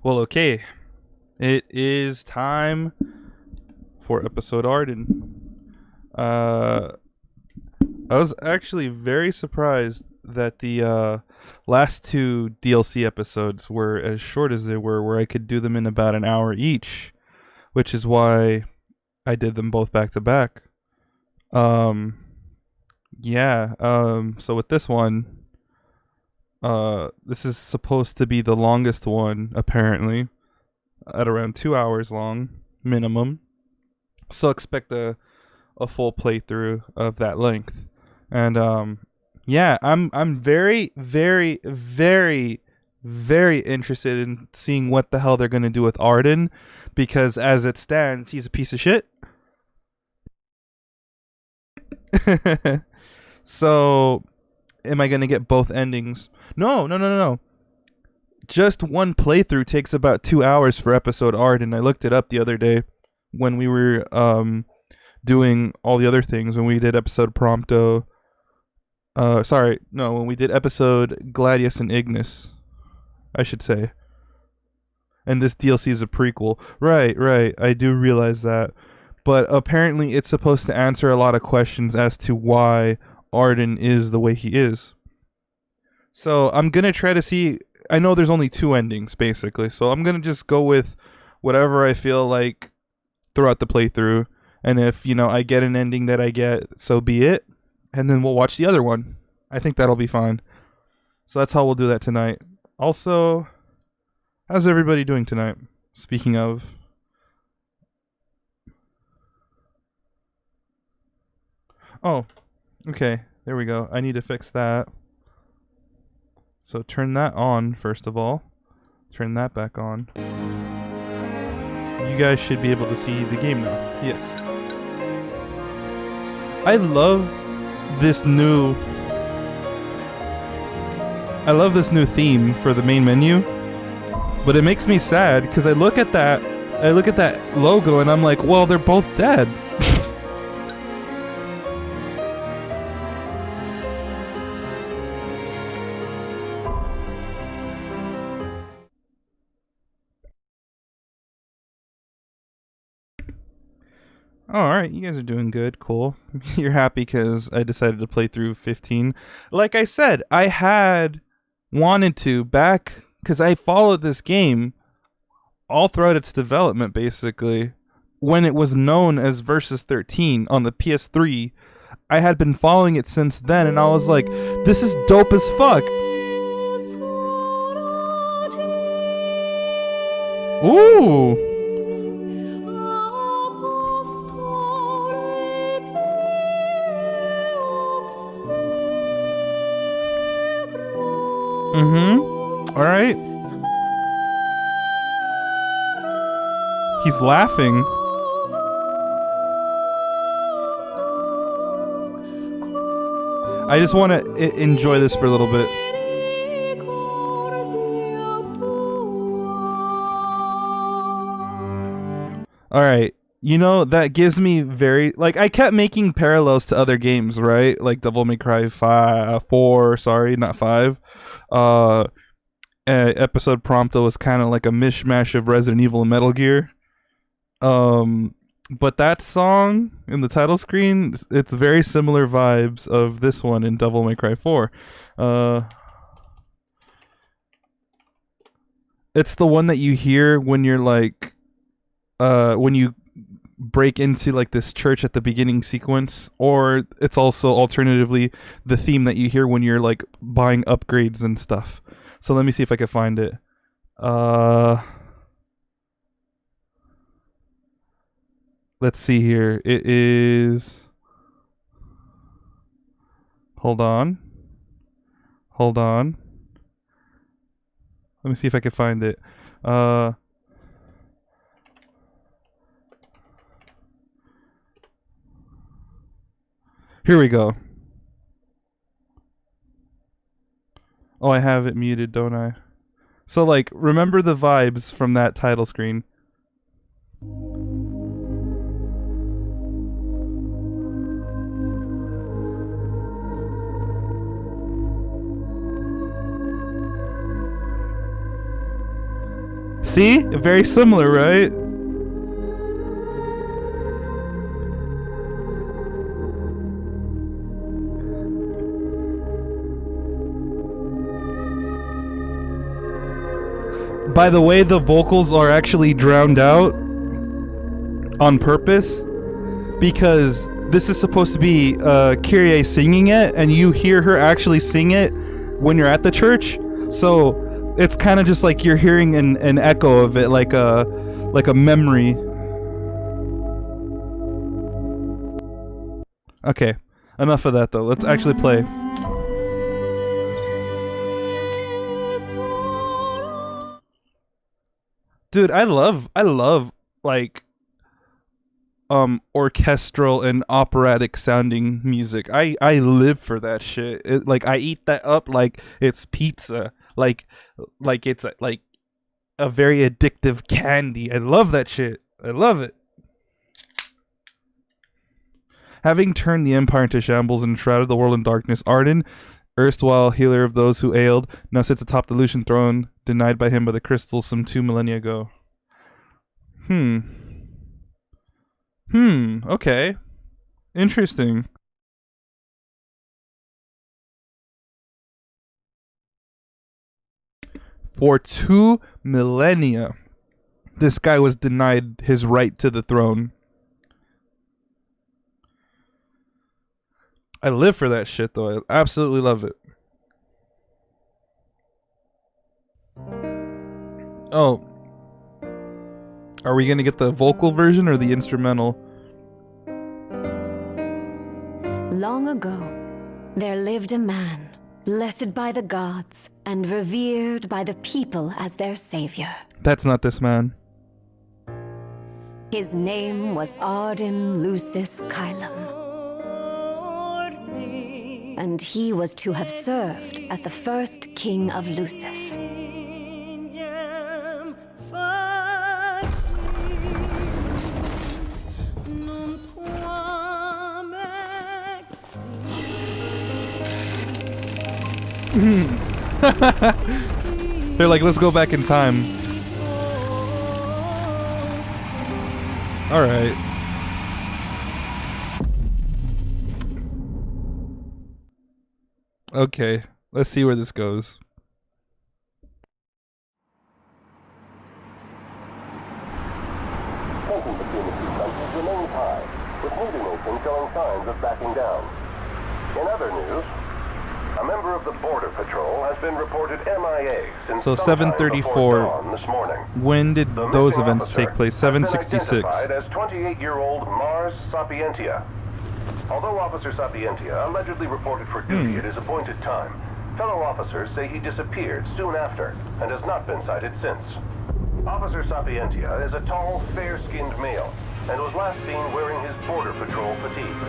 Well, okay. It is time for episode Ardyn. Uh, I was actually very surprised that the last two DLC episodes were as short as they were, where I could do them in about an hour each, which is why I did them both back to back. Um, yeah. So with this one, this is supposed to be the longest one, apparently, at around 2 hours long minimum. So expect a full playthrough of that length. And yeah, I'm very very interested in seeing what the hell they're going to do with Ardyn, because as it stands, he's a piece of shit. So am I going to get both endings? No. Just one playthrough takes about 2 hours for episode Ardyn. I looked it up the other day when we were doing all the other things, when we did episode Prompto. When we did episode Gladius and Ignis, I should say. And this DLC is a prequel. Right. I do realize that. But apparently it's supposed to answer a lot of questions as to why Ardyn is the way he is. So I'm going to try to see. I know there's only two endings, basically. So I'm going to just go with whatever I feel like throughout the playthrough. And if, I get an ending that I get, so be it. And then we'll watch the other one. I think that'll be fine. So that's how we'll do that tonight. Also, how's everybody doing tonight? Speaking of. Oh, okay. There we go. I need to fix that. So turn that on, first of all. Turn that back on. You guys should be able to see the game now. Yes. I love this new theme for the main menu, but it makes me sad because I look at that logo and I'm like, well, they're both dead. Oh, all right, you guys are doing good. Cool. You're happy because I decided to play through 15. Like I said, I had wanted to back because I followed this game all throughout its development, basically. When it was known as Versus 13 on the PS3, I had been following it since then, and I was like, this is dope as fuck. Ooh. All right. He's laughing. I just want to enjoy this for a little bit. All right. That gives me I kept making parallels to other games, right? Like Devil May Cry 4, sorry, not 5. Episode Prompto was kind of like a mishmash of Resident Evil and Metal Gear. But that song in the title screen, it's very similar vibes of this one in Devil May Cry 4. It's the one that you hear when you're like, when you break into like this church at the beginning sequence, or it's also alternatively the theme that you hear when you're like buying upgrades and stuff. So let me see if I can find it. Let's see here. It is. Hold on. Let me see if I can find it. Here we go. Oh, I have it muted, don't I? So, remember the vibes from that title screen. See? Very similar, right? By the way, the vocals are actually drowned out on purpose because this is supposed to be Kyrie singing it, and you hear her actually sing it when you're at the church. So it's kind of just like you're hearing an echo of it, like a memory. Okay, enough of that though. Let's actually play. Dude, I love like orchestral and operatic sounding music. I live for that shit. Like I eat that up like it's pizza. Like it's like a very addictive candy. I love that shit. I love it. Having turned the empire into shambles and shrouded the world in darkness, Ardyn, erstwhile healer of those who ailed, now sits atop the Lucian throne, denied by him by the crystals some 2 millennia ago. Okay. Interesting. For 2 millennia, this guy was denied his right to the throne. I live for that shit, though. I absolutely love it. Oh. Are we gonna get the vocal version or the instrumental? Long ago, there lived a man, blessed by the gods and revered by the people as their savior. That's not this man. His name was Ardyn Lucis Kylum. And he was to have served as the first king of Lucis. They're like, let's go back in time. All right. Okay, let's see where this goes. Tensions between the two countries remains high, with neither nation showing signs of backing down. In other news, a member of the Border Patrol has been reported MIA since So sometime 734. before dawn this morning. When did The those missing events officer take place? has been 766. identified as 28-year-old Mars Sapientia. Although Officer Sapientia allegedly reported for duty at his appointed time, fellow officers say he disappeared soon after and has not been sighted since. Officer Sapientia is a tall, fair-skinned male and was last seen wearing his Border Patrol fatigues.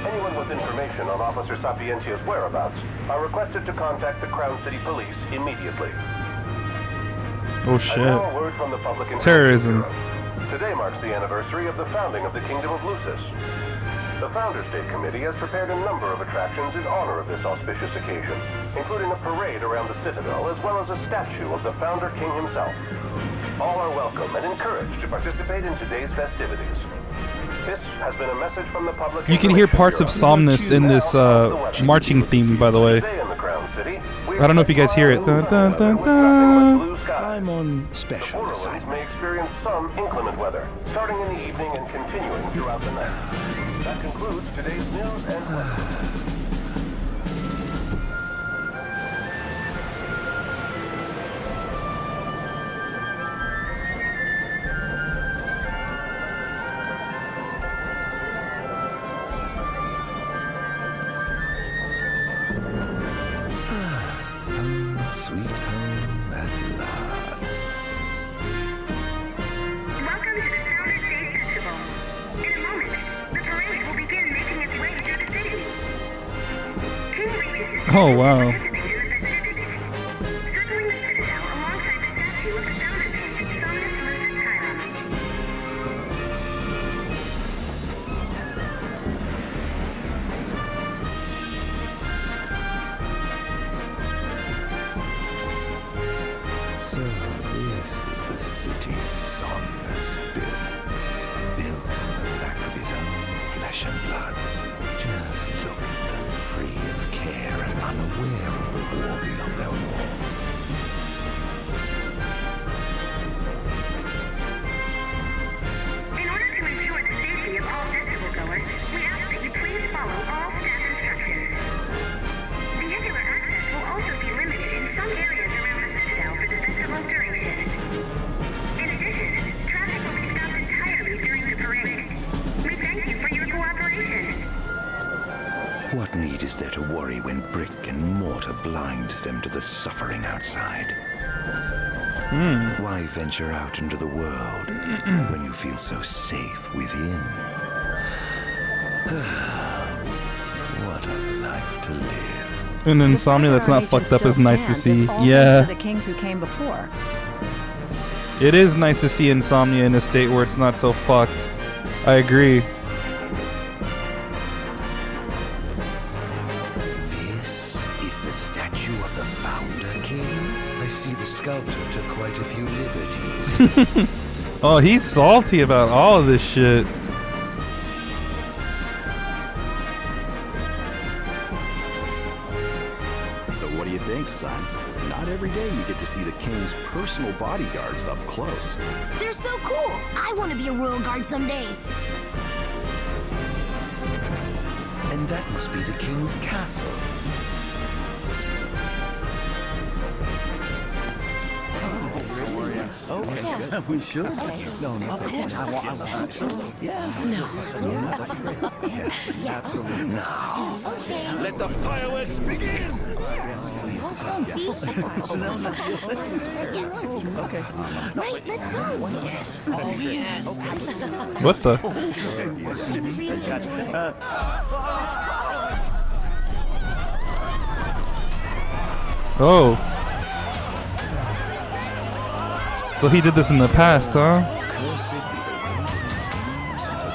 Anyone with information on Officer Sapientia's whereabouts are requested to contact the Crown City Police immediately. Oh shit. And now a word from the Public Information Terrorism. Bureau. Today marks the anniversary of the founding of the Kingdom of Lucis. The Founders Day Committee has prepared a number of attractions in honor of this auspicious occasion, including a parade around the Citadel as well as a statue of the Founder King himself. All are welcome and encouraged to participate in today's festivities. This has been a message from the Public You can hear Information parts of Bureau. Somnus in this marching theme, by the way. Today in the Crown City, we I don't know if you guys hear it. Dun, dun, dun, dun. blue skies. I'm on The special Borderlands assignment. may experience some inclement weather, starting in the evening and continuing throughout the night. That concludes today's news and weather. Sweet home at last. Welcome to the Founders Day Festival. In a moment, the parade will begin making its way through the city. King Regis is Oh, wow. participate in the festivities, circling the Citadel alongside the statue of the Founder King, Somnus Lucis Chiron. So this is the flesh and blood. Just look at them, free of care and unaware of the war beyond their wall. In order to ensure the safety of all festival goers, we ask that you please follow all staff instructions. Vehicular access will also be limited in some areas around the Citadel for the festival's duration. In addition, traffic will be stopped entirely during the parade. We thank you for your cooperation. What need is there to worry when brick and mortar blinds them to the suffering outside? Why venture out into the world when you feel so safe within? What a life to live. And Insomnia that's not fucked up is nice to see. Yeah. The kings who came before. It is nice to see Insomnia in a state where it's not so fucked. I agree. This is the statue of the founder king? I see the sculptor took quite a few liberties. Oh, he's salty about all of this shit. So what do you think, son? Not every day you get to see the king's personal bodyguards up close. They're so cool. I want to be a royal guard someday. And that must be the king's castle. We should. No, of course. I want. Yeah. No. That's great. Yeah, absolutely. Now, let the fireworks begin! Right, let's go. Yes. Oh, yes. What the? Oh. So he did this in the past, huh? Cursed be the wind and the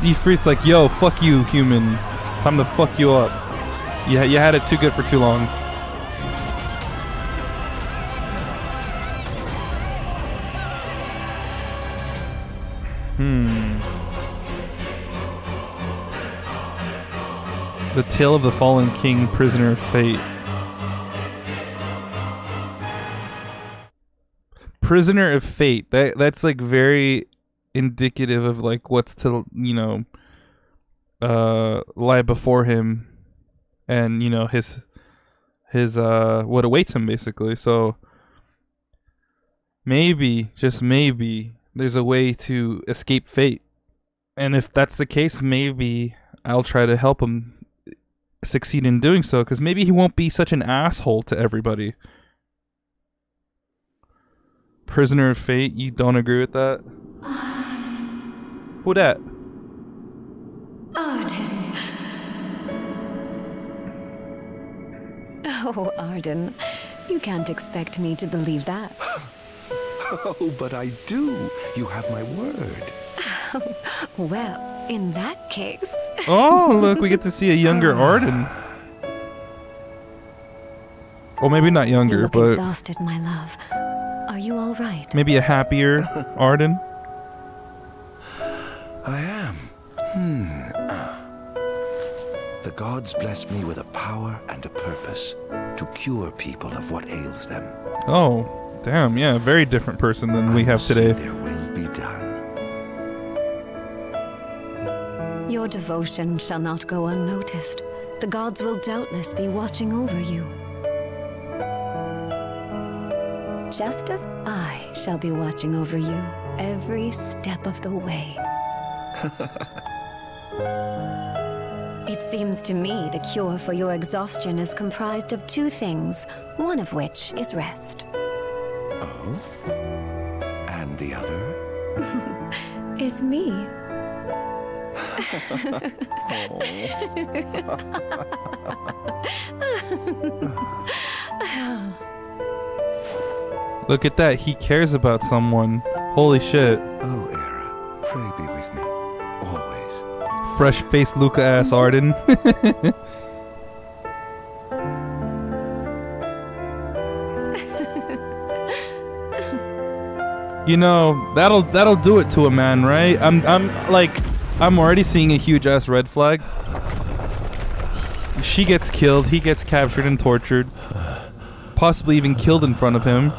winds Ifrit's like, yo, fuck you, humans. Time to fuck you up. Yeah, you had it too good for too long. The Tale of the Fallen King, Prisoner of Fate. Prisoner of Fate. That's like very indicative of like what's to, you know, lie before him, and you know his what awaits him basically. So maybe, just maybe, there's a way to escape fate, and if that's the case, maybe I'll try to help him succeed in doing so, because maybe he won't be such an asshole to everybody. Prisoner of Fate, you don't agree with that? Who that? Ardyn. Oh, Ardyn. You can't expect me to believe that. Oh, but I do. You have my word. Well, in that case... Oh, look, we get to see a younger Ardyn. Well, maybe not You younger, look but exhausted, my love. Are you all right? maybe a happier Ardyn. I am. The gods blessed me with a power and a purpose to cure people of what ails them. Oh, damn, yeah, very different person than we have See today. their will be done. Your devotion shall not go unnoticed. The gods will doubtless be watching over you. Just as I shall be watching over you every step of the way. It seems to me the cure for your exhaustion is comprised of two things, one of which is rest. Oh? And the other? Is me. Look at that, he cares about someone. Holy shit. Oh, Era, pray be with me. Always. Fresh-faced Luca-ass Ardyn. You know, that'll do it to a man, right? I'm already seeing a huge ass red flag. She gets killed, he gets captured and tortured, possibly even killed in front of him.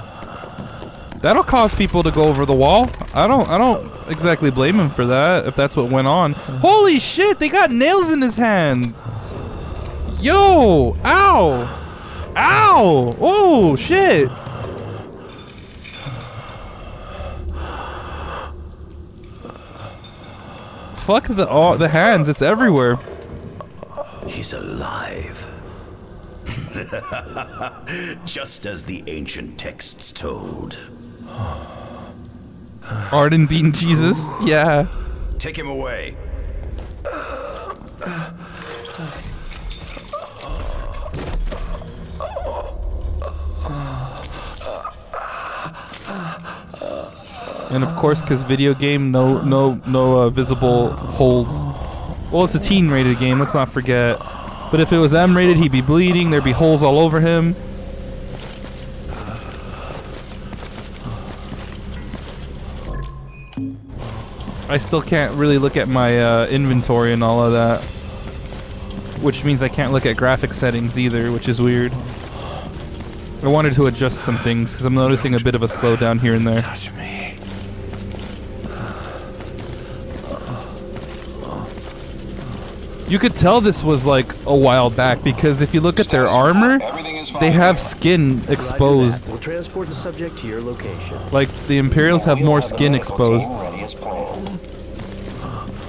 That'll cause people to go over the wall. I don't exactly blame him for that if that's what went on. Holy shit, they got nails in his hand. Yo, ow. Ow. Oh shit. Fuck the hands, it's everywhere. He's alive. Just as the ancient texts told. Ardyn beating Jesus? Yeah. Take him away. And of course, because video game, no visible holes. Well, it's a teen-rated game, let's not forget. But if it was M-rated, he'd be bleeding, there'd be holes all over him. I still can't really look at my inventory and all of that. Which means I can't look at graphic settings either, which is weird. I wanted to adjust some things, because I'm noticing a bit of a slowdown here and there. Touch me. You could tell this was like a while back, because if you look at their armor, they have skin exposed. We'll transport the subject to your location. Like, the Imperials have more skin exposed.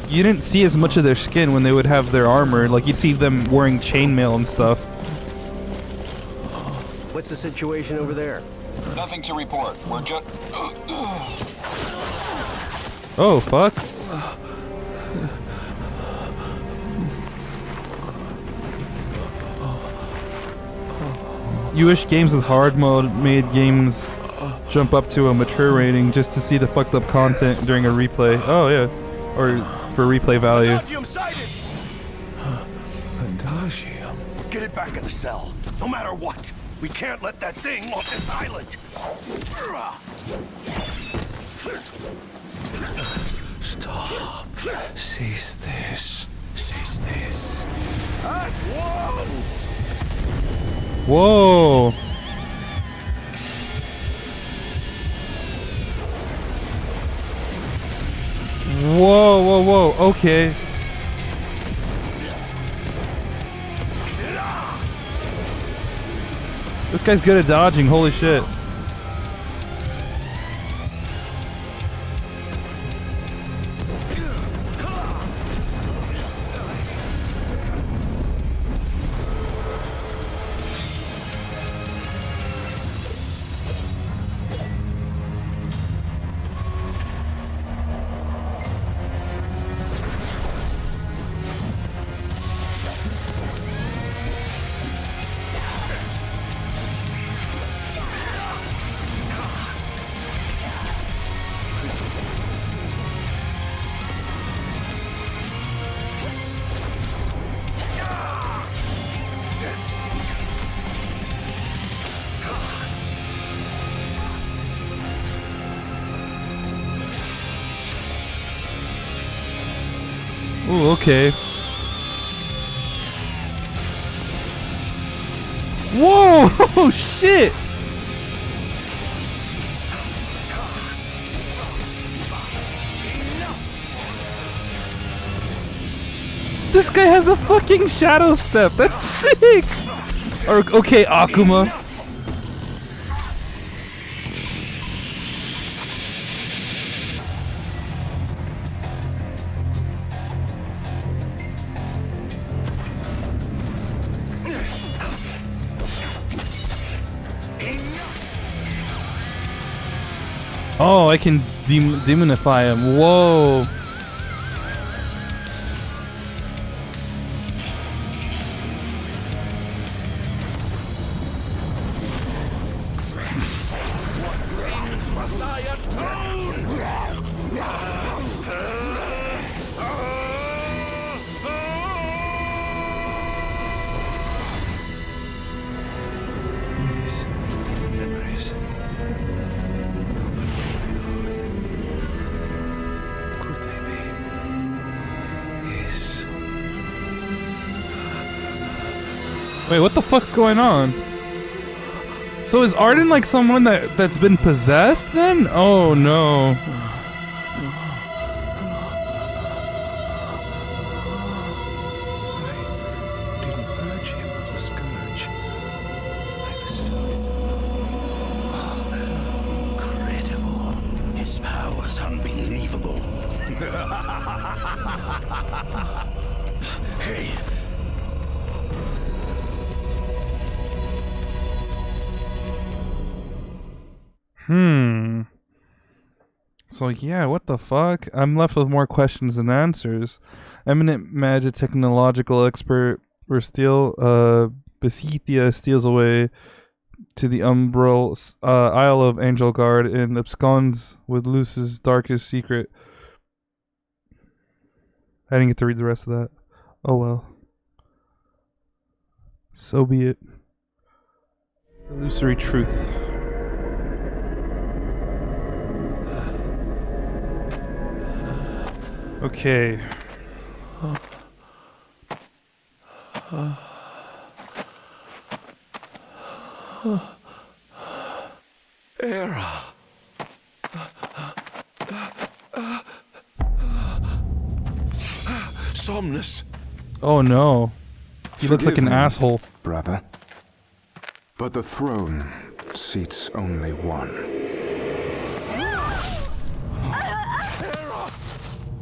You didn't see as much of their skin when they would have their armor. Like, you'd see them wearing chainmail and stuff. What's the situation over there? Nothing to report. We're just... Oh, fuck. You wish games with hard mode made games jump up to a mature rating just to see the fucked up content during a replay. Oh, yeah. Or for replay value. Adagium sighted! Adagium? Get it back in the cell. No matter what. We can't let that thing off this island. Stop. Cease this. Cease this. At once! Whoa. Whoa. Okay. This guy's good at dodging, holy shit. Ooh, okay. Whoa! Oh, shit! This guy has a fucking shadow step. That's sick! Or, okay, Akuma. Oh, I can demonify him. Whoa. Wait, what the fuck's going on? So is Ardyn like someone that's been possessed then? Oh no. Didn't purge him of the scourge. I bestowed. Incredible. His power's unbelievable. Hey. So yeah, what the fuck? I'm left with more questions than answers. Eminent magic technological expert Besithia steals away to the umbral Isle of Angel Guard and absconds with Luce's darkest secret. I didn't get to read the rest of that. Oh well. So be it. Illusory truth. Okay. Era. Somnus. Oh no. He looks like Forgive an me, asshole. brother. But the throne seats only one.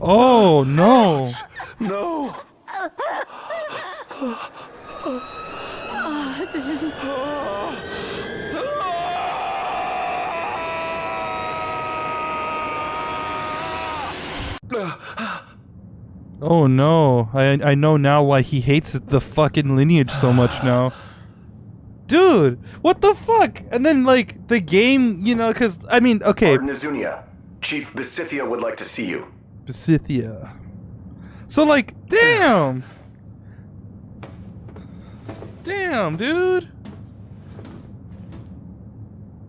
Oh no. No. Oh no. I know now why he hates the fucking lineage so much now. Dude, what the fuck? And then like the game, you know, cuz I mean, okay, Ardyn Azunia, Chief Besithia would like to see you. Besithia. So like, damn. Damn, dude.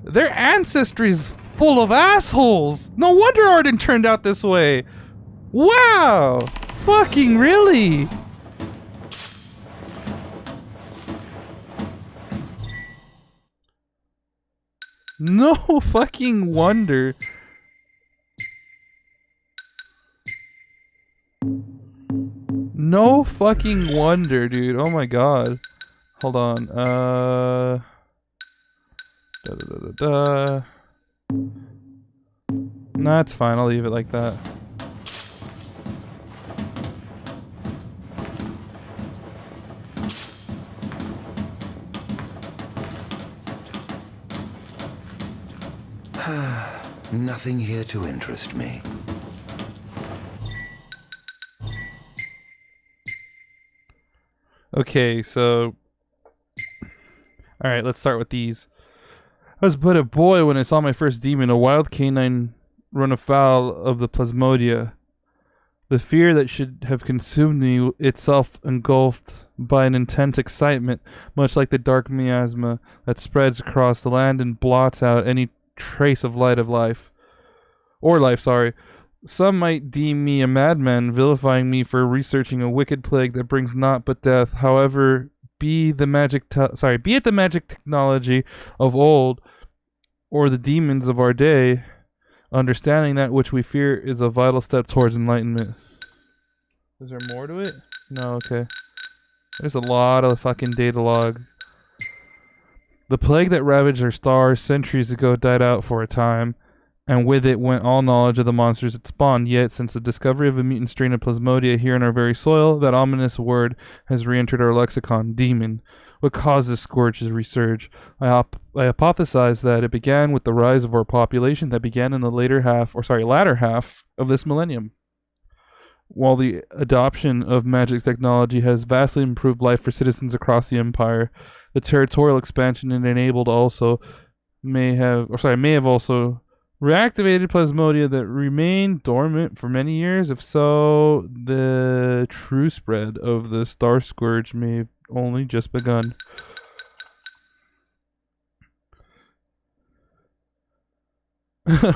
Their ancestry's full of assholes. No wonder Ardyn turned out this way. Wow. Fucking really? No fucking wonder. No fucking wonder, dude. Oh my god. Hold on. Nah, it's fine. I'll leave it like that. Nothing here to interest me. Okay, so... Alright, let's start with these. I was but a boy when I saw my first demon, a wild canine run afoul of the plasmodia. The fear that should have consumed me itself engulfed by an intense excitement, much like the dark miasma that spreads across the land and blots out any trace of light of life. Or life, sorry. Some might deem me a madman, vilifying me for researching a wicked plague that brings naught but death. However, be it the magic technology of old, or the demons of our day, understanding that which we fear is a vital step towards enlightenment. Is there more to it? No, okay. There's a lot of fucking data log. The plague that ravaged our star centuries ago died out for a time, and with it went all knowledge of the monsters it spawned. Yet, since the discovery of a mutant strain of plasmodia here in our very soil, that ominous word has re-entered our lexicon, demon. What caused this scourge to resurge? I hypothesize that it began with the rise of our population that began in the latter half of this millennium. While the adoption of magic technology has vastly improved life for citizens across the empire, the territorial expansion it enabled may have also reactivated plasmodia that remained dormant for many years. If so, the true spread of the star scourge may have only just begun.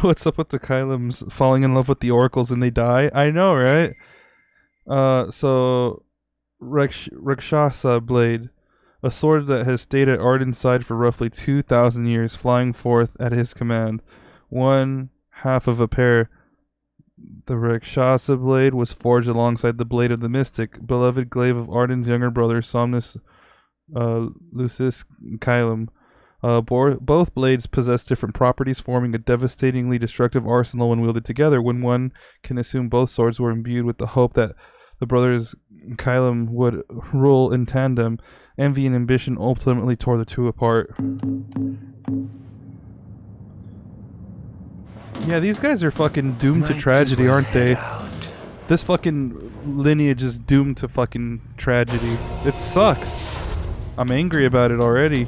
What's up with the Kylums falling in love with the oracles and they die? I know, right? So Rakshasa blade. a sword that has stayed at Ardyn's side for roughly 2,000 years, flying forth at his command. One half of a pair. The Rakshasa blade was forged alongside the blade of the mystic, beloved glaive of Ardyn's younger brother, Somnus Lucis Kylum. Both blades possess different properties, forming a devastatingly destructive arsenal when wielded together. When one can assume both swords were imbued with the hope that the brothers Kylum would rule in tandem, envy and ambition ultimately tore the two apart. Yeah, these guys are fucking doomed to tragedy, aren't they? This fucking lineage is doomed to fucking tragedy. It sucks. I'm angry about it already.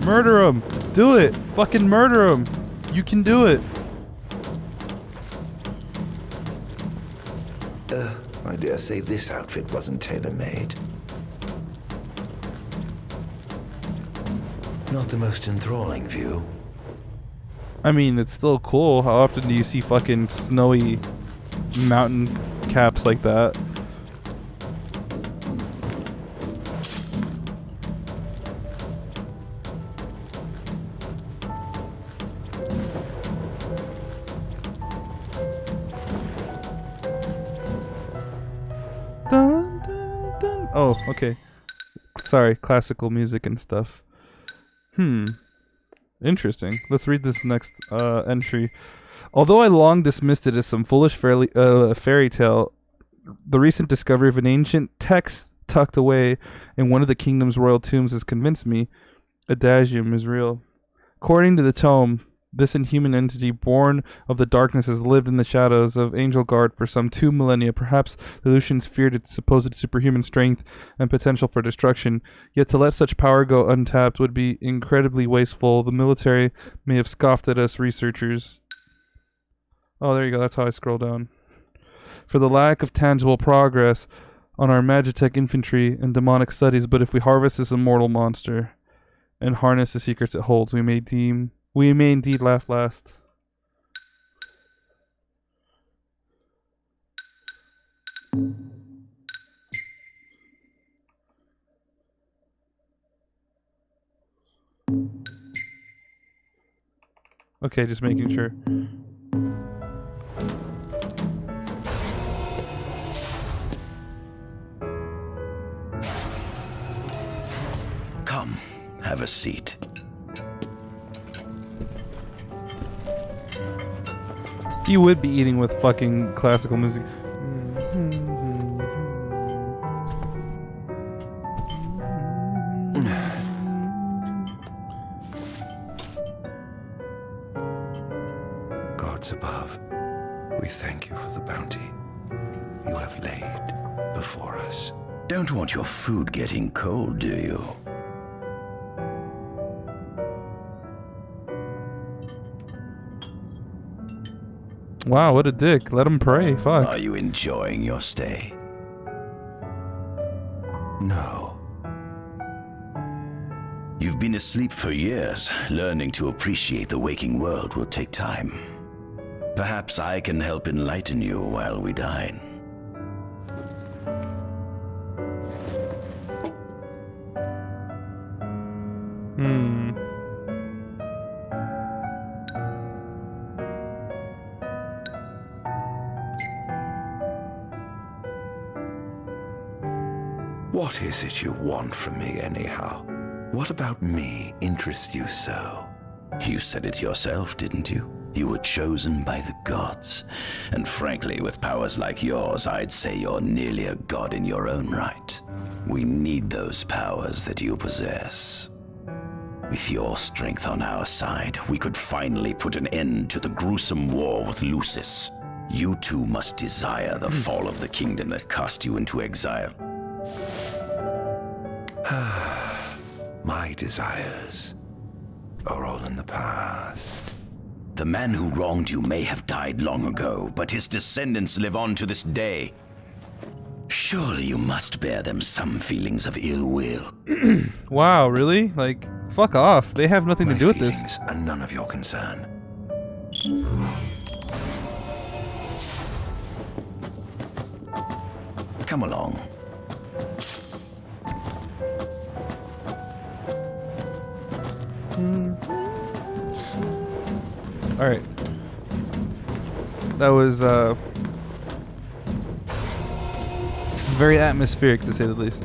Murder him! Do it! Fucking murder him! You can do it! I dare say this outfit wasn't tailor-made. Not the most enthralling view. I mean, it's still cool. How often do you see fucking snowy mountain caps like that? Dun, dun, dun. Oh, okay. Sorry, classical music and stuff. Interesting. Let's read this next entry. Although I long dismissed it as some foolish fairy tale, the recent discovery of an ancient text tucked away in one of the kingdom's royal tombs has convinced me adagium is real. According to the tome, this inhuman entity born of the darkness has lived in the shadows of Angel Guard for some 2 millennia. Perhaps the Lucians feared its supposed superhuman strength and potential for destruction. Yet to let such power go untapped would be incredibly wasteful. The military may have scoffed at us researchers. Oh, there you go. That's how I scroll down. For the lack of tangible progress on our Magitech infantry and demonic studies, but if we harvest this immortal monster and harness the secrets it holds, we may indeed laugh last. Okay, just making sure. Come, have a seat. You would be eating with fucking classical music. Gods above, we thank you for the bounty you have laid before us. Don't want your food getting cold, do you? Wow, what a dick. Let him pray. Fuck. Are you enjoying your stay? No. You've been asleep for years. Learning to appreciate the waking world will take time. Perhaps I can help enlighten you while we dine. What is it you want from me, anyhow? What about me interests you so? You said it yourself, didn't you? You were chosen by the gods. And frankly, with powers like yours, I'd say you're nearly a god in your own right. We need those powers that you possess. With your strength on our side, we could finally put an end to the gruesome war with Lucis. You too must desire the fall of the kingdom that cast you into exile. My desires are all in the past. The man who wronged you may have died long ago, but his descendants live on to this day. Surely you must bear them some feelings of ill will. Wow, really? Like, fuck off. They have nothing to do with this. My feelings are none of your concern. Come along. Alright. That was very atmospheric, to say the least.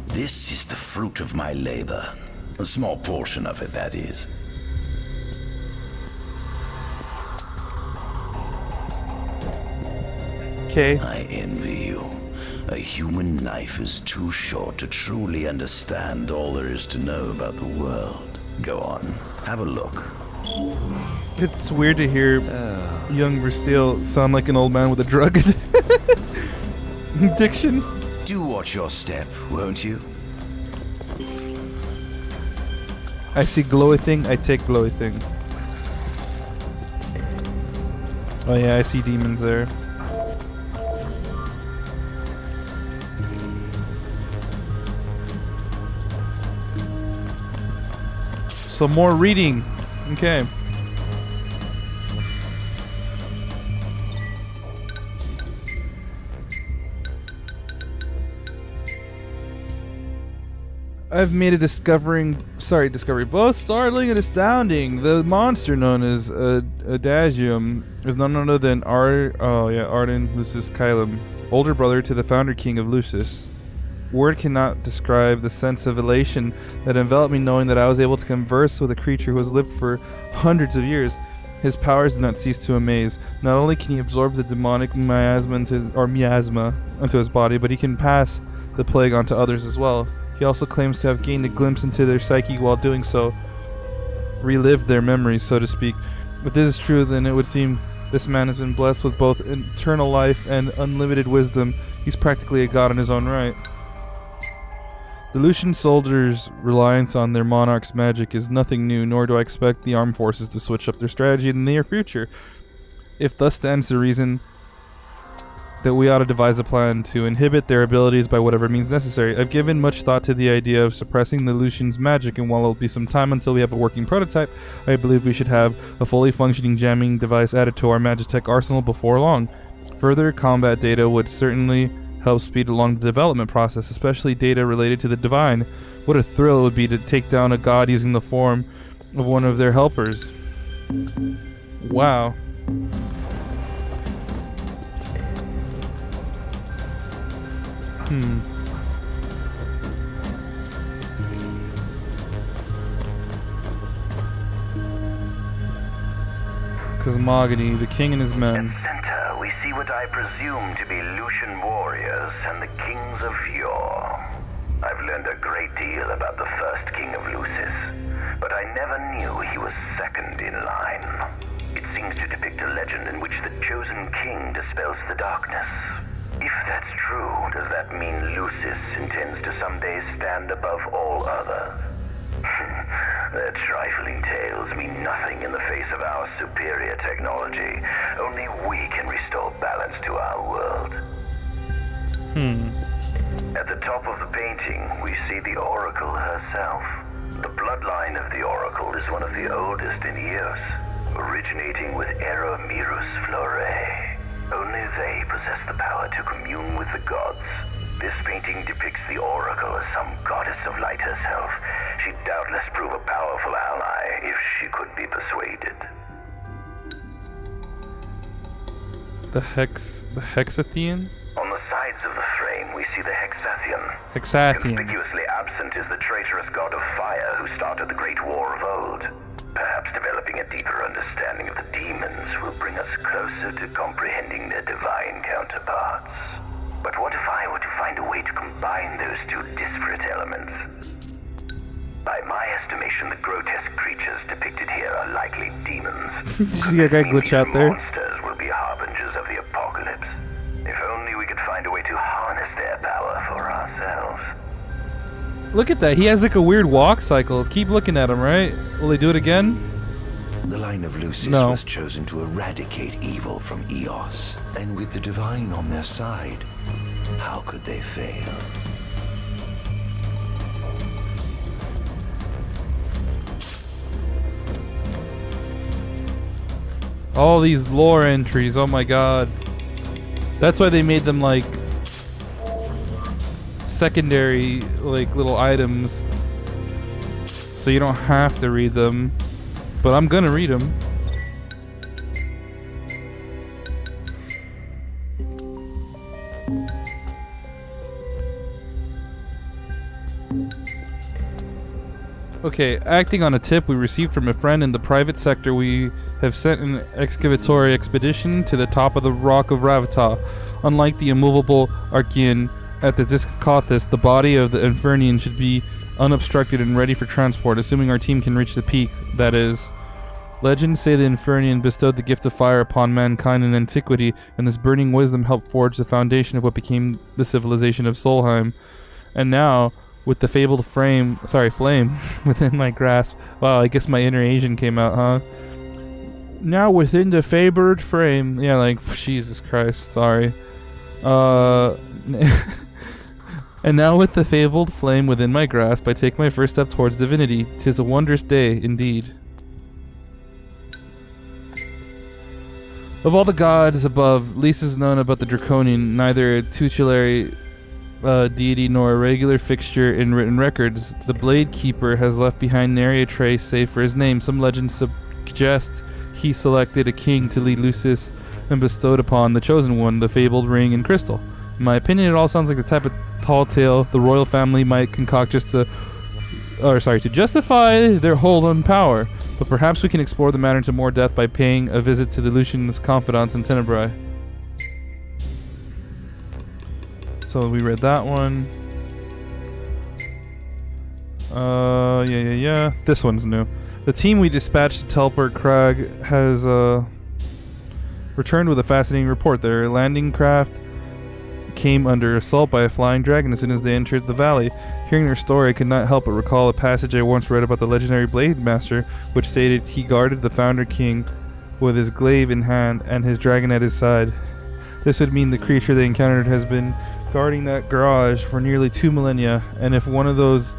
This is the fruit of my labor. A small portion of it, that is. Okay. I envy you. A human life is too short to truly understand all there is to know about the world. Go on, have a look. It's weird to hear young Versteele sound like an old man with a drug addiction. Do watch your step, won't you? I see glowy thing, I take glowy thing. Oh yeah, I see demons there. So more reading. Okay. I've made a discovery both startling and astounding. The monster known as Adagium is none other than Ardyn Lucis Kylum, older brother to the founder king of Lucis. Word cannot describe the sense of elation that enveloped me knowing that I was able to converse with a creature who has lived for hundreds of years. His powers do not cease to amaze. Not only can he absorb the demonic miasma into his body, but he can pass the plague onto others as well. He also claims to have gained a glimpse into their psyche while doing so, relived their memories, so to speak. If this is true, then it would seem this man has been blessed with both eternal life and unlimited wisdom. He's practically a god in his own right. The Lucian soldiers' reliance on their monarch's magic is nothing new, nor do I expect the armed forces to switch up their strategy in the near future. If thus stands the reason that we ought to devise a plan to inhibit their abilities by whatever means necessary. I've given much thought to the idea of suppressing the Lucian's magic, and while it'll be some time until we have a working prototype, I believe we should have a fully functioning jamming device added to our Magitech arsenal before long. Further combat data would certainly help speed along the development process, especially data related to the divine. What a thrill it would be to take down a god using the form of one of their helpers. Wow. Cosmogony, the king and his men. Center, we see what I presume to be Lucian warriors and the kings of yore. I've learned a great deal about the first king of Lucis, but I never knew he was second in line. It seems to depict a legend in which the chosen king dispels the darkness. If that's true, does that mean Lucis intends to someday stand above all others? Their trifling tales mean nothing in the face of our superior technology. Only we can restore balance to our world. At the top of the painting, we see the Oracle herself. The bloodline of the Oracle is one of the oldest in Eos, originating with Eromirus Flore. Only they possess the power to commune with the gods. This painting depicts the Oracle as some goddess of light herself. She'd doubtless prove a powerful ally if she could be persuaded. The Hexathian? On the sides of the frame, we see the Hexathian. Hexathian. Conspicuously absent is the traitorous god of fire who started the Great War of old. Perhaps developing a deeper understanding of the demons will bring us closer to comprehending their divine counterparts. But what if I were to find a way to combine those two disparate elements? By my estimation, the grotesque creatures depicted here are likely demons. Did you see that guy glitch out there? Monsters will be harbingers of the apocalypse. If only we could find a way to harness their power for ourselves. Look at that. He has like a weird walk cycle. Keep looking at him, right? Will they do it again? The line of Lucis No. was chosen to eradicate evil from Eos, and with the divine on their side, how could they fail? All these lore entries. Oh my god. That's why they made them like secondary, like little items so you don't have to read them. But I'm gonna read them. Okay, acting on a tip we received from a friend in the private sector, we have sent an excavatory expedition to the top of the rock of Ravata. Unlike the immovable Ardyn at the Disc of Kothis, the body of the Infernian should be unobstructed and ready for transport, assuming our team can reach the peak, that is. Legends say the Infernian bestowed the gift of fire upon mankind in antiquity, and this burning wisdom helped forge the foundation of what became the civilization of Solheim. And now, with the fabled flame within my grasp. Wow, I guess my inner Asian came out, huh? Now within the fabled frame. Yeah, like, Jesus Christ, sorry. And now with the fabled flame within my grasp, I take my first step towards divinity. 'Tis a wondrous day, indeed. Of all the gods above, least is known about the Draconian, neither a tutelary deity nor a regular fixture in written records. The Blade Keeper has left behind nary a trace save for his name. Some legends suggest he selected a king to lead Lucis and bestowed upon the chosen one the fabled ring and crystal. In my opinion, it all sounds like the type of tall tale the royal family might concoct to justify their hold on power. But perhaps we can explore the matter into more depth by paying a visit to the Lucian's confidants in Tenebrae. So we read that one. Yeah. This one's new. The team we dispatched to teleport Crag has returned with a fascinating report. Their landing craft came under assault by a flying dragon as soon as they entered the valley. Hearing their story, I could not help but recall a passage I once read about the legendary Blade Master, which stated he guarded the Founder King with his glaive in hand and his dragon at his side. This would mean the creature they encountered has been guarding that garage for nearly 2 millennia, and if one of those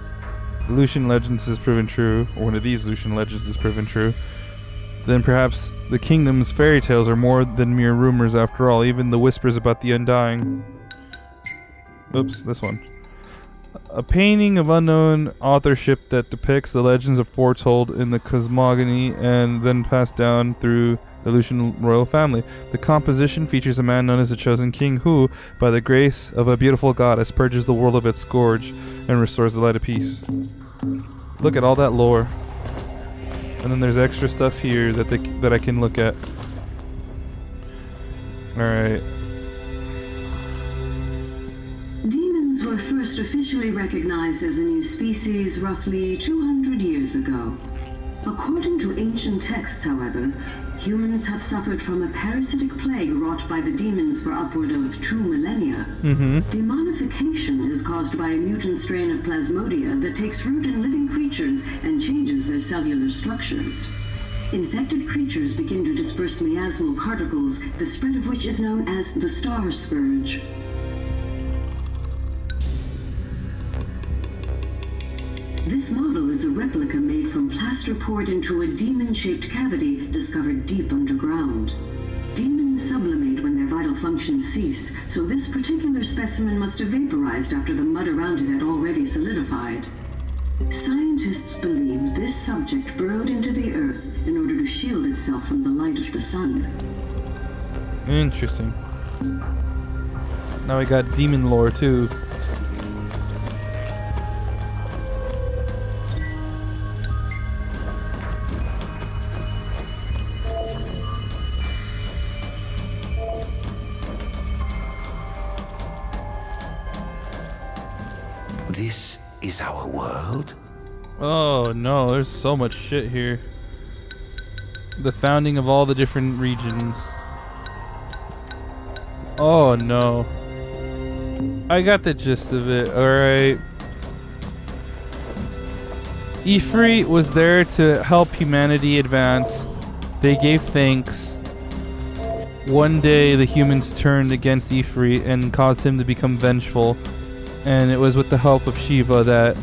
Lucian legends is proven true, or one of these Lucian legends is proven true, then perhaps the kingdom's fairy tales are more than mere rumors after all, even the whispers about the undying. Oops, this one. A painting of unknown authorship that depicts the legends of foretold in the cosmogony and then passed down through the Lucian royal family. The composition features a man known as the Chosen King who, by the grace of a beautiful goddess, purges the world of its scourge and restores the light of peace. Look at all that lore. And then there's extra stuff here that I can look at. Alright. Demons were first officially recognized as a new species roughly 200 years ago. According to ancient texts, however, humans have suffered from a parasitic plague wrought by the demons for upward of 2 millennia. Demonification is caused by a mutant strain of plasmodia that takes root in living creatures and changes their cellular structures. Infected creatures begin to disperse miasmal particles, the spread of which is known as the Star Scourge. This model is a replica made from plaster poured into a demon-shaped cavity discovered deep underground. Demons sublimate when their vital functions cease, so this particular specimen must have vaporized after the mud around it had already solidified. Scientists believe this subject burrowed into the earth in order to shield itself from the light of the sun. Interesting. Now we got demon lore too. This is our world? Oh no, there's so much shit here. The founding of all the different regions. Oh no. I got the gist of it, alright. Ifrit was there to help humanity advance. They gave thanks. One day the humans turned against Ifrit and caused him to become vengeful. And it was with the help of Shiva that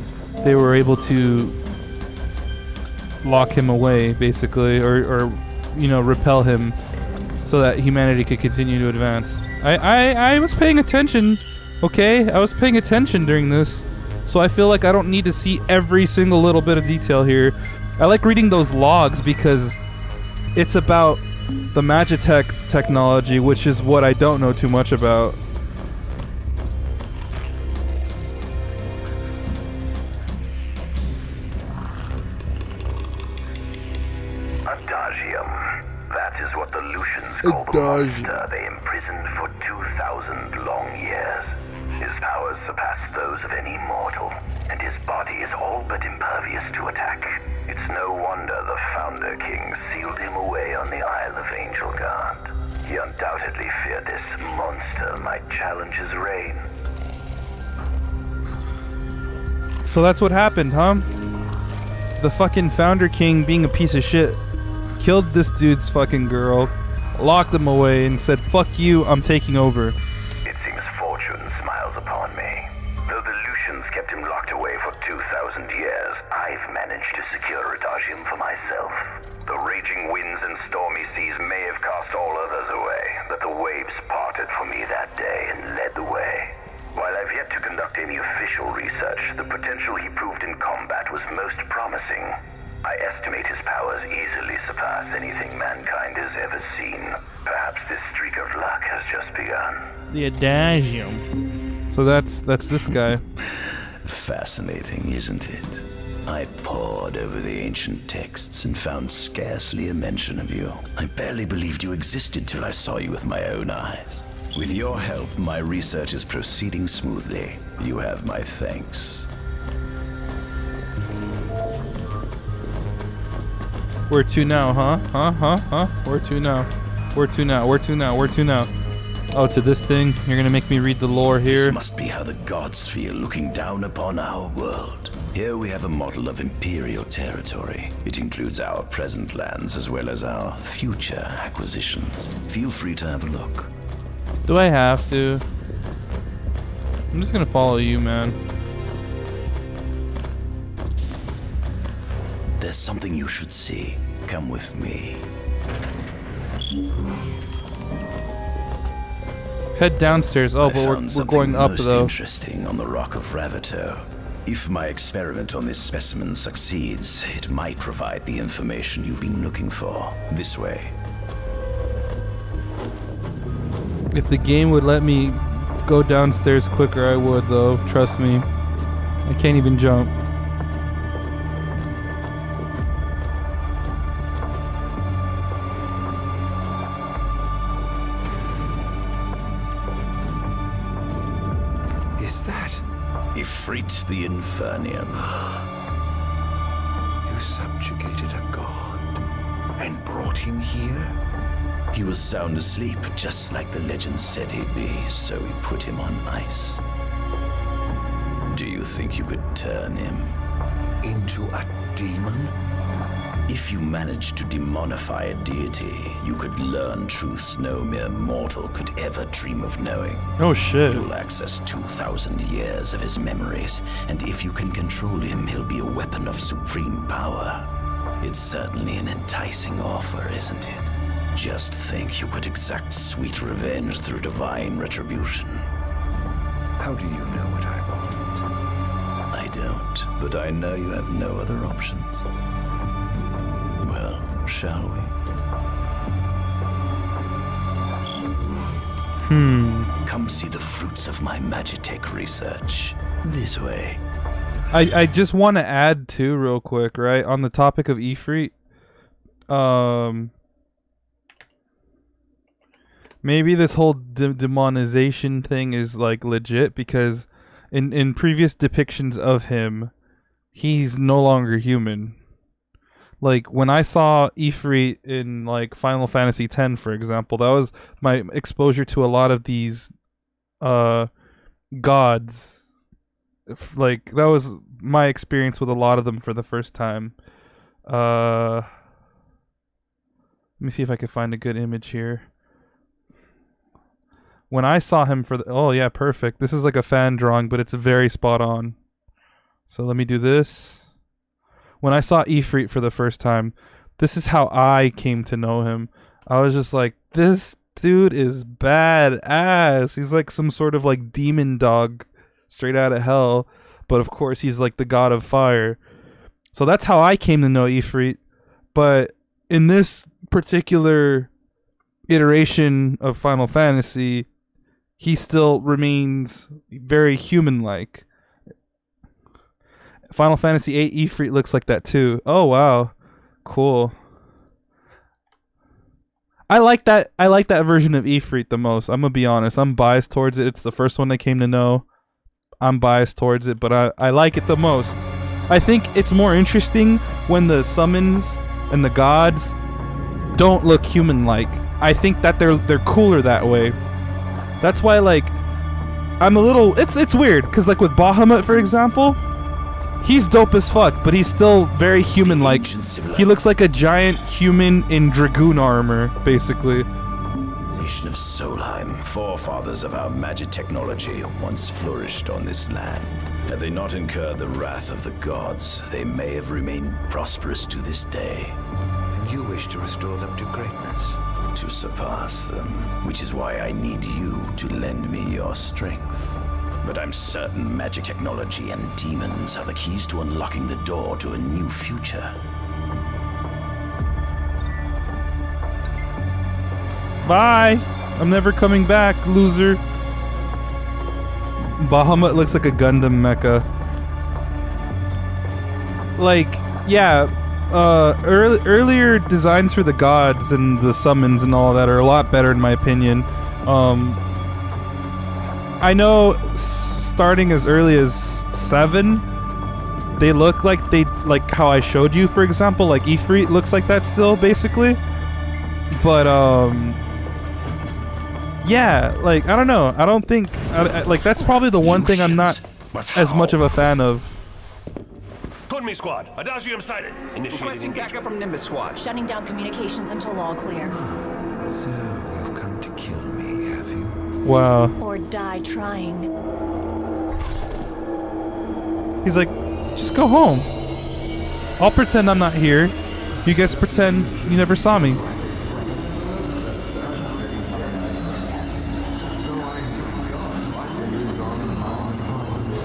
they were able to lock him away, basically, or you know, repel him so that humanity could continue to advance. I was paying attention, okay? I was paying attention during this. So I feel like I don't need to see every single little bit of detail here. I like reading those logs because it's about the Magitech technology, which is what I don't know too much about. Adagium. That is what the Lucians call the monster they imprisoned for 2,000 long years. His powers surpass those of any mortal, and his body is all but impervious to attack. It's no wonder the Founder King sealed him away on the Isle of Angel Guard. He undoubtedly feared this monster might challenge his reign. So that's what happened, huh? The fucking Founder King, being a piece of shit, killed this dude's fucking girl, locked him away, and said, "Fuck you, I'm taking over." It seems fortune smiles upon me. Though the Lucians kept him locked away for 2,000 years, I've managed to secure Adagium for myself. The raging winds and stormy seas may have cast all others away, but the waves parted for me that day and led the way. While I've yet to conduct any official research, the potential he proved in combat was most promising. I estimate his powers easily surpass anything mankind has ever seen. Perhaps this streak of luck has just begun. The Adagium. So that's this guy. Fascinating, isn't it? I pored over the ancient texts and found scarcely a mention of you. I barely believed you existed till I saw you with my own eyes. With your help, my research is proceeding smoothly. You have my thanks. Where to now, huh? Where to now? Where to now? Where to now? Where to now? Oh, to this thing? You're gonna make me read the lore here? This must be how the gods feel looking down upon our world. Here we have a model of imperial territory. It includes our present lands as well as our future acquisitions. Feel free to have a look. Do I have to? I'm just gonna follow you, man. There's something you should see. Come with me. Head downstairs. Oh, but we're going up most though. Interesting on the Rock of Ravito. If my experiment on this specimen succeeds, it might provide the information you've been looking for. This way. If the game would let me go downstairs quicker, I would though. Trust me. I can't even jump. Is that? Ifrit the Infernian. You subjugated a god and brought him here? He was sound asleep, just like the legend said he'd be, so we put him on ice. Do you think you could turn him into a demon? If you managed to demonify a deity, you could learn truths no mere mortal could ever dream of knowing. Oh shit. You'll access 2,000 years of his memories, and if you can control him, he'll be a weapon of supreme power. It's certainly an enticing offer, isn't it? Just think you could exact sweet revenge through divine retribution. How do you know what I want? I don't, but I know you have no other options. Well, shall we? Come see the fruits of my Magitech research. This way. I just want to add too, real quick, right? On the topic of Ifrit. Maybe this whole demonization thing is like legit because in previous depictions of him, he's no longer human. Like when I saw Ifrit in like Final Fantasy X, for example, that was my exposure to a lot of these gods. Like that was my experience with a lot of them for the first time. Let me see if I can find a good image here. When I saw him for the... Oh, yeah, perfect. This is like a fan drawing, but it's very spot on. So let me do this. When I saw Ifrit for the first time, this is how I came to know him. I was just like, this dude is badass. He's like some sort of like demon dog straight out of hell. but of course he's like the god of fire. So that's how I came to know Ifrit. But in this particular iteration of Final Fantasy, he still remains very human-like. Final Fantasy VIII Ifrit looks like that too. Oh wow, cool. I like that version of Ifrit the most. I'm gonna be honest. I'm biased towards it. It's the first one I came to know. I'm biased towards it, but I like it the most. I think it's more interesting when the summons and the gods don't look human-like. I think that they're cooler that way. That's why, like, I'm a little. It's weird because, like, with Bahamut, for example, he's dope as fuck, but he's still very human-like. He looks like a giant human in dragoon armor, basically. Of Solheim, forefathers of our magic technology, once flourished on this land. Had they not incurred the wrath of the gods, they may have remained prosperous to this day. And you wish to restore them to greatness? To surpass them, which is why I need you to lend me your strength. But I'm certain magic technology and demons are the keys to unlocking the door to a new future. Bye! I'm never coming back, loser. Bahamut looks like a Gundam mecha. Like, yeah, earlier designs for the gods and the summons and all that are a lot better in my opinion. I know starting as early as 7, they look like how I showed you, for example, like Ifrit looks like that still, basically. But, yeah, like, I don't know. I don't think, like, that's probably the one thing I'm not as much of a fan of. Kunmi Squad, Adagium sighted. Requesting backup from Nimbus Squad. Shutting down communications until all clear. So, you've come to kill me, have you? Wow. Or die trying. He's like, just go home. I'll pretend I'm not here. You guys pretend you never saw me.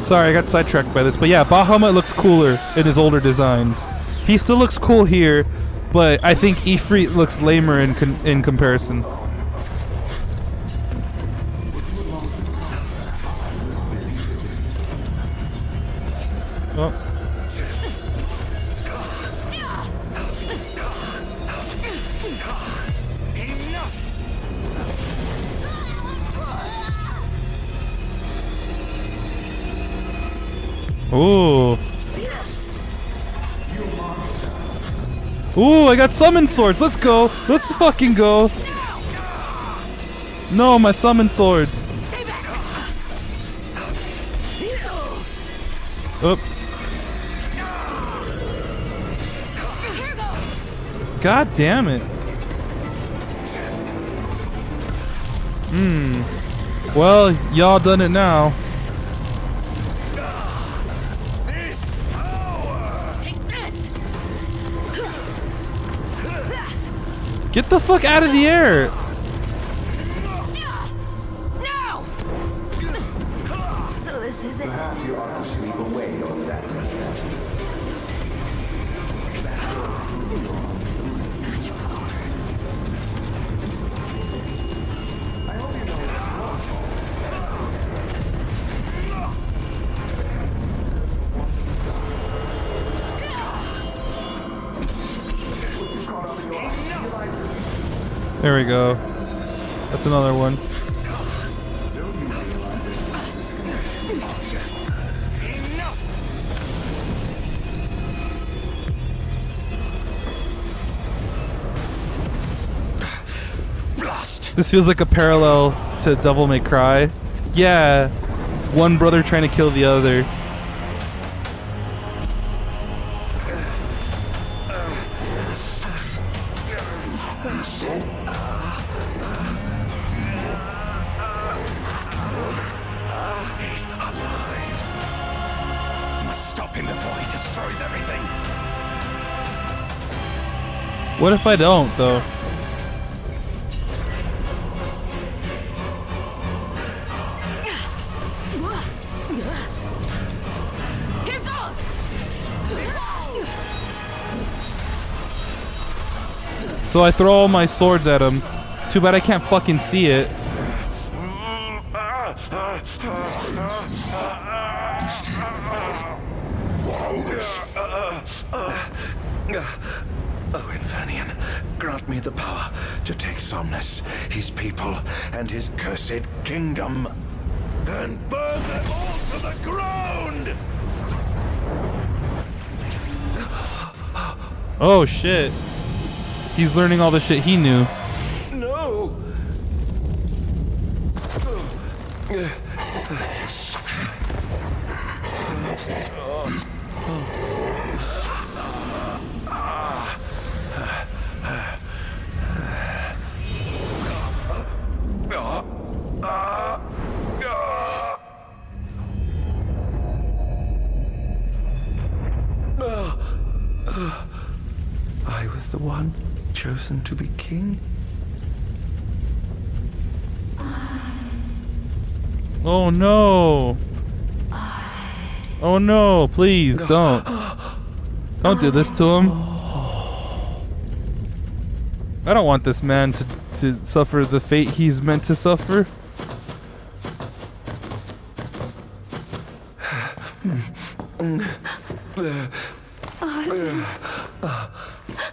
Sorry, I got sidetracked by this, but yeah, Bahamut looks cooler in his older designs. He still looks cool here, but I think Ifrit looks lamer in comparison. Oh. Ooh. Ooh, I got summon swords. Let's go. Let's fucking go. No, my summon swords. Oops. God damn it. Well, y'all done it now. Get the fuck out of the air! No! So this is it. Perhaps you ought to sleep away your sadness. Such power. I hope you There we go. That's another one. This feels like a parallel to Devil May Cry. Yeah, one brother trying to kill the other. He's alive. You must stop him before he destroys everything. What if I don't, though? So I throw all my swords at him. Too bad I can't fucking see it. Oh, Infanian, grant me the power to take Somnus, his people, and his cursed kingdom, and burn them all to the ground! Oh shit. He's learning all the shit he knew. No! I was the one chosen to be king? Oh no. Oh no, please don't. Don't do this to him. I don't want this man to suffer the fate he's meant to suffer.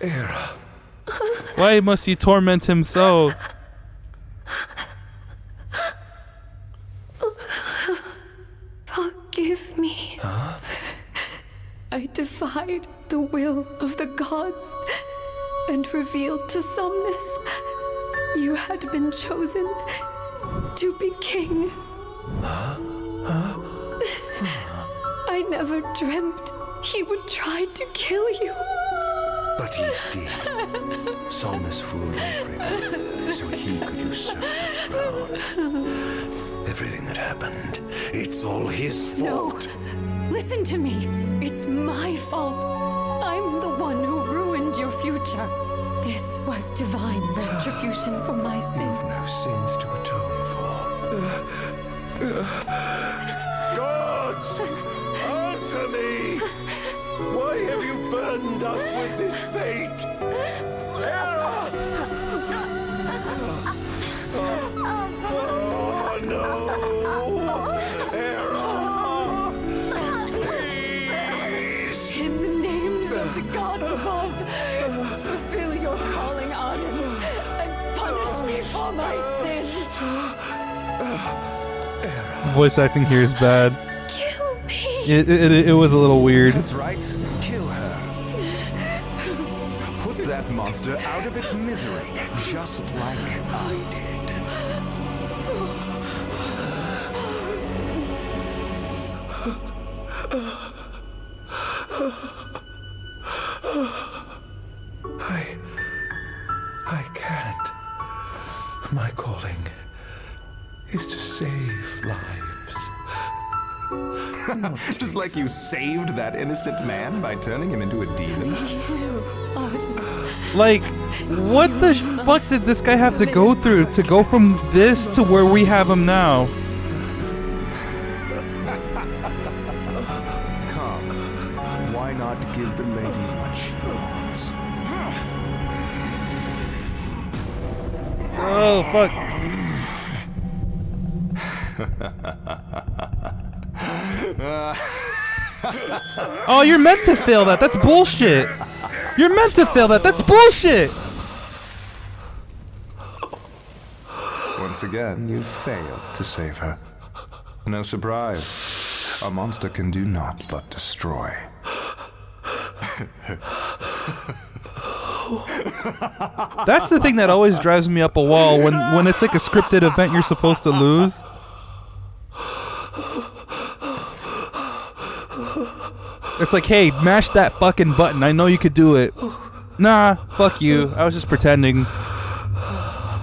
Era. Why must he torment him so? Forgive me. Huh? I defied the will of the gods and revealed to Somnus you had been chosen to be king. I never dreamt he would try to kill you. But he did. Somnus fooled everyone so he could usurp the throne. Everything that happened, it's all his fault. No. Listen to me. It's my fault. I'm the one who ruined your future. This was divine retribution for my sins. You've no sins to atone for. Gods! Answer me! Why have you burdened us with this fate? Era! Oh no! Era! Please! In the names of the gods above, fulfill your calling, Ardyn, and punish me for my sins. Voice acting here is bad. Kill me. It was a little weird. That's right. Kill her. Put that monster out of its misery, just like I did. I can't. My calling is to save lives. Just like you saved that innocent man by turning him into a demon. Like, what the fuck did this guy have to go through to go from this to where we have him now? Come, why not give the lady what she wants? Oh, fuck. Oh, you're meant to fail that. That's bullshit. You're meant to fail that. That's bullshit. Once again, you failed to save her. No surprise. A monster can do naught but destroy. That's the thing that always drives me up a wall when it's like a scripted event you're supposed to lose. It's like, hey, mash that fucking button. I know you could do it. Nah, fuck you. I was just pretending.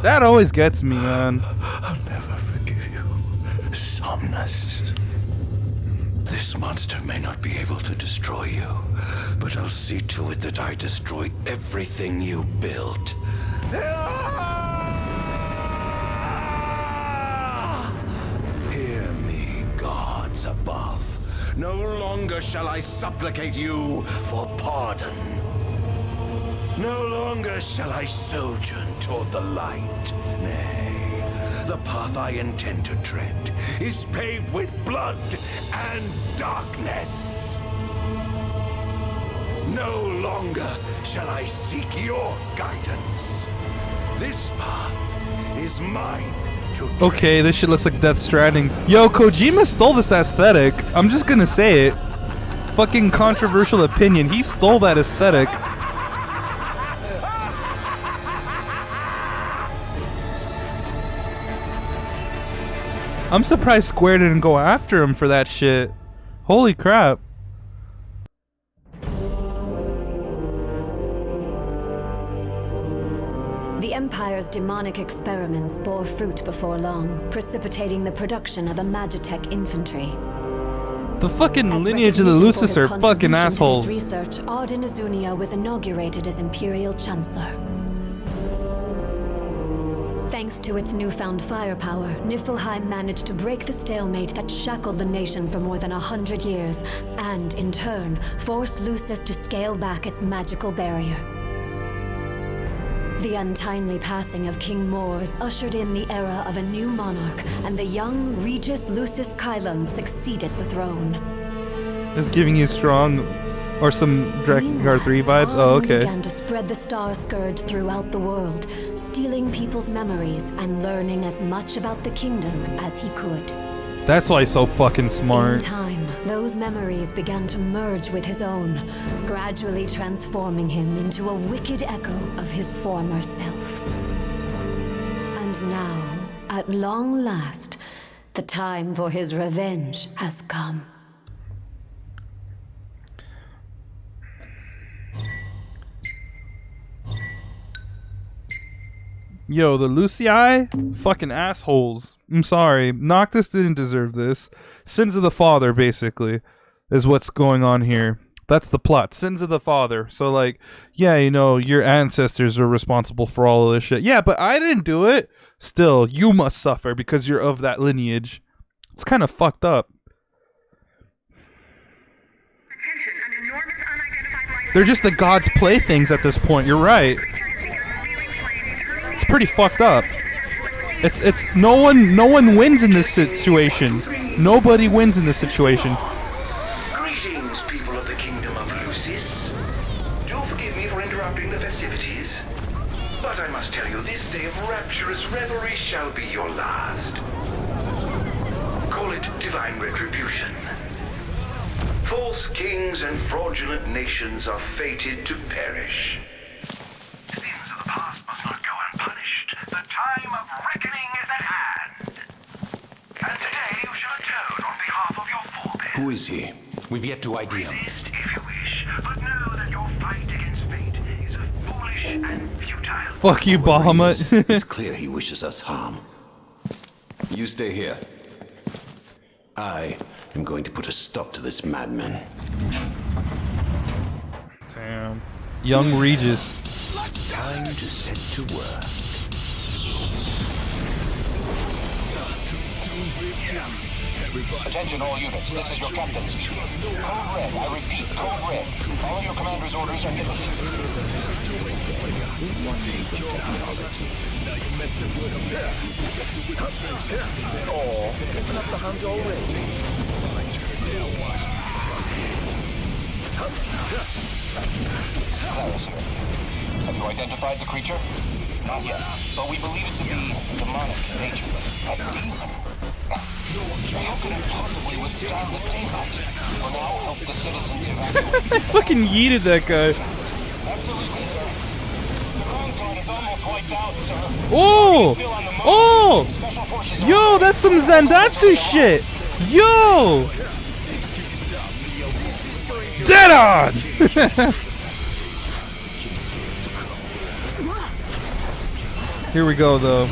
That always gets me, man. I'll never forgive you, Somnus. This monster may not be able to destroy you, but I'll see to it that I destroy everything you built. Hear me, gods above. No longer shall I supplicate you for pardon. No longer shall I sojourn toward the light. Nay, the path I intend to tread is paved with blood and darkness. No longer shall I seek your guidance. This path is mine to tread. Okay, this shit looks like Death Stranding. Yo, Kojima stole this aesthetic. I'm just gonna say it. Fucking controversial opinion. He stole that aesthetic. I'm surprised Square didn't go after him for that shit. Holy crap. The Empire's demonic experiments bore fruit before long, precipitating the production of a Magitech infantry. The fucking As lineage of the recognition for Lucis his are fucking contribution to assholes. this research, Ardyn Azunia was inaugurated as Imperial Chancellor. Thanks to its newfound firepower, Niflheim managed to break the stalemate that shackled the nation for more than 100 years, and, in turn, forced Lucis to scale back its magical barrier. The untimely passing of King Mors ushered in the era of a new monarch, and the young Regis Lucis Kylum succeeded the throne. It's giving you strong, or some Drakengard 3 vibes? Oh, Ardyn okay. began to spread the Star Scourge throughout the world, stealing people's memories and learning as much about the kingdom as he could. That's why he's so fucking In smart. time, those memories began to merge with his own, gradually transforming him into a wicked echo of his former self. And now, at long last, the time for his revenge has come. Yo, the Lucii? Fucking assholes. I'm sorry. Noctis didn't deserve this. Sins of the Father, basically, is what's going on here. That's the plot. Sins of the Father. So, like, yeah, you know, your ancestors are responsible for all of this shit. Yeah, but I didn't do it. Still, you must suffer because you're of that lineage. It's kind of fucked up. They're just the gods' playthings at this point. You're right. It's pretty fucked up. It's no one wins in this situation. Nobody wins in this situation. Greetings, people of the kingdom of Lucis. Do forgive me for interrupting the festivities, but I must tell you, this day of rapturous revelry shall be your last. Call it divine retribution. False kings and fraudulent nations are fated to perish. Sins of the past must not go unpunished. The time of reckoning is at hand. And today you shall atone on behalf of your forebears. Who is he? We've yet to ID him. Resist if you wish, but know that your fight against fate is a foolish and futile. Fuck you, Bahamut. It's clear he wishes us harm. You stay here. I am going to put a stop to this madman. Damn. Young Regis. Time to set to work. Attention all units, this is your captain's. Code Red, I repeat, Code Red. Follow your commander's orders and get the Oh, open up the hands already. Clarus here. Have you identified the creature? Not yet, but we believe it to be demonic in nature. A demon. How could it possibly withstand the daylight? For now, help the citizens evacuate. I fucking yeeted that guy. Absolutely, sir. The ground guard is almost wiped out, sir. Oh! Oh! Yo, that's some Zandatsu shit! Yo! Dead on! Here we go, though.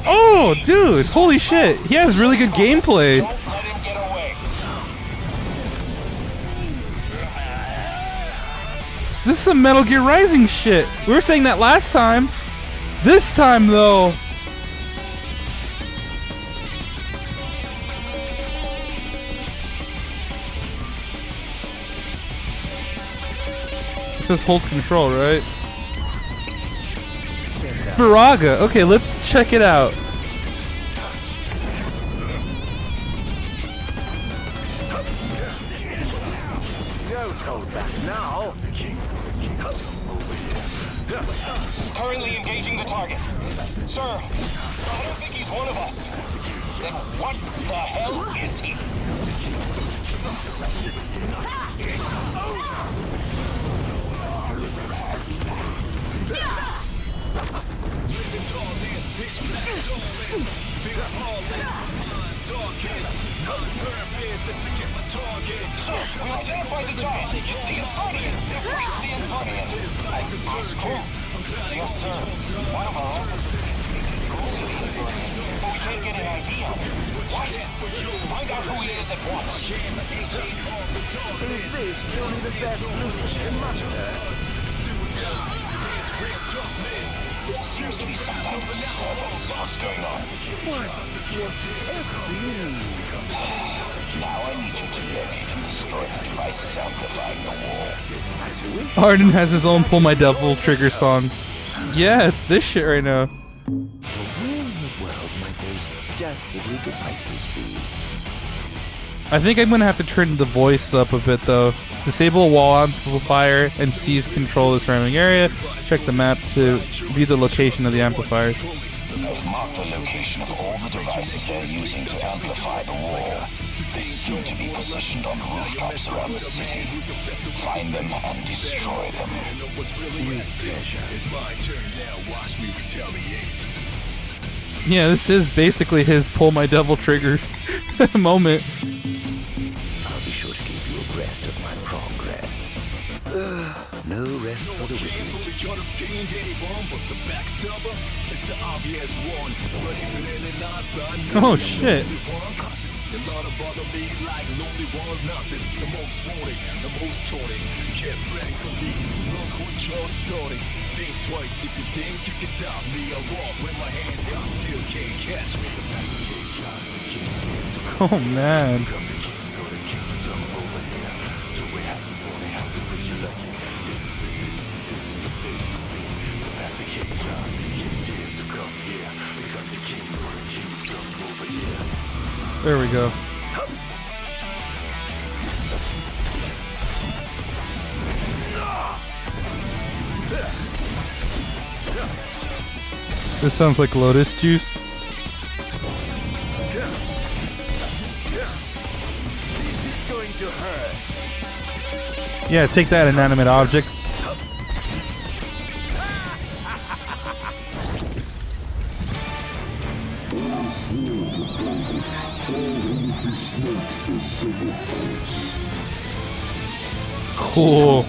Oh, dude! Holy shit! He has really good gameplay. This is some Metal Gear Rising shit. We were saying that last time. This time, though. says hold control, right? Viraga. Okay, let's check it out. Don't hold back now. Currently engaging the target. Sir, I don't think he's one of us. Then what the hell is he? We identified the giant. It's the Ardyn. It's the Ardyn. Astral? Yes, sir. One of our officers. But we can't get an ID on him. What? Find out who he is at once. Is this truly the best Lucius muster? Seems to be some kind of disturbance. What's going on? Whatever do you need? Now I need you to locate and destroy the devices amplifying the wall. Ardyn has his own Pull My Devil trigger song. Yeah, it's this shit right now. Where in the world might those dastardly devices be? I think I'm gonna have to turn the voice up a bit though. Disable a wall amplifier and seize control of the surrounding area. Check the map to view the location of the amplifiers. I've marked the location of all the devices they're using to amplify the wall. They seem to be positioned on rooftops around the city. Find them and destroy them. With pleasure. Yeah, this is basically his Pull My Devil trigger moment. I'll be sure to keep you abreast of my progress. No rest for the wicked. Oh shit. Oh man. There we go. This sounds like lotus juice. This is going to hurt. Yeah, take that, inanimate object. Cool. The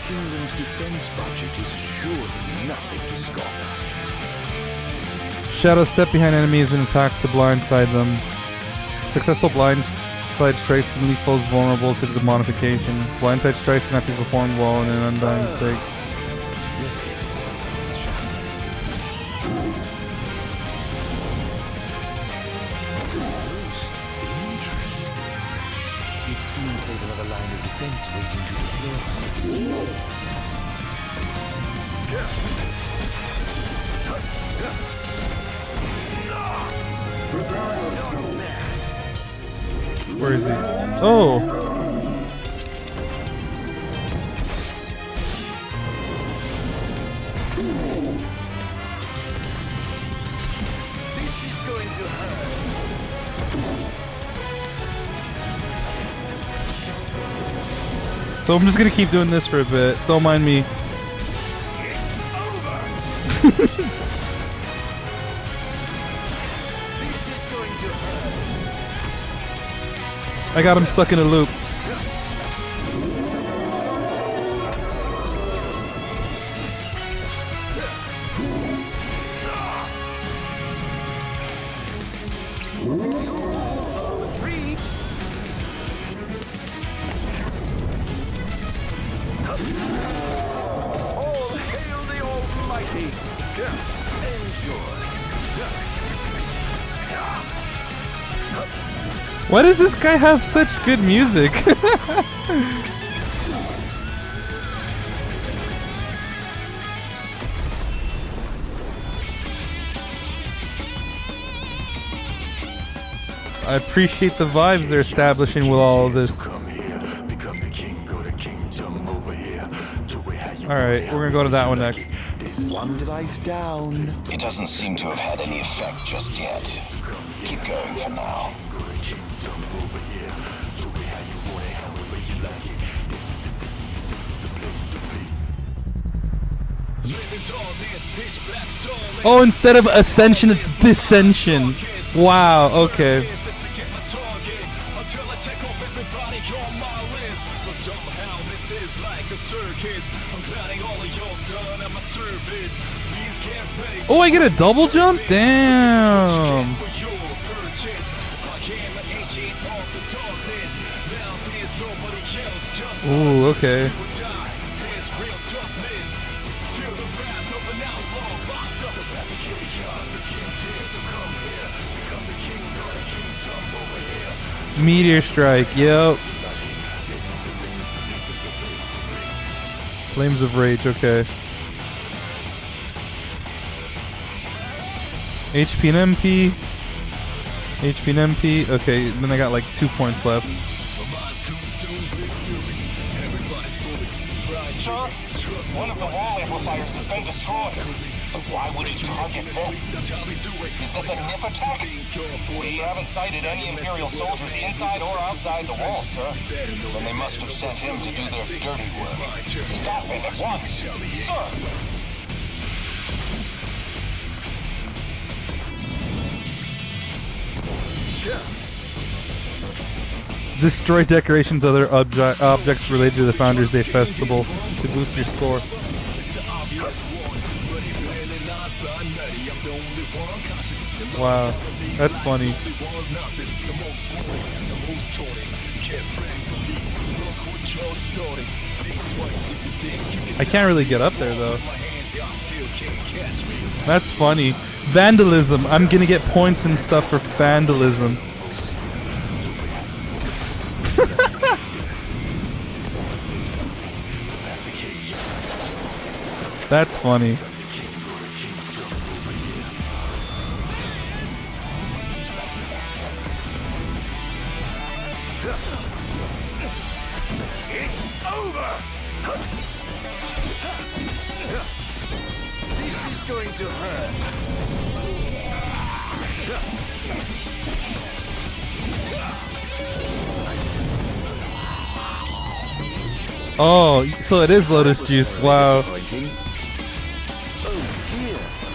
kingdom's defense budget is surely nothing to scoff Shadow step behind enemies and attack to blindside them. Successful blindside strikes can leave foes vulnerable to the modification. Blindside strikes cannot be performed while in an undying state. It seems there's another line of defense waiting to deploy. Where is he? Oh! This is going to hurt. So I'm just gonna keep doing this for a bit. Don't mind me. I got him stuck in a loop. All hail the Almighty! Enjoy! Why does this guy have such good music? I appreciate the vibes they're establishing with all of this. Alright, we're gonna go to that one next. One device down. It doesn't seem to have had any effect just yet. Keep going for now. Oh, instead of ascension, it's dissension. Wow, okay. Oh, I get a double jump? Damn. Ooh, okay. Meteor strike, yep. Flames of Rage, okay. HP and MP. HP and MP. Okay, then I got like 2 points left. Sir, one of the wall amplifiers has been destroyed. But why would it target them? Is this a NIP attack? We haven't sighted any Imperial soldiers inside or outside the wall, sir. Then they must have sent him to do their dirty work. Stop it at once, sir! Destroy decorations, other objects related to the Founders Day Festival to boost your score. Wow, that's funny. I can't really get up there though. That's funny. Vandalism. I'm gonna get points and stuff for vandalism. That's funny. It's over! This is going to hurt. Oh, so it is Lotus Juice. Wow. Oh dear,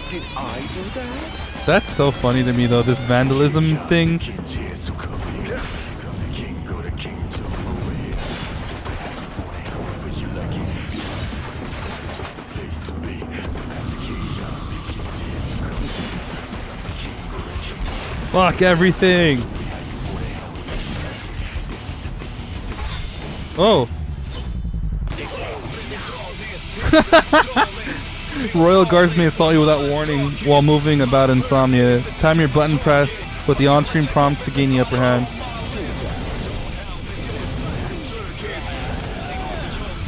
did I do that? That's so funny to me though, this vandalism thing. Fuck everything. Oh. Royal guards may assault you without warning while moving about insomnia. Time your button press with the on-screen prompt to gain the upper hand.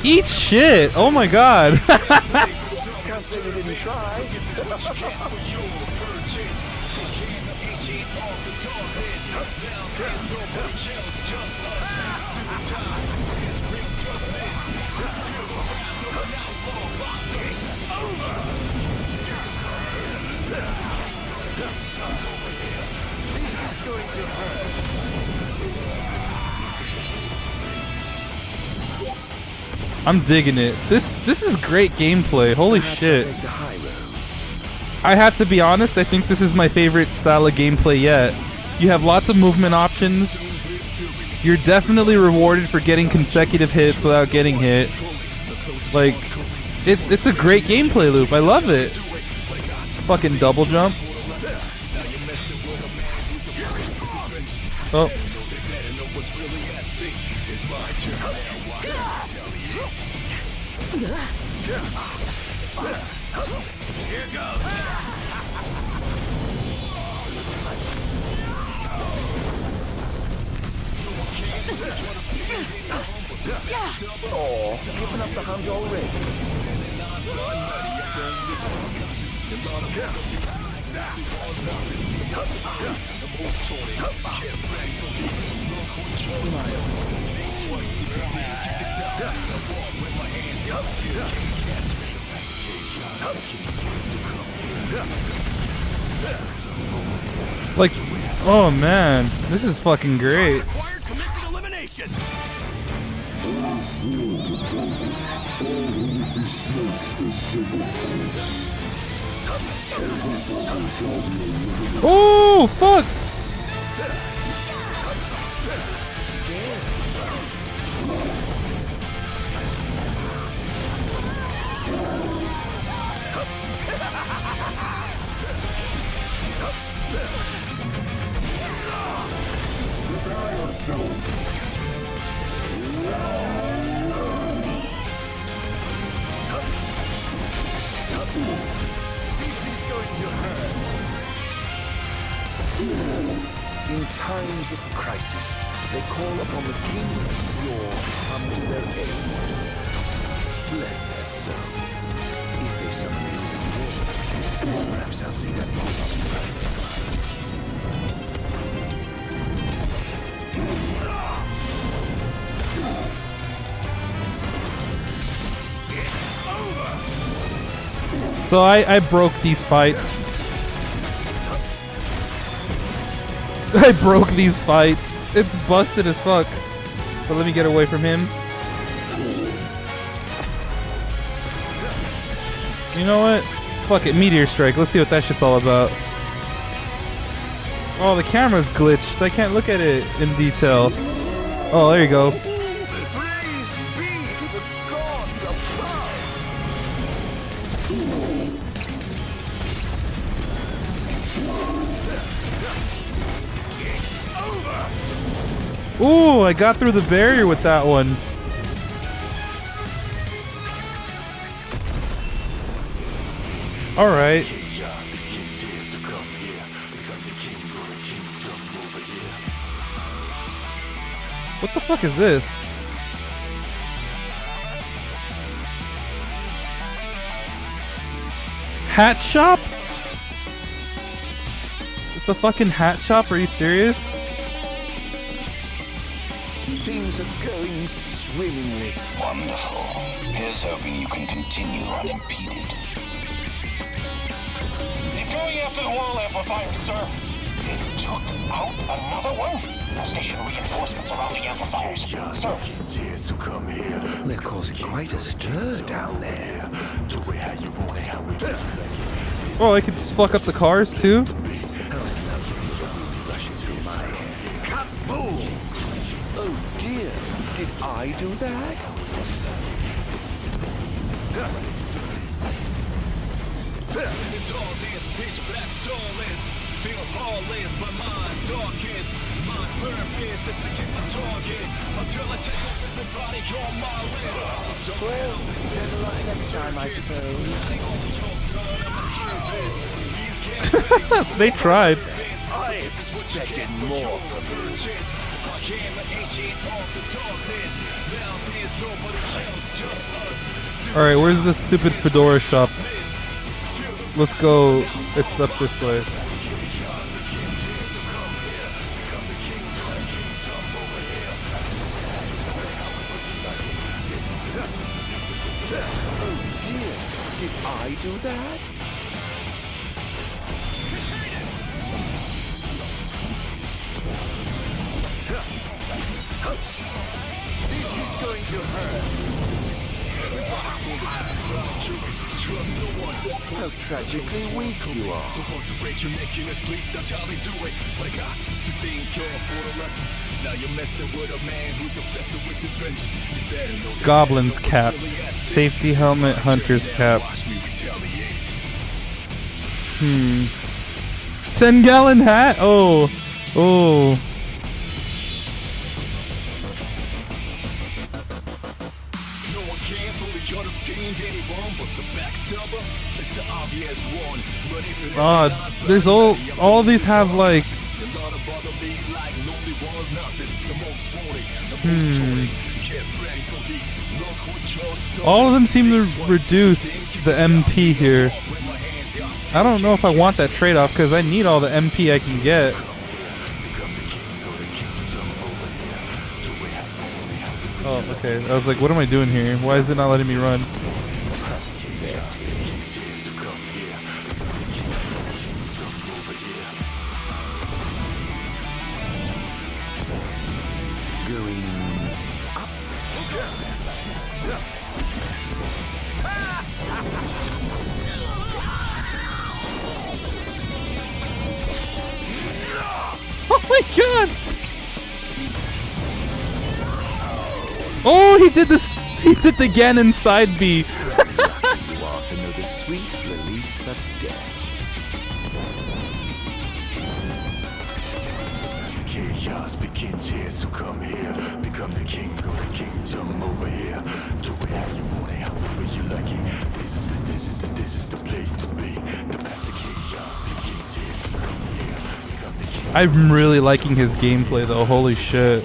Eat shit! Oh my god! Can't say you didn't try. I'm digging it. This is great gameplay. Holy shit. I have to be honest, I think this is my favorite style of gameplay yet. You have lots of movement options. You're definitely rewarded for getting consecutive hits without getting hit. Like, it's a great gameplay loop. I love it. Fucking double jump. Oh. Here goes. Or given up the hunt already? Like, oh man, this is fucking great. Oh fuck! In times of crisis, they call upon the kings of yore to come to their aid. Bless their soul. If they summon the war, perhaps I'll see that boss bright. So I broke these fights. I broke these fights. It's busted as fuck. But let me get away from him. You know what? Fuck it, Meteor Strike. Let's see what that shit's all about. Oh, the camera's glitched. I can't look at it in detail. Oh, there you go. Ooh, I got through the barrier with that one. Alright. What the fuck is this? Hat shop? It's a fucking hat shop? Are you serious? Things are going swimmingly. Wonderful. Here's hoping you can continue unimpeded. He's going after the wall amplifier, sir. It took out another one? Station reinforcements surrounding amplifiers. Sir. They're causing quite a stir down there. Oh, I could just fuck up the cars too? Kaboom! Oh dear, did I do that? Well, better luck next time, I suppose. They tried. I expected more from you. Alright, where's the stupid fedora shop? Let's go. It's up this way. Oh dear, did I do that? This is going to hurt. How tragically weak you are. Goblin's cap. Safety helmet, hunter's cap. 10-gallon hat? Oh. Oh. There's all these have like All of them seem to reduce the MP here. I don't know if I want that trade-off because I need all the MP I can get. Oh, okay. I was like, what am I doing here? Why is it not letting me run? Oh my god! Oh, he did this. He did the Ganon side B. You are to know the sweet release of death. Chaos begins here, so come here. Become the king of the kingdom over here. Do it how you want it, however you like it. This is the place to be. The path to chaos begins here, so come here. Become the king. I'm really liking his gameplay though. Holy shit.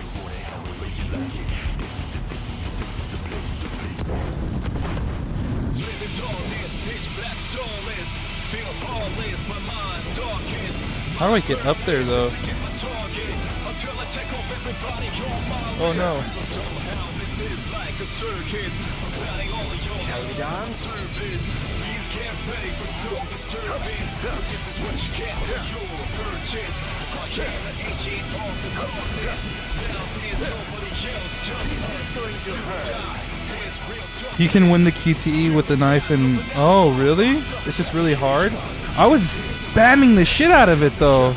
How do I get up there though? Oh no. Shall we dance? You can win the QTE with the knife and... Oh, really? It's just really hard? I was spamming the shit out of it, though.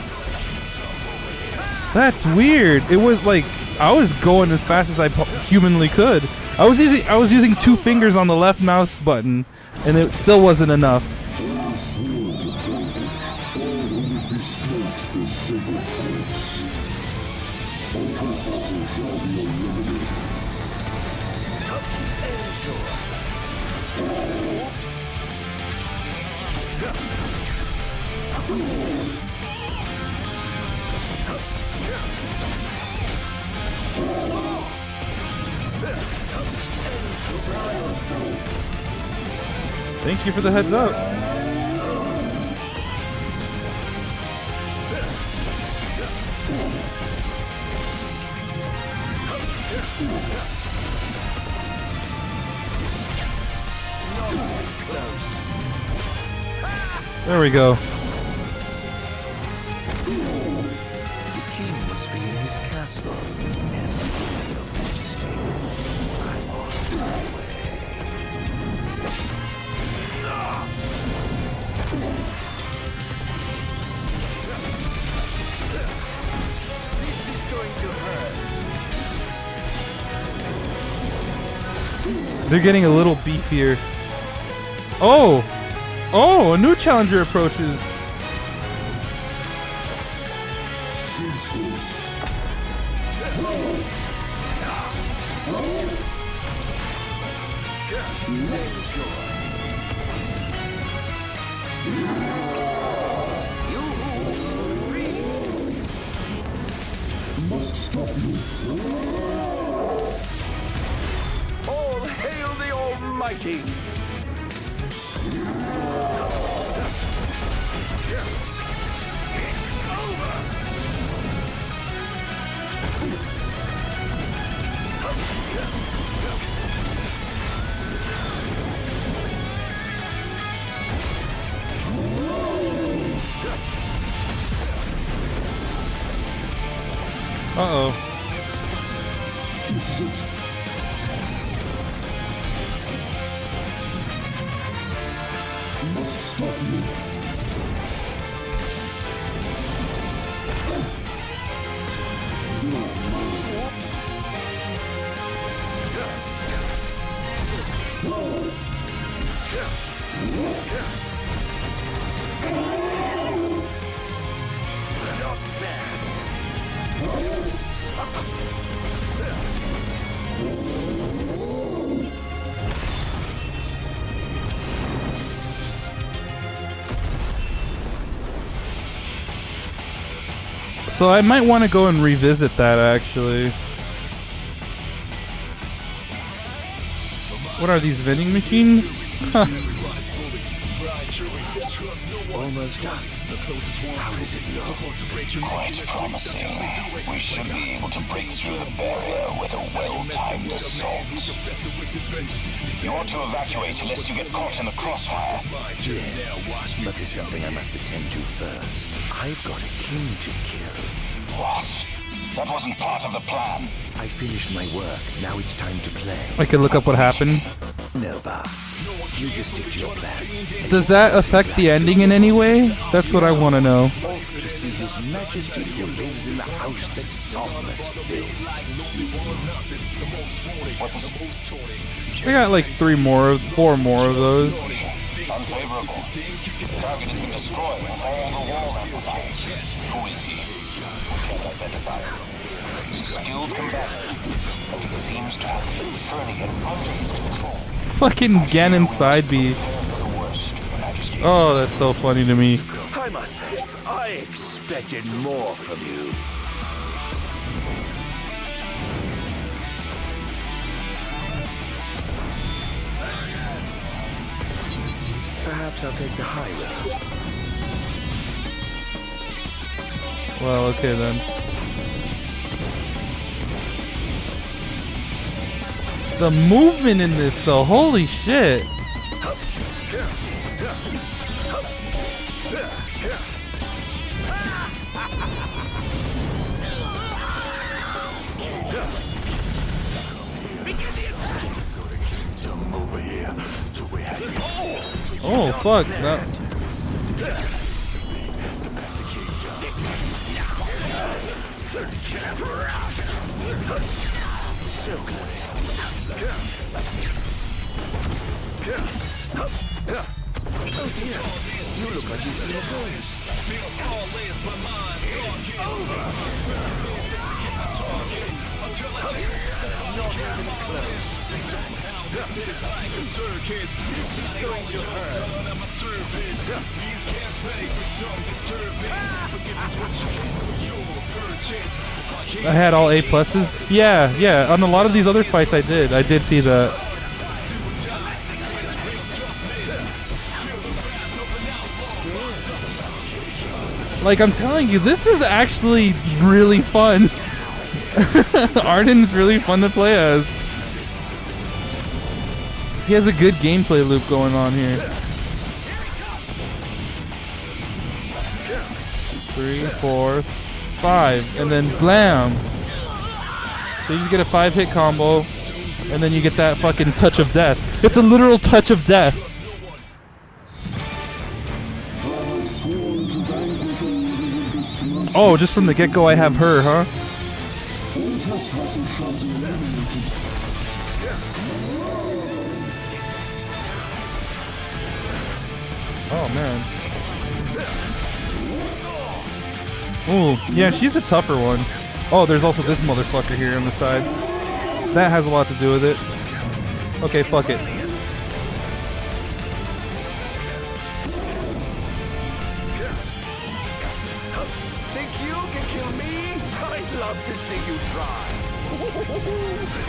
That's weird. It was like... I was going as fast as I humanly could. I was using 2 fingers on the left mouse button, and it still wasn't enough. Thank you for the heads up. There we go. The king must be in his castle. And your majesty, I'm on my way. This is going to hurt. They're getting a little beefier. Oh! Oh, a new challenger approaches. All hail the Almighty! Uh-oh. So I might want to go and revisit that actually. What are these vending machines? Almost done. How does it look? Quite promising. We should be able to break through the barrier with a well-timed assault. You ought to evacuate lest you get caught in the crossfire. Yes, but there's something I must attend to first. I've got a king to kill. What? That wasn't part of the plan. I finished my work. Now it's time to play. I can look up what happens. No, boss. You just stick to your plan. Does that affect the ending in any way? That's what I want to know. Off to see His Majesty who lives in the house that Somnus built. I got like 4 more of those. Unfavorable. Target has been destroyed with all the wall amplifiers. Who is he? Can't identify him. He's a skilled combatant, but he seems to have the Infernian under his control. Fucking Ganon side B. Oh, that's so funny to me. I must say, I expected more from you. Perhaps I'll take the high road. Well, okay then. The movement in this though, holy shit. Oh fuck, no. Oh dear, you look like you've seen a ghost. Not even close. He's going to hurt. I had all A pluses. Yeah. On a lot of these other fights, I did see that. Like I'm telling you, this is actually really fun. Ardyn's really fun to play as. He has a good gameplay loop going on here. 3, 4, 5, and then blam. So you just get a 5-hit combo, and then you get that fucking touch of death. It's a literal touch of death. Oh, just from the get-go I have her, huh? Oh, man. Ooh, yeah, she's a tougher one. Oh, there's also this motherfucker here on the side. That has a lot to do with it. Okay, fuck it. Think you can kill me? I'd love to see you try.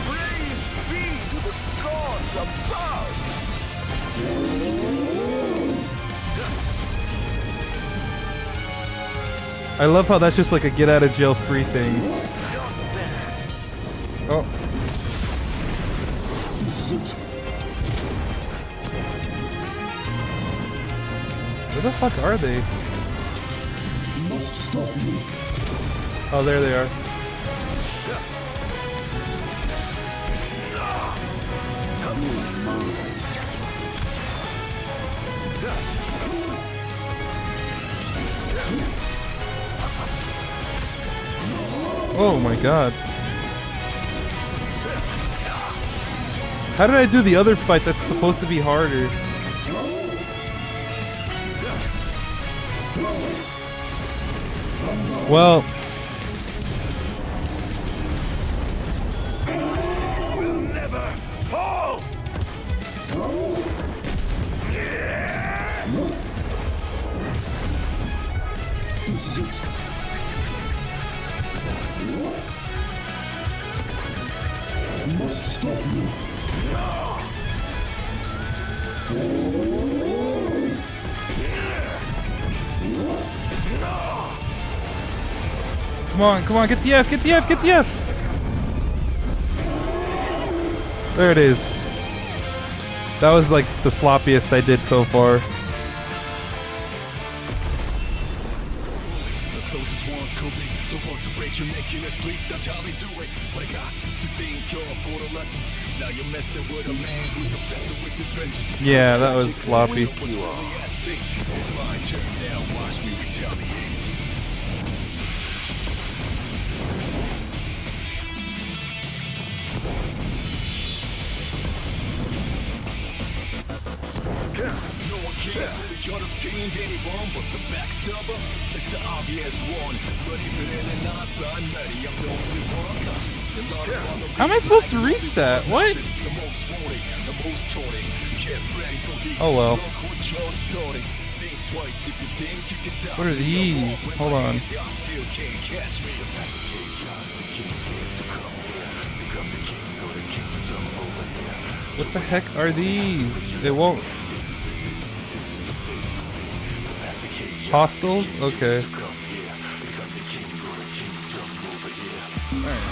Praise be to the gods above. I love how that's just like a get out of jail free thing. Oh. Where the fuck are they? Oh, there they are. Oh my god. How did I do the other fight that's supposed to be harder? Well, We'll never fall. Come on, come on, get the F, get the F, get the F! There it is. That was like the sloppiest I did so far. Yeah, that was sloppy. How am I supposed to reach that? What? Oh well. What are these? Hold on. What the heck are these? It won't. Hostiles? Okay. Alright.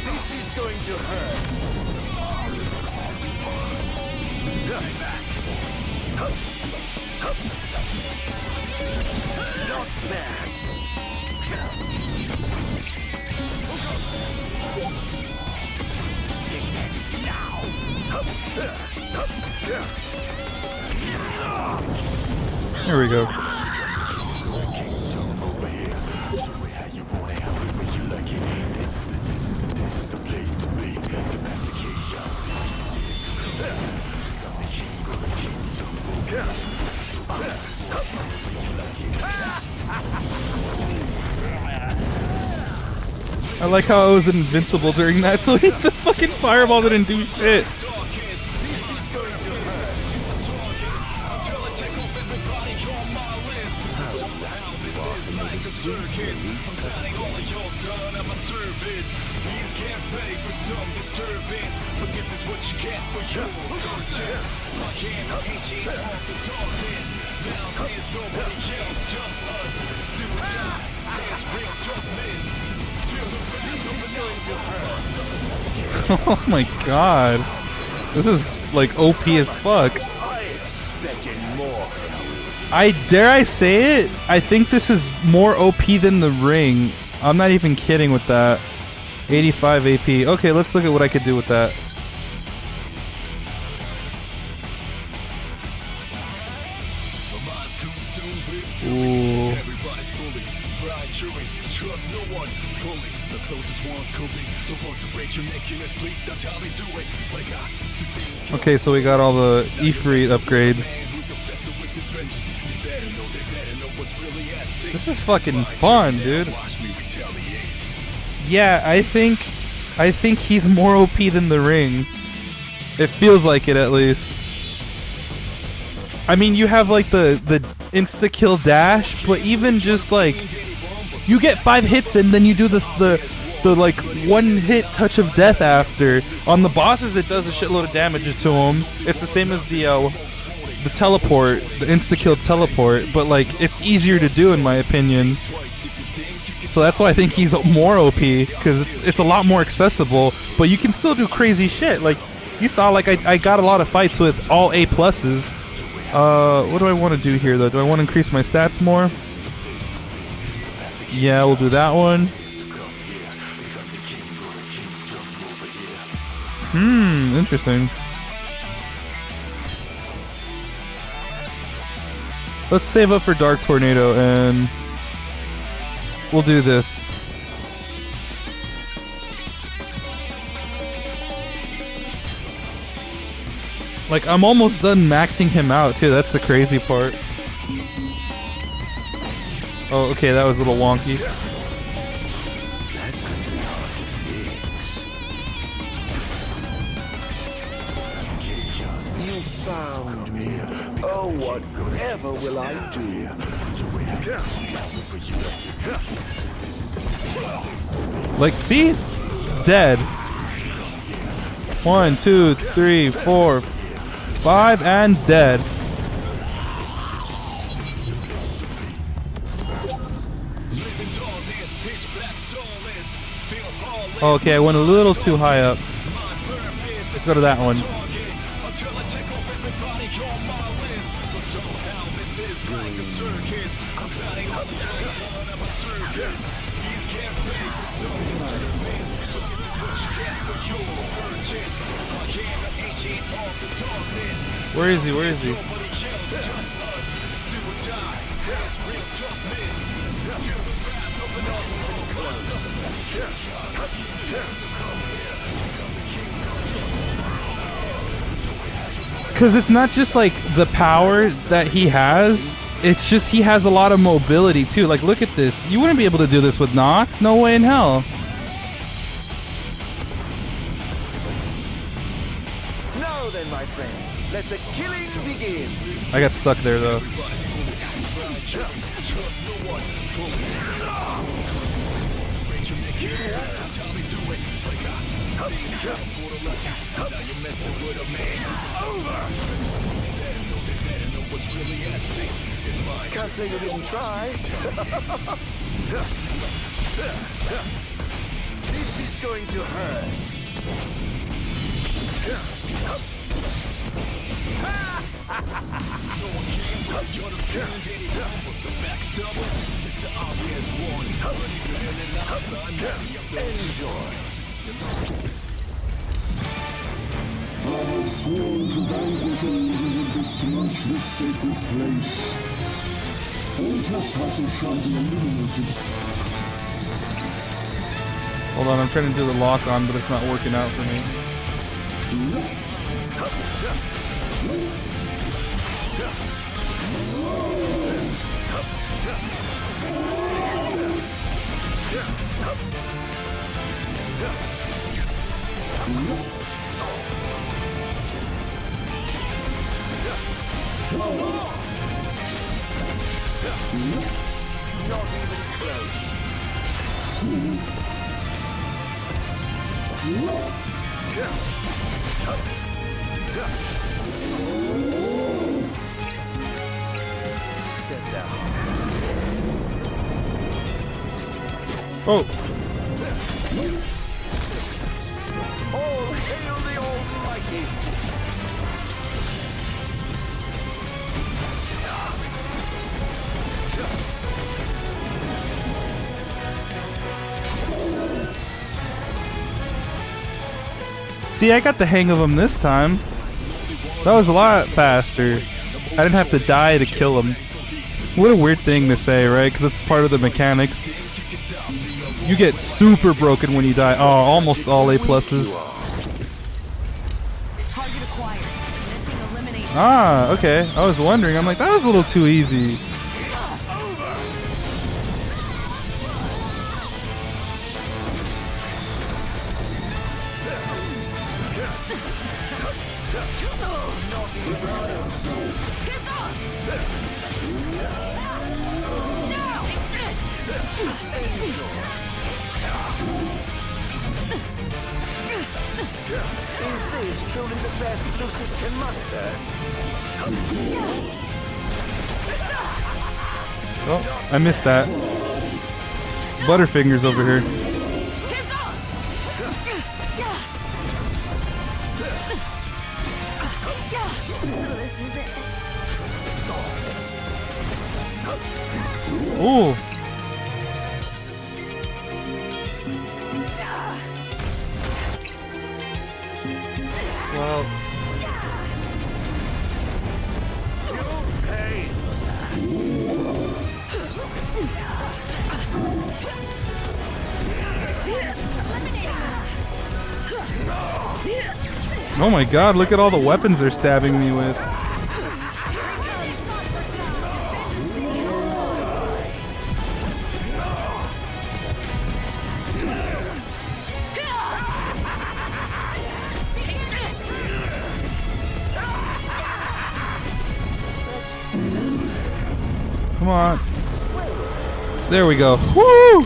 This is going to hurt. Not bad. Here we go. I like how I was invincible during that, so the fucking fireball didn't do shit. Oh my god. This is like OP as fuck. Dare I say it? I think this is more OP than the ring. I'm not even kidding with that. 85 AP. Okay, let's look at what I could do with that. Ooh. Okay, so we got all the Ifrit upgrades. This is fucking fun, dude. Yeah, I think he's more OP than the ring. It feels like it, at least. I mean, you have like the insta-kill dash, but even just like you get 5 hits and then you do the like 1-hit touch of death after. On the bosses, it does a shitload of damage to them. It's the same as the teleport, the insta-kill teleport, but like it's easier to do in my opinion. So that's why I think he's more OP, because it's a lot more accessible, but you can still do crazy shit. Like you saw, like I got a lot of fights with all A+. What do I want to do here though? Do I want to increase my stats more? Yeah, we'll do that one. Interesting. Let's save up for Dark Tornado and we'll do this. Like, I'm almost done maxing him out too. That's the crazy part. Oh, okay, that was a little wonky. That's going to be hard to fix. You found me. Oh, whatever will I do? Like, see? Dead. 1, 2, 3, 4, 5, and dead. Okay, I went a little too high up. Let's go to that one. Where is he? Where is he? Because it's not just like the power that he has, it's just he has a lot of mobility too. Like, look at this. You wouldn't be able to do this with Nock. No way in hell. Now then, my friends, let the killing begin. I got stuck there though. Can't say you didn't try. This is going to hurt. Enjoy. I have sworn to vanquish all who would besmirch this sacred place. All trespassers shall be eliminated. Hold on, I'm trying to do the lock on, but it's not working out for me. Not even close. Set down. Oh. All hail the Almighty. See, I got the hang of him this time. That was a lot faster. I didn't have to die to kill him. What a weird thing to say, right? Because it's part of the mechanics. You get super broken when you die. Oh, almost all A pluses. Ah, okay. I was wondering. I'm like, that was a little too easy. Is this truly the best Lucius can muster? Oh, I missed that. Butterfingers over here. So this is it. Ooh. Well. Oh my god, look at all the weapons they're stabbing me with. Come on. There we go. Woo!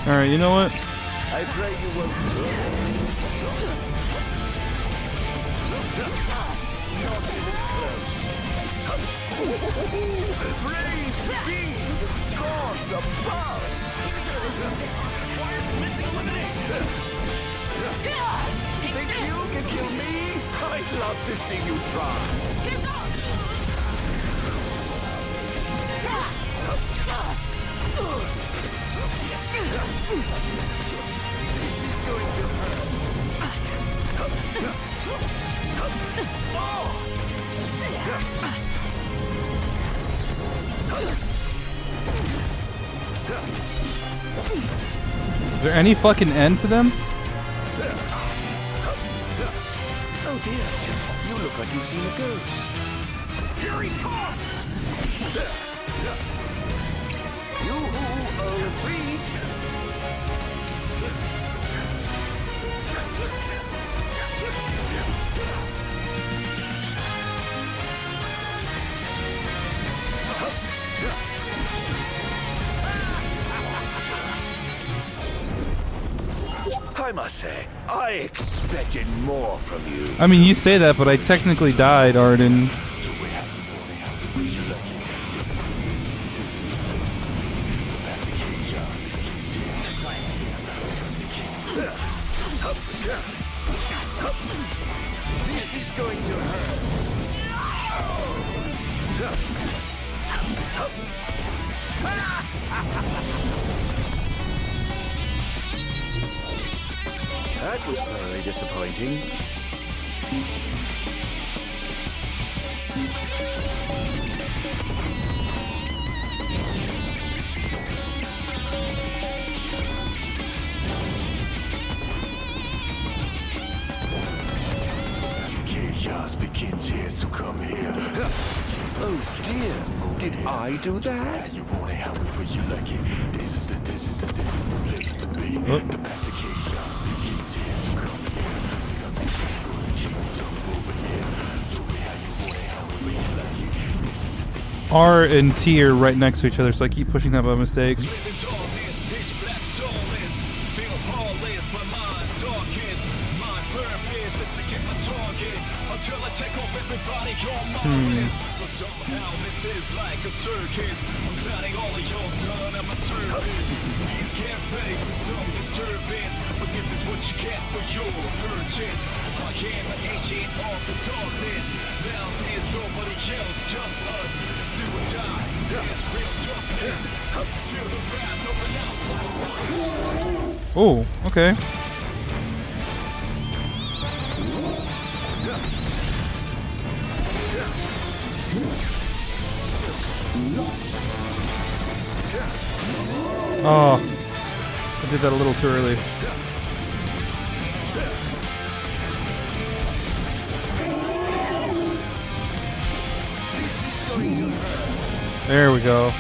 Alright, you know what? I pray you won't. Not even close. Praise be to the gods above. So this is it. Missing elimination. Think you can kill me? I'd love to see you try. Here goes. This is going to hurt. Is there any fucking end to them? Oh dear, you look like you've seen a ghost. Here he comes! You retreat! I must say, I expected more from you. I mean, you say that, but I technically died, Ardyn. This is going to hurt. That was thoroughly disappointing. Chaos begins here, so come here. Oh dear, did I do that? You want it however you like it. This is the place to be. The path to chaos begins here, so come here. Become the king of the kingdom over here. Do it how you want it, however you like it. R and T are right next to each other, so I keep pushing that by mistake. Oh, okay. Oh, I did that a little too early. There we go.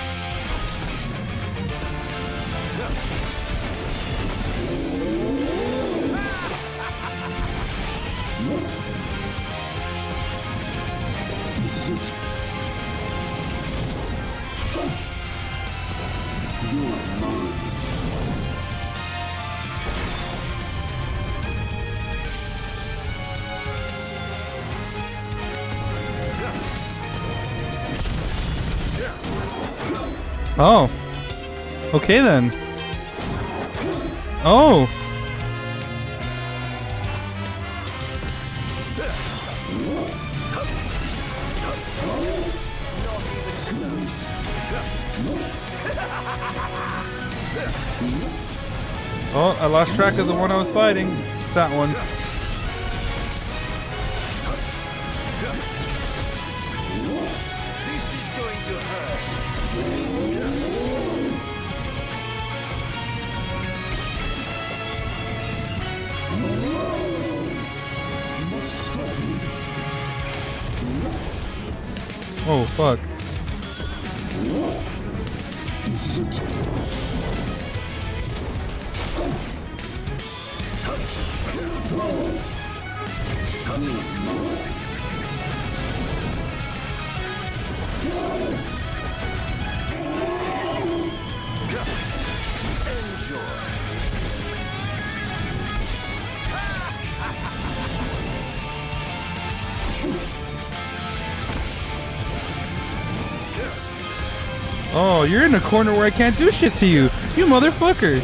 Oh. Okay then. Oh. Oh, I lost track of the one I was fighting. It's that one. This is going to hurt. Oh, fuck. Enjoy. Oh, you're in a corner where I can't do shit to you. You motherfucker.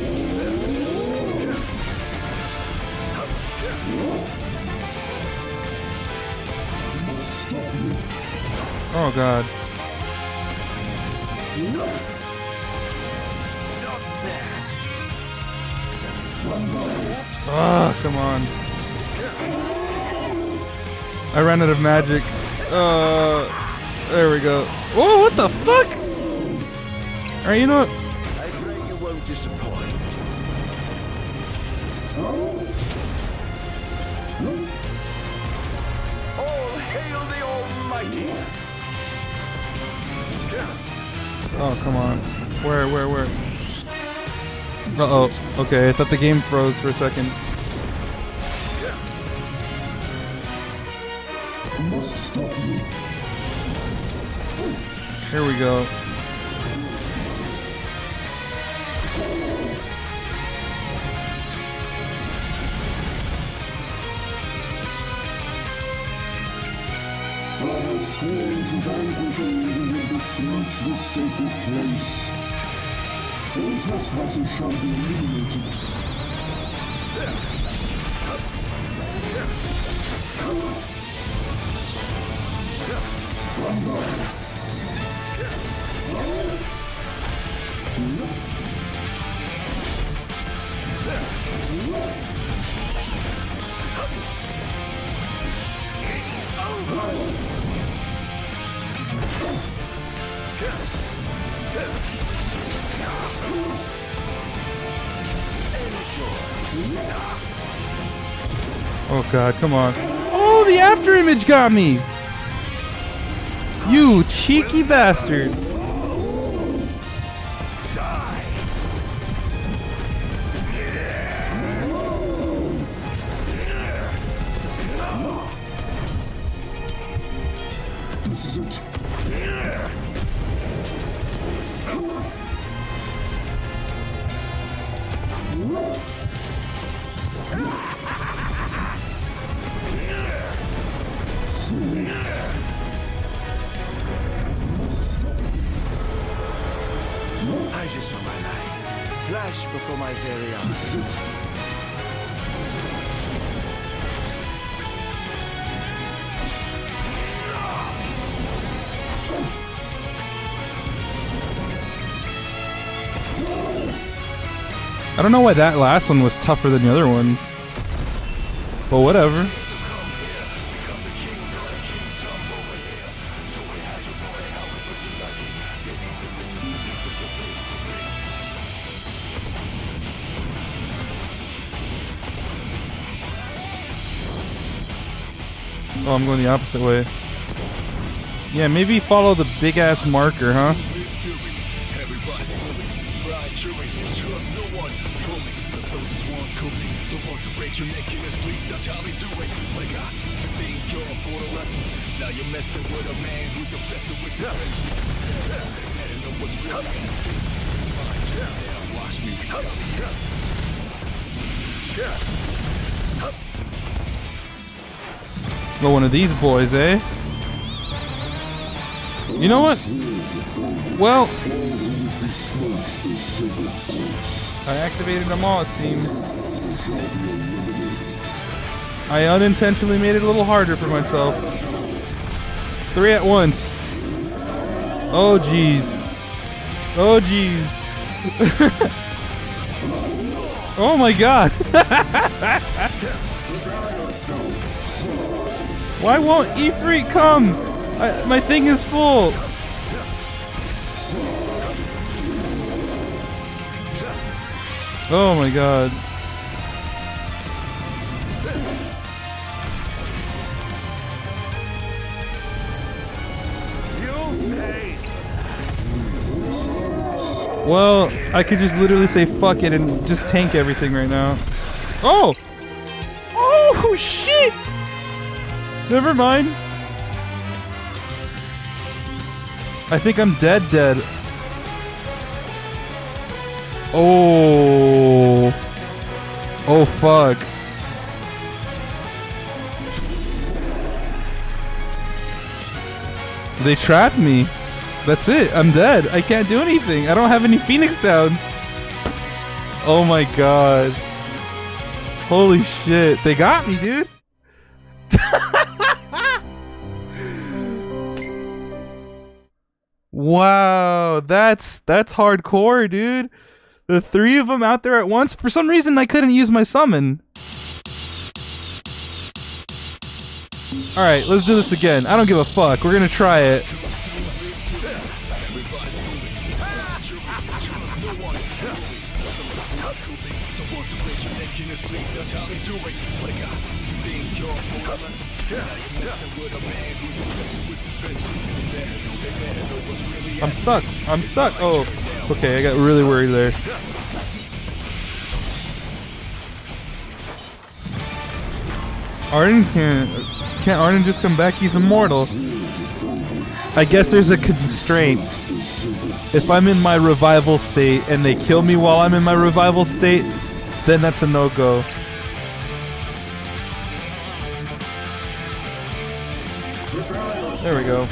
Oh god. Oh, come on. I ran out of magic. There we go. Whoa, what the fuck? Alright, you know what? I pray you won't disappoint. All hail the Almighty! Oh, come on. Where? Uh-oh. Okay, I thought the game froze for a second. Here we go. Oh god, come on. Oh, the after image got me! You cheeky bastard. This is it. I just saw my life flash before my very eyes. I don't know why that last one was tougher than the other ones. But whatever. Oh, I'm going the opposite way. Yeah, maybe follow the big ass marker, huh? Well, one of these boys, eh? You know what? Well, I activated them all, it seems. I unintentionally made it a little harder for myself. 3 at once. Oh, jeez. Oh, jeez. Oh, my God. Why won't Ifrit come? My thing is full. Oh my god. Well, I could just literally say fuck it and just tank everything right now. Oh! Oh shit! Never mind. I think I'm dead. Oh. Oh fuck. They trapped me. That's it. I'm dead. I can't do anything. I don't have any Phoenix Downs. Oh my god. Holy shit. They got me, dude. Wow. That's hardcore, dude. The three of them out there at once. For some reason, I couldn't use my summon. Alright, let's do this again. I don't give a fuck. We're gonna try it. I'm stuck. I'm stuck. Oh, okay. I got really worried there. Ardyn can't Ardyn just come back? He's immortal. I guess there's a constraint. If I'm in my revival state and they kill me while I'm in my revival state, then that's a no-go. There we go.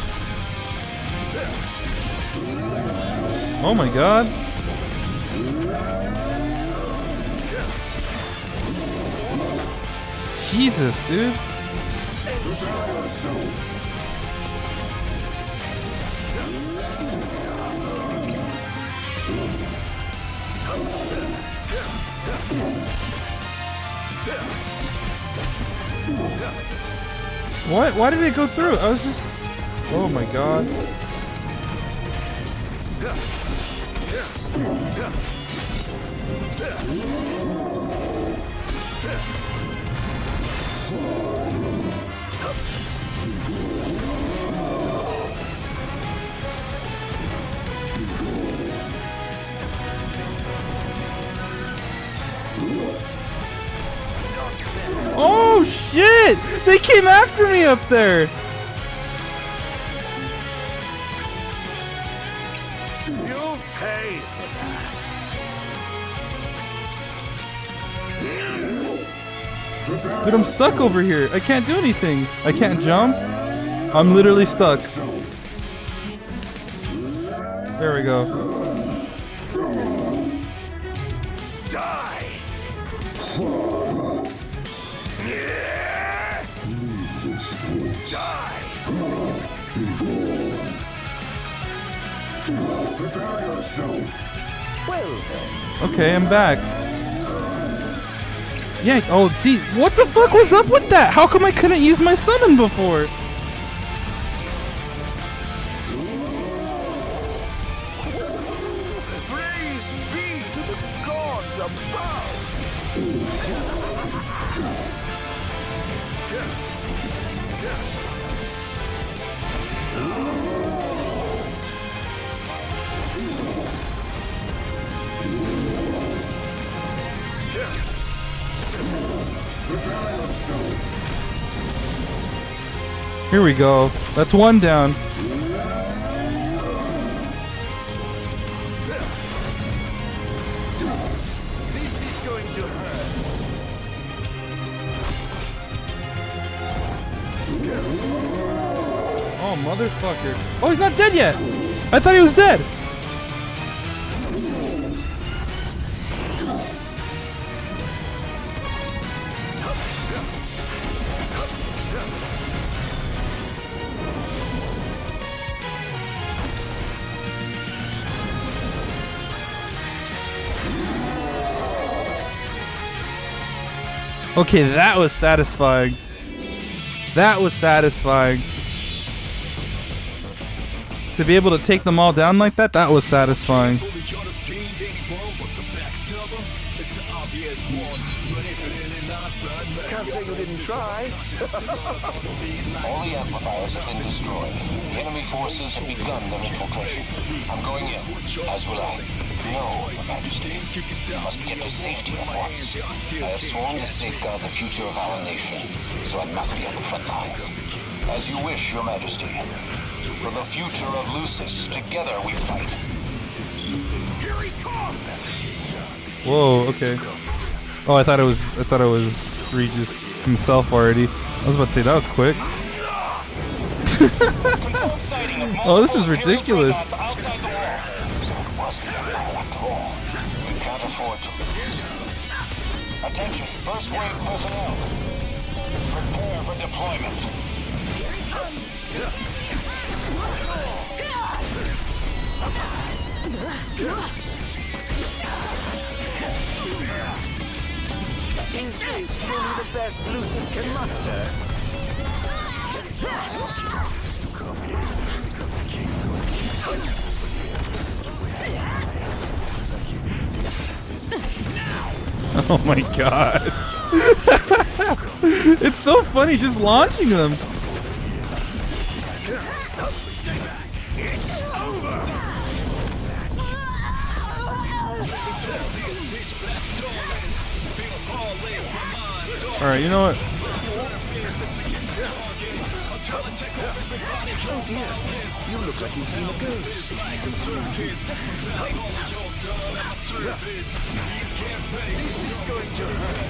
Oh my god. Jesus, dude. What? Why did it go through? I was just... Oh my god. Oh shit! They came after me up there! You'll pay for that. Dude, I'm stuck over here. I can't do anything. I can't jump. I'm literally stuck. There we go. Die! Prepare yourself. Well then. Okay, I'm back. Yeah, oh, see, what the fuck was up with that? How come I couldn't use my summon before? Praise be to the gods above. Here we go. That's one down. This is going to hurt. Oh, motherfucker. Oh, he's not dead yet. I thought he was dead. Okay, that was satisfying. That was satisfying. To be able to take them all down like that, that was satisfying. Can't say you didn't try. All the amplifiers have been destroyed. The enemy forces have begun their infiltration. I'm going in, as will I. No, Your Majesty. We must get to safety at once. I have sworn to safeguard the future of our nation, so I must be on the front lines. As you wish, Your Majesty. For the future of Lucis, together we fight. Here he comes. Whoa, okay. Oh, I thought it was Regis himself already. I was about to say that was quick. Confirmed sighting of Oh, this is ridiculous. Attention, first wave personnel. Prepare for deployment. Is this truly the best Lucius can muster? Oh my god. It's so funny just launching them. Alright, you know what? Oh dear, you look like you've seen a ghost. This is going to hurt.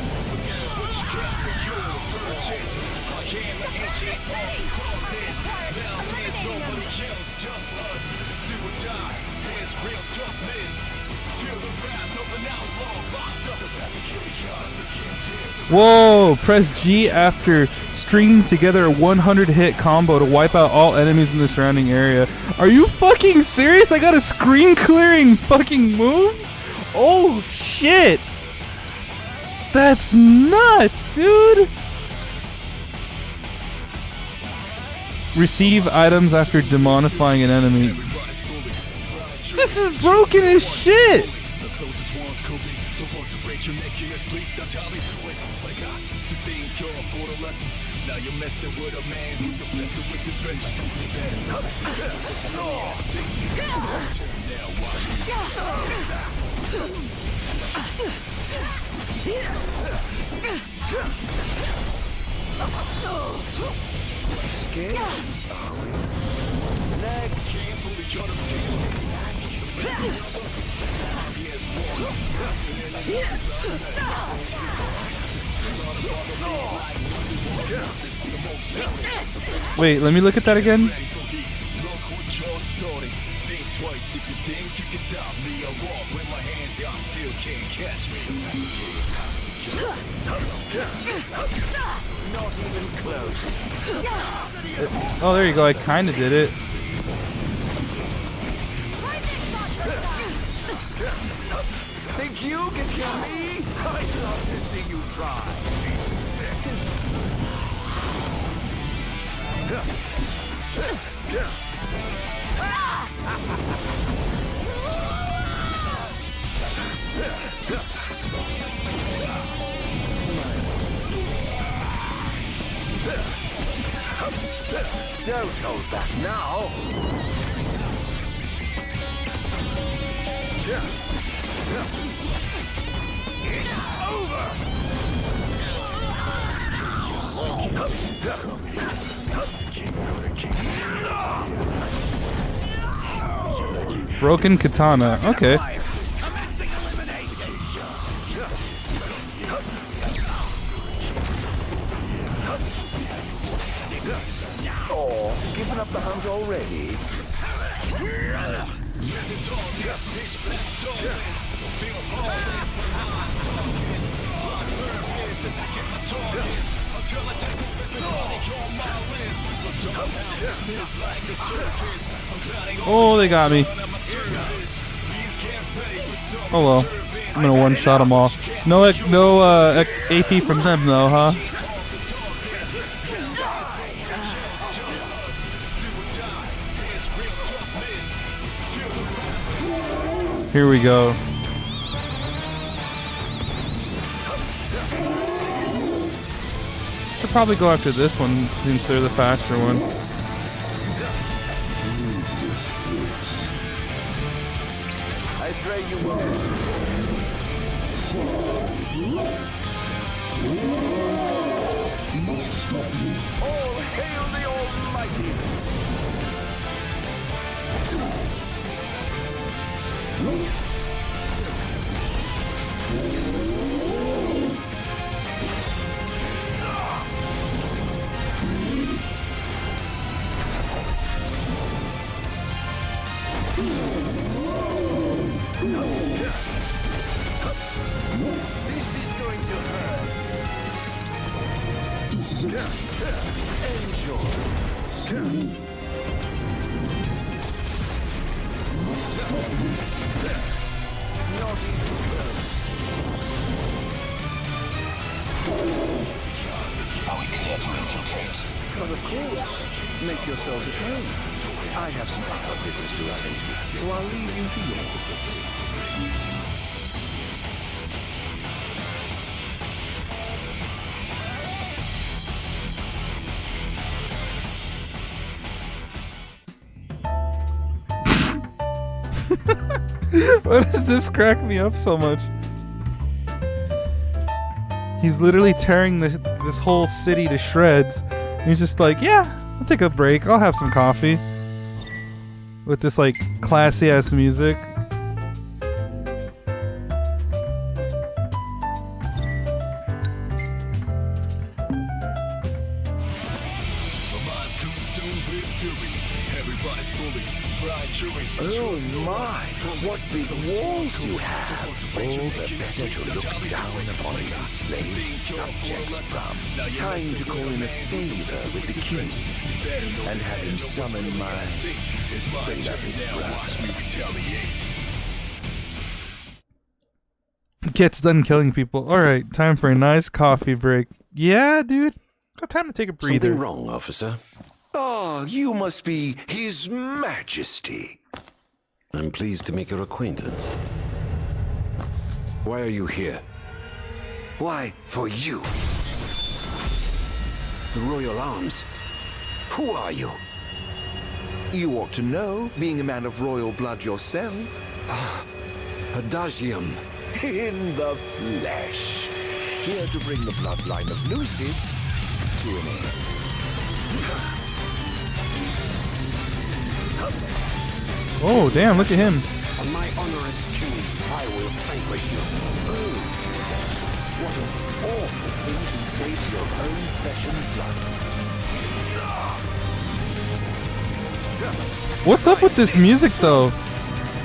Whoa! Press G after stringing together a 100 hit combo to wipe out all enemies in the surrounding area. Are you fucking serious? I got a screen clearing fucking move? Oh shit! That's nuts, dude! Receive items after demonifying an enemy. This is broken as shit! Scared? Next. Wait, let me look at that again. Not even close. Oh, there you go. I kind of did it. Think you can kill me? I'd love to see you try. Don't hold back now. It's over. Broken katana. Okay. Oh, giving up the hunt already? Oh, they got me. Oh well. I'm gonna one-shot them all. No AP from them though, huh? Here we go. Should probably go after this one since they're the faster one. I pray you won't. All hail the Almighty! Are we clear to infiltrate? But of course, make yourselves at home. I have some other business to attend to, so I'll leave you to your business. Why does this crack me up so much? He's literally tearing this whole city to shreds. And he's just like, yeah, I'll take a break. I'll have some coffee. With this like classy ass music. Oh my, what big walls you have! All the better to look down upon his enslaved subjects from. Time to call in a favor with the king, and have him summon my beloved brother. Gets done killing people. Alright, time for a nice coffee break. Yeah, dude. Got time to take a breather. Something wrong, officer? Ah, you must be His Majesty. I'm pleased to make your acquaintance. Why are you here? Why, for you. The Royal Arms. Who are you? You ought to know, being a man of royal blood yourself. Adagium. In the flesh. Here to bring the bloodline of Lucis to an end. Oh, damn, look at him. On my honor as king, I will vanquish you. Oh, what an awful thing to say to your own flesh and blood. What's up with this music, though?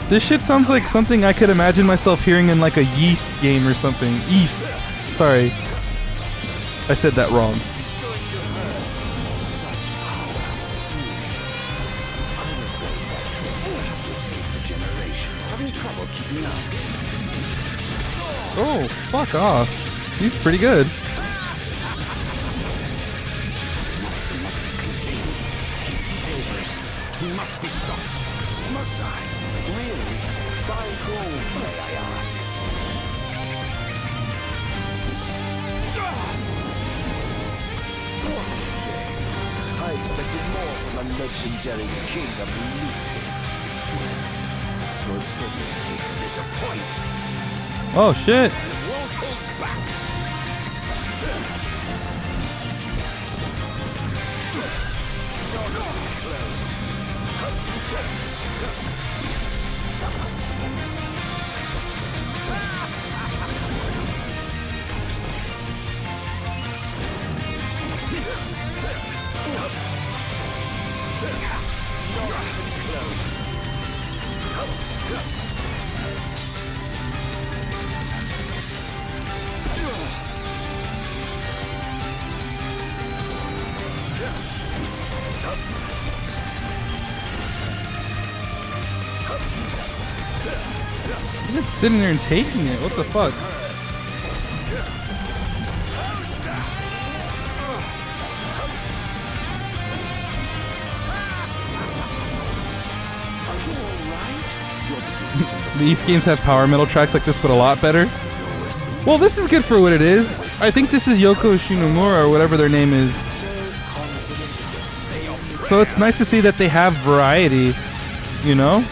This shit sounds like something I could imagine myself hearing in like a Yeast game or something. Yeast. Sorry. I said that wrong. Oh, fuck off. He's pretty good. He must be stopped. Must I? Really? By whom, may I ask? What a shame. I expected more from a legendary king of Lucis. You'll certainly hate to disappoint. Oh, shit. Won't hold back. He's just sitting there and taking it. What the fuck? These games have power metal tracks like this, but a lot better. Well, this is good for what it is. I think this is Yoko Shinomura or whatever their name is. So it's nice to see that they have variety, you know?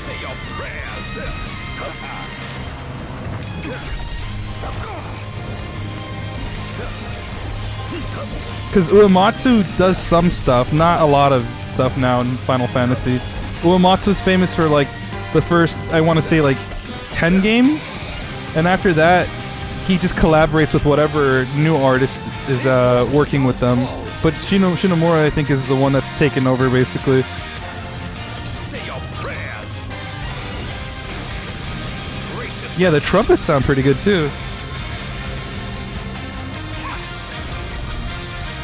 Because Uematsu does some stuff, not a lot of stuff now in Final Fantasy. Uematsu's famous for like the first, I want to say like 10 games, and after that he just collaborates with whatever new artist is working with them. But Shinomura, I think, is the one that's taken over basically. Yeah, the trumpets sound pretty good too.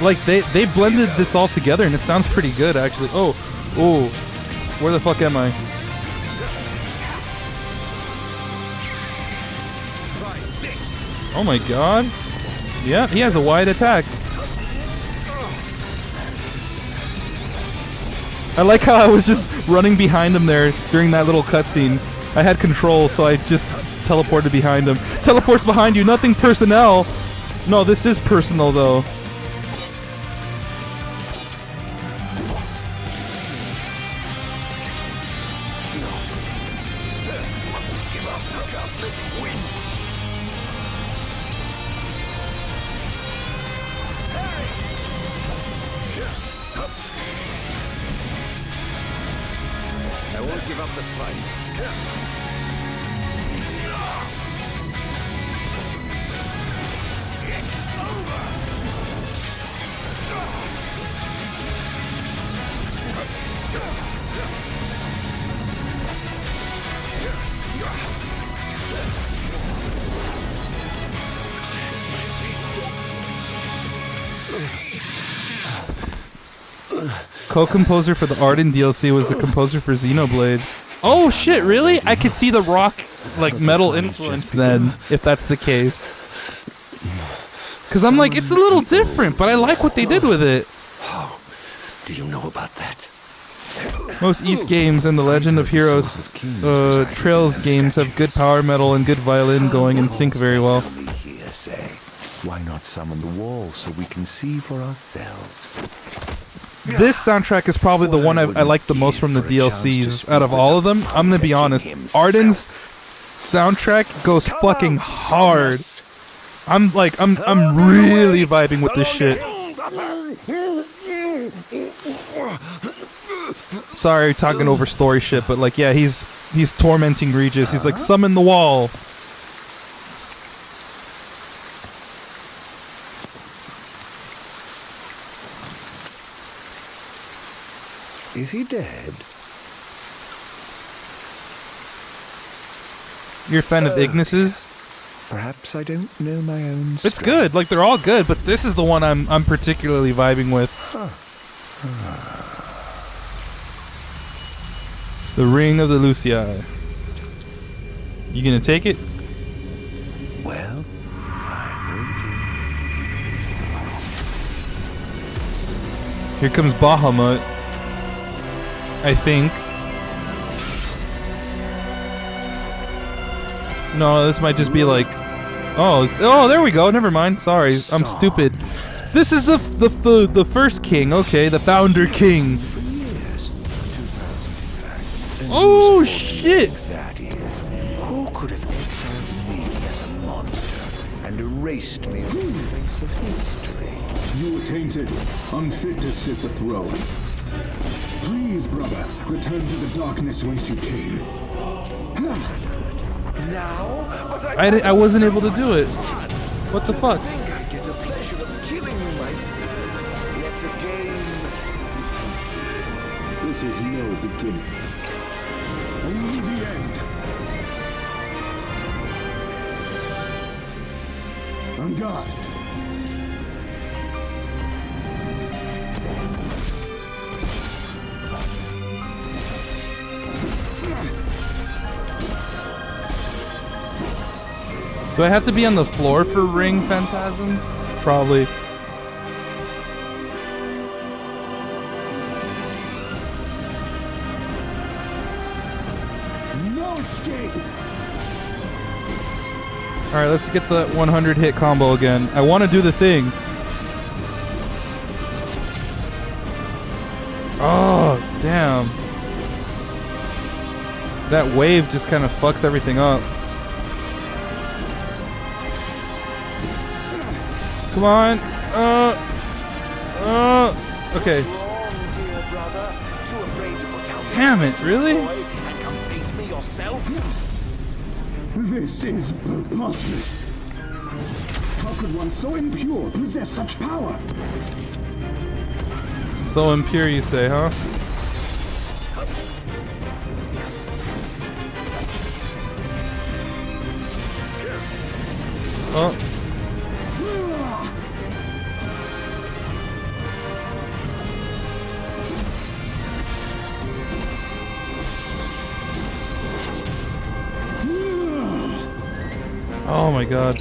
Like they blended this all together and it sounds pretty good actually. Oh, where the fuck am I? Oh my god. Yeah, he has a wide attack. I like how I was just running behind him there during that little cutscene. I had control, so I just teleported behind him. Teleports behind you, nothing personnel. No, this is personal though. I won't give up the fight. Co-composer for the Ardyn DLC was the composer for Xenoblade. Oh shit, really? I could see the rock, like, metal influence then, if that's the case. Because I'm like, it's a little different, but I like what they did with it. How do you know about that? Most East games and the Legend of Heroes Trails games have good power metal and good violin going in sync very well. Why not summon the walls so we can see for ourselves? This soundtrack is probably the one I like the most from the DLCs out of all of them. I'm gonna be honest. Ardyn's soundtrack goes fucking hard. I'm really vibing with this shit. Sorry, talking over story shit, but like, yeah, he's tormenting Regis. He's like, summon the wall. Is he dead? You're a fan of Ignis's? Perhaps I don't know my own It's good. Like, they're all good, but this is the one I'm particularly vibing with. The Ring of the Lucii. You gonna take it? Well, Here comes Bahamut. I think. No, this might just be like... Oh, there we go. Never mind. Sorry, I'm stupid. This is the first king. Okay, the founder king. Oh, shit. That is, who could have exiled me as a monster and erased me from the face of history? You were tainted, unfit to sit the throne. Please, brother, return to the darkness whence you came. Now, but I wasn't able to do it. What the fuck? I think I get the pleasure of killing you myself. Let the game. This is no beginning. Only the end. On guard. Do I have to be on the floor for Ring Phantasm? Probably. No escape. Alright, let's get the 100 hit combo again. I want to do the thing. Oh, damn. That wave just kind of fucks everything up. Come on. Okay. Damn it, really? This is preposterous. How could one so impure possess such power? So impure, you say, huh? Oh. Oh my god.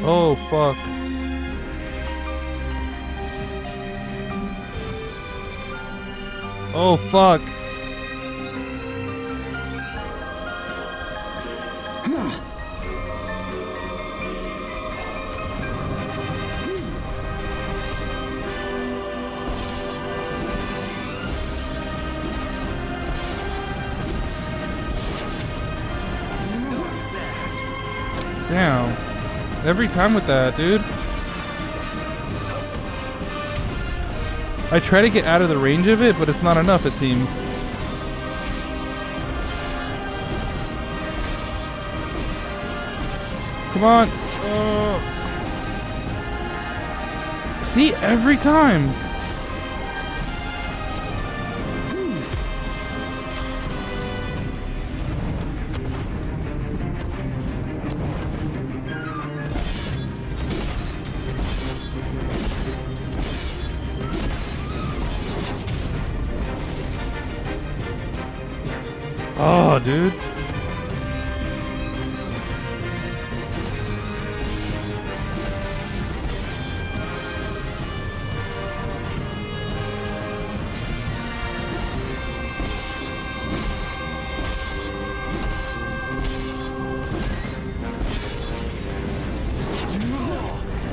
Oh fuck. Oh fuck. Damn. Every time with that, dude. I try to get out of the range of it, but it's not enough, it seems. Come on. See, every time. Oh, dude.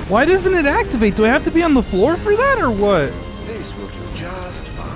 Why doesn't it activate? Do I have to be on the floor for that or what? This will do just fine.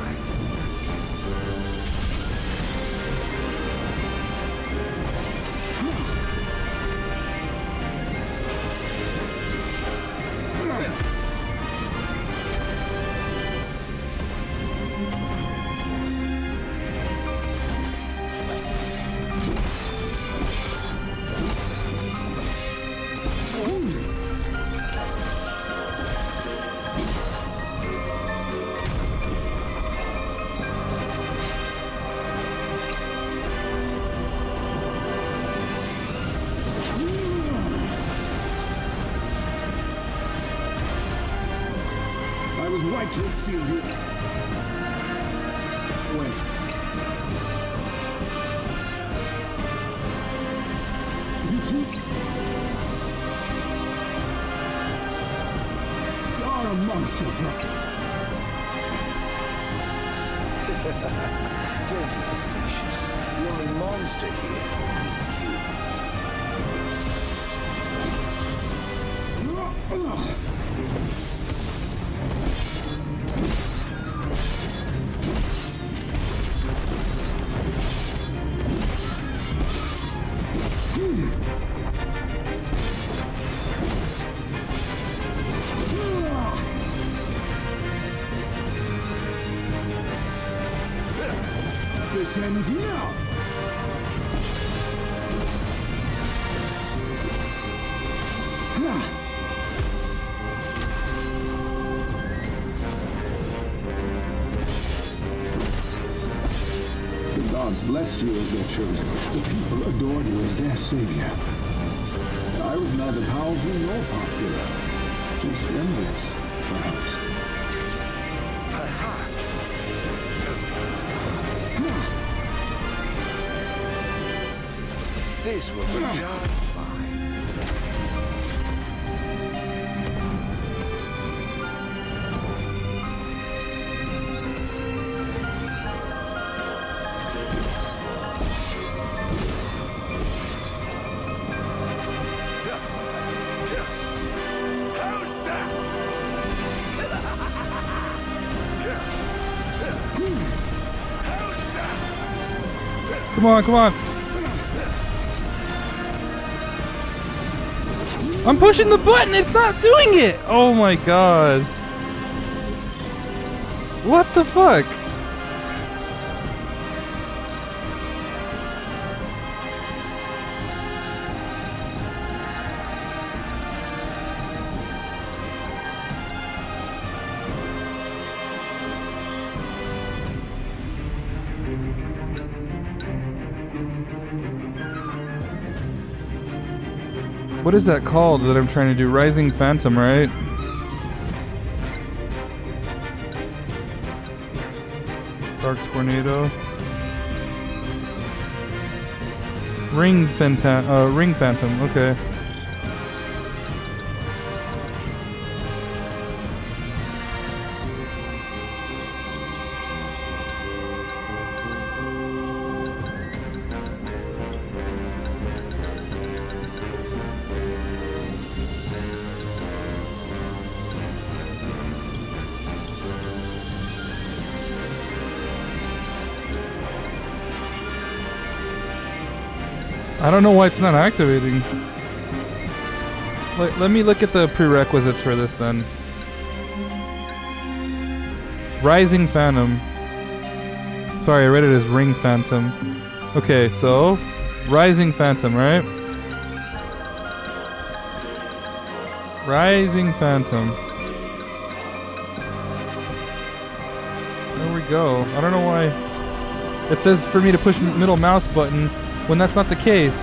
I was right to see you. Wait. You see? You're a monster, bro. Don't be facetious. The only monster here is you. This ends now. The gods blessed you as their chosen. The people adored you as their savior. I was neither powerful nor popular. Just envious, perhaps. This will be just fine. How's that? How's that? Come on, come on. I'm pushing the button, it's not doing it! Oh my god. What the fuck? What is that called that I'm trying to do? Rising Phantom, right? Dark Tornado. Ring Phantom, okay. I don't know why it's not activating. Let me look at the prerequisites for this then. Rising Phantom. Sorry, I read it as Ring Phantom. Okay, so Rising Phantom, right? Rising Phantom. There we go. I don't know why it says for me to push middle mouse button when that's not the case.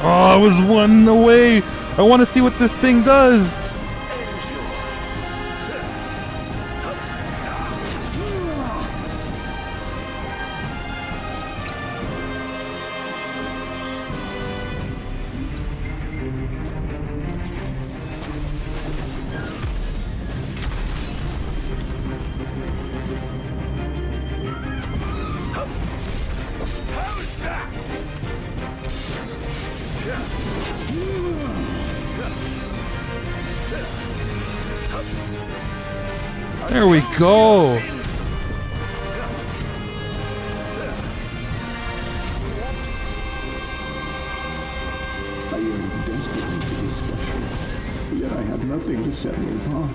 Oh, I was one away. I want to see what this thing does. There we go. I yearned desperately to be special, yet I had nothing to set me apart.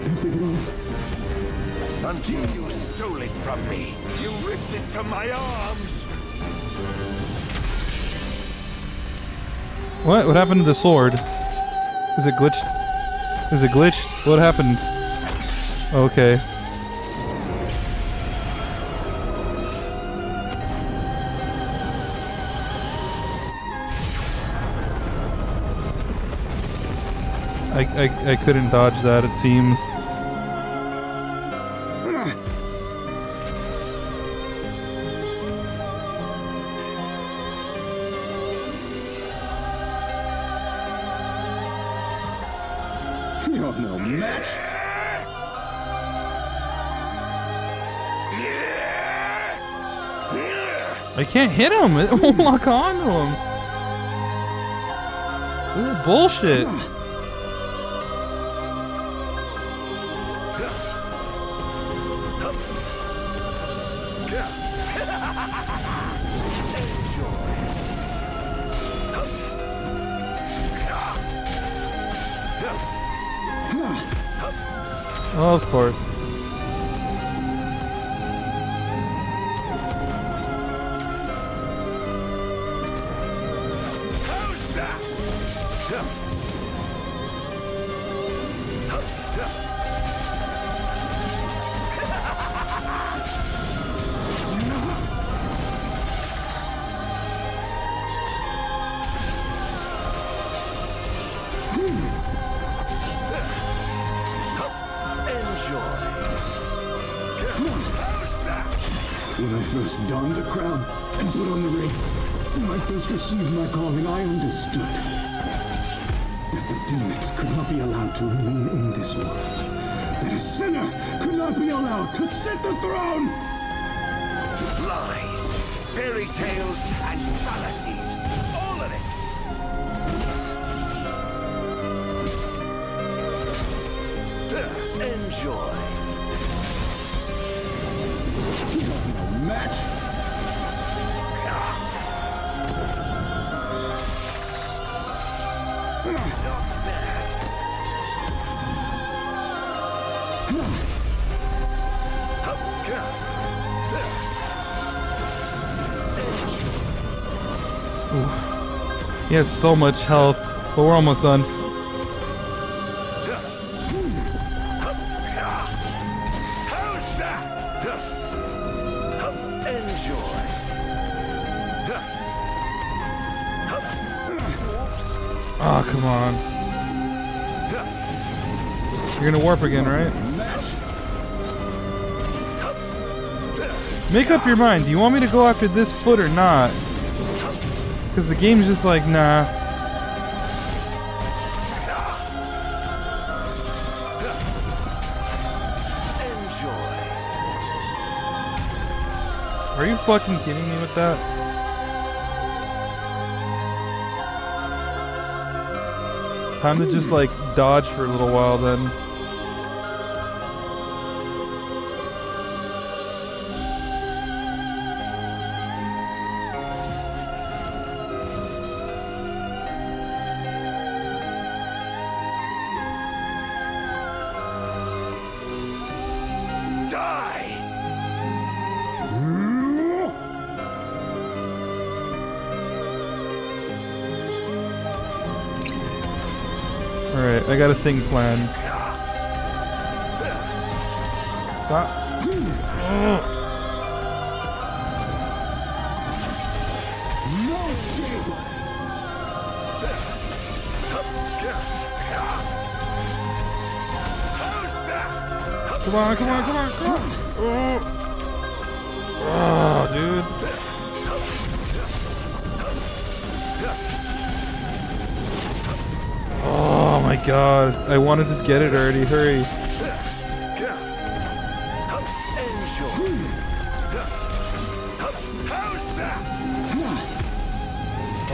Nothing at all. Until you stole it from me. You ripped it from my arms. What? What happened to the sword? Is it glitched? Is it glitched? What happened? Okay. I couldn't dodge that, it seems. You're no match. I can't hit him. It won't lock on to him. This is bullshit. Oh, of course. When I first donned the crown and put on the ring, when I first received my calling, I understood that the demons could not be allowed to remain in this world. That a sinner could not be allowed to sit the throne! Lies, fairy tales, and fallacies. All of it. Enjoy. Match. He has so much health, but we're almost done. How's that? Enjoy. Oh, come on. You're gonna warp again, right? Make up your mind. Do you want me to go after this foot or not? Because the game's just like, nah. Are you fucking kidding me with that? Time to just like dodge for a little while then. Alright, I got a thing planned. Stop. Come on, come on, come on, come on! Oh, dude. Oh my god, I want to just get it already, hurry.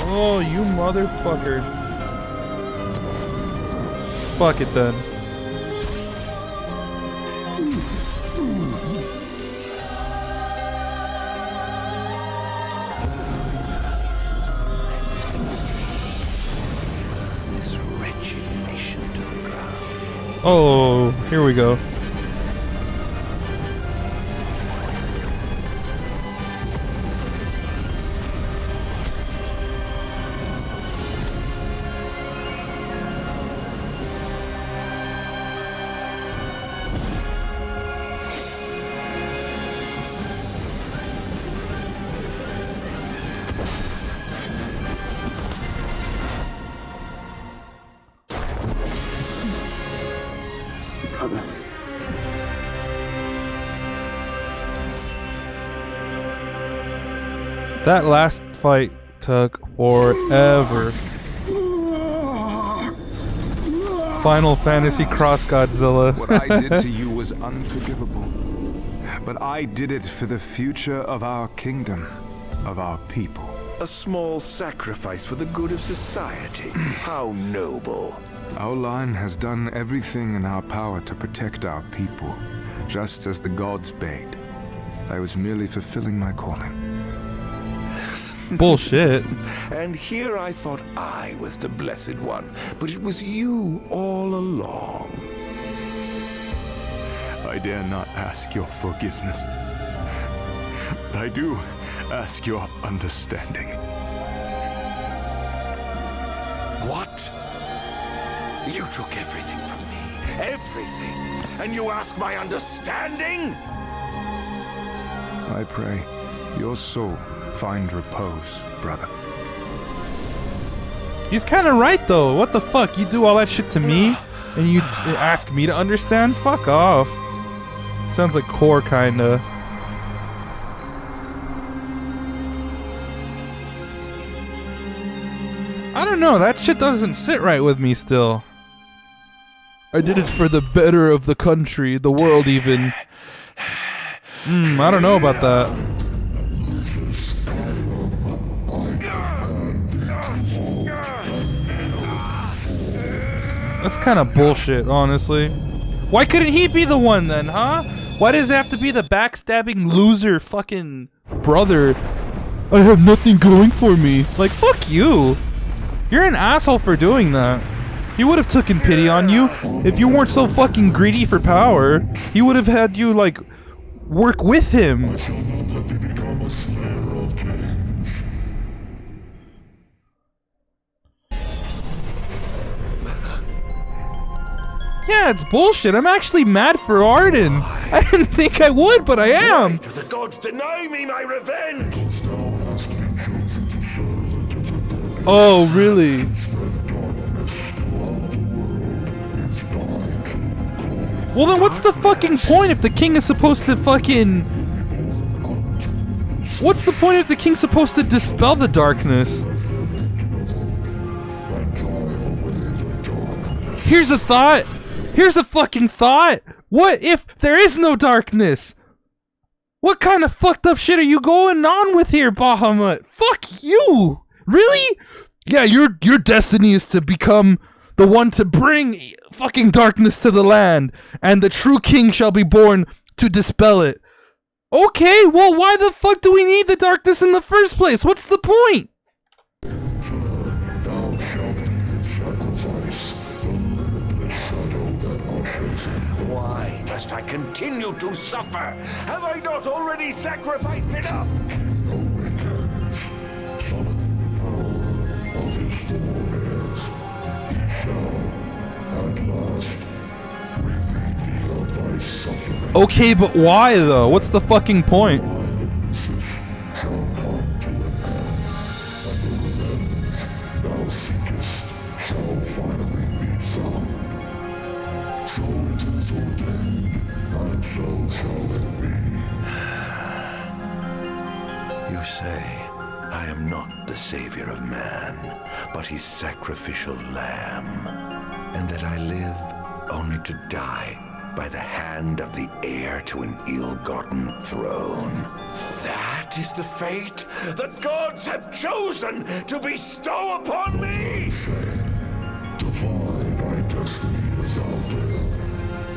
Oh, you motherfucker. Fuck it then. Oh, here we go. That last fight took forever. Final Fantasy Cross Godzilla. What I did to you was unforgivable. But I did it for the future of our kingdom, of our people. A small sacrifice for the good of society. How noble. Our line has done everything in our power to protect our people, just as the gods bade. I was merely fulfilling my calling. Bullshit. And here I thought I was the Blessed One, but it was you all along. I dare not ask your forgiveness. I do ask your understanding. What? You took everything from me. Everything. And you ask my understanding? I pray your soul find repose, brother. He's kind of right though. What the fuck? You do all that shit to me and you ask me to understand? Fuck off. Sounds like core kinda. I don't know, that shit doesn't sit right with me still. I did it for the better of the country, the world even. I don't know about that. That's kind of bullshit, honestly. Why couldn't he be the one then, huh? Why does it have to be the backstabbing loser fucking brother? I have nothing going for me. Like, fuck you. You're an asshole for doing that. He would have taken pity on you if you weren't so fucking greedy for power. He would have had you, like, work with him. I shall not let thee become a slayer of kings. Yeah, it's bullshit. I'm actually mad for Ardyn. I didn't think I would, but I am. The gods deny me my revenge! Oh, really? Well, then what's the fucking point if the king is supposed to fucking... What's the point if the king's supposed to dispel the darkness? Here's a thought! Here's a fucking thought! What if there is no darkness? What kind of fucked up shit are you going on with here, Bahamut? Fuck you! Really? Yeah, your destiny is to become the one to bring fucking darkness to the land, and the true king shall be born to dispel it. Okay, well, why the fuck do we need the darkness in the first place? What's the point? Thou shalt be the sacrifice, the limitless shadow that ushers in. Why must I continue to suffer? Have I not already sacrificed enough? King awakens, summoning the power of his forebears. He shall, at last, relieve thee of thy suffering. Okay, but why though? What's the fucking point? Shall come to an end, and the revenge thou seekest shall finally be found. So it is ordained, and so shall it be. You say I am not the savior of man, but his sacrificial lamb, and that I live only to die by the hand of the heir to an ill-gotten throne. That is the fate the gods have chosen to bestow upon me! Defy thy destiny as thou dare,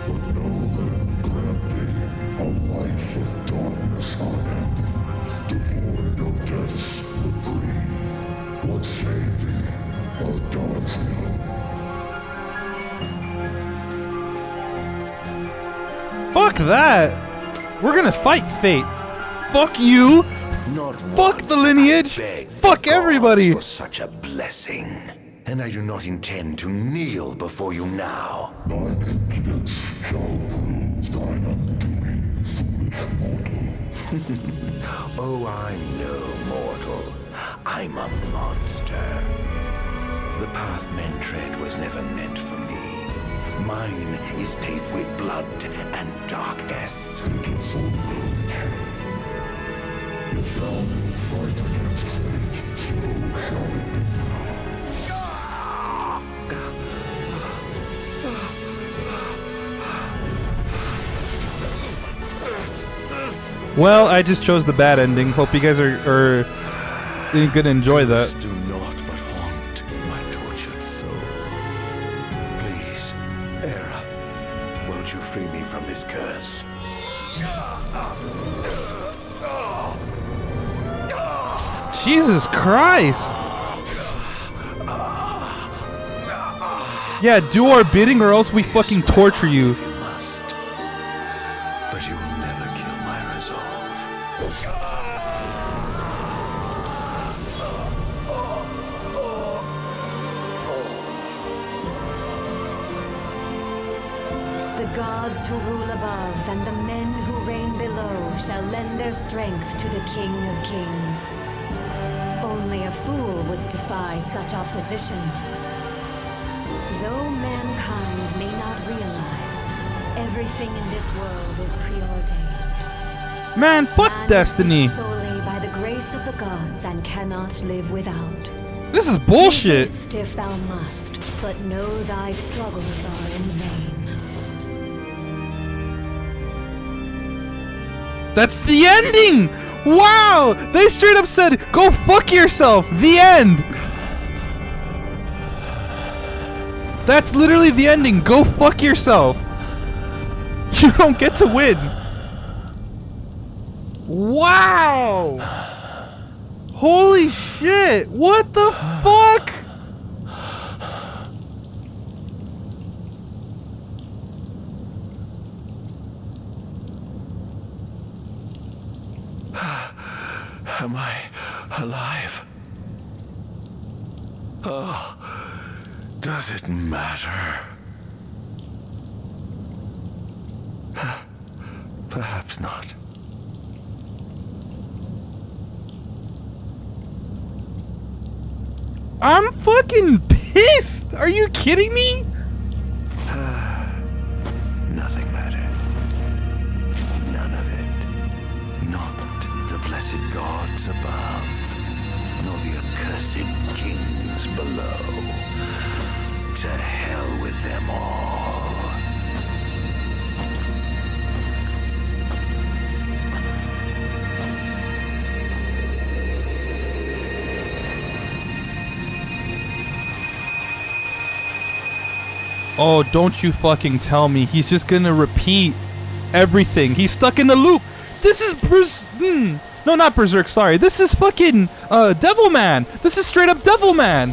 but know that we grant thee a life of darkness unending, devoid of death's reprieve. What say thee, Ardyn? Fuck that! We're gonna fight fate. Fuck you! Fuck the lineage! Fuck everybody! For such a blessing. And I do not intend to kneel before you now. Thine impudence shall prove thine undoing, foolish mortal. Oh, I'm no mortal. I'm a monster. The path men tread was never meant for me. Mine is paved with blood and darkness. Pitiful creature. If thou wilt fight against fate, so shall it be. Well, I just chose the bad ending. Hope you guys are gonna enjoy that. Do not but haunt my tortured soul. Please, Hera, won't you free me from this curse? Jesus Christ! Yeah, do our bidding or else we fucking torture you. But you will never kill my resolve. The gods who rule above and the men who reign below shall lend their strength to the King of Kings. Only a fool would defy such opposition. Though mankind may not realize, everything in this world is preordained. Man, fuck Destiny. Solely by the grace of the gods and cannot live without. This is bullshit. Resist if thou must, but know thy struggles are in vain. That's the ending! Wow! They straight up said, go fuck yourself! The end! That's literally the ending. Go fuck yourself! You don't get to win! Wow! Holy shit! What the fuck? Am I alive? Oh, does it matter? Perhaps not. I'm fucking pissed! Are you kidding me? Nothing matters. None of it. Not the blessed gods above, nor the accursed kings below. To hell with them all. Oh, don't you fucking tell me he's just gonna repeat everything. He's stuck in the loop. This is no, not Berserk, sorry. This is fucking Devilman. This is straight up Devilman.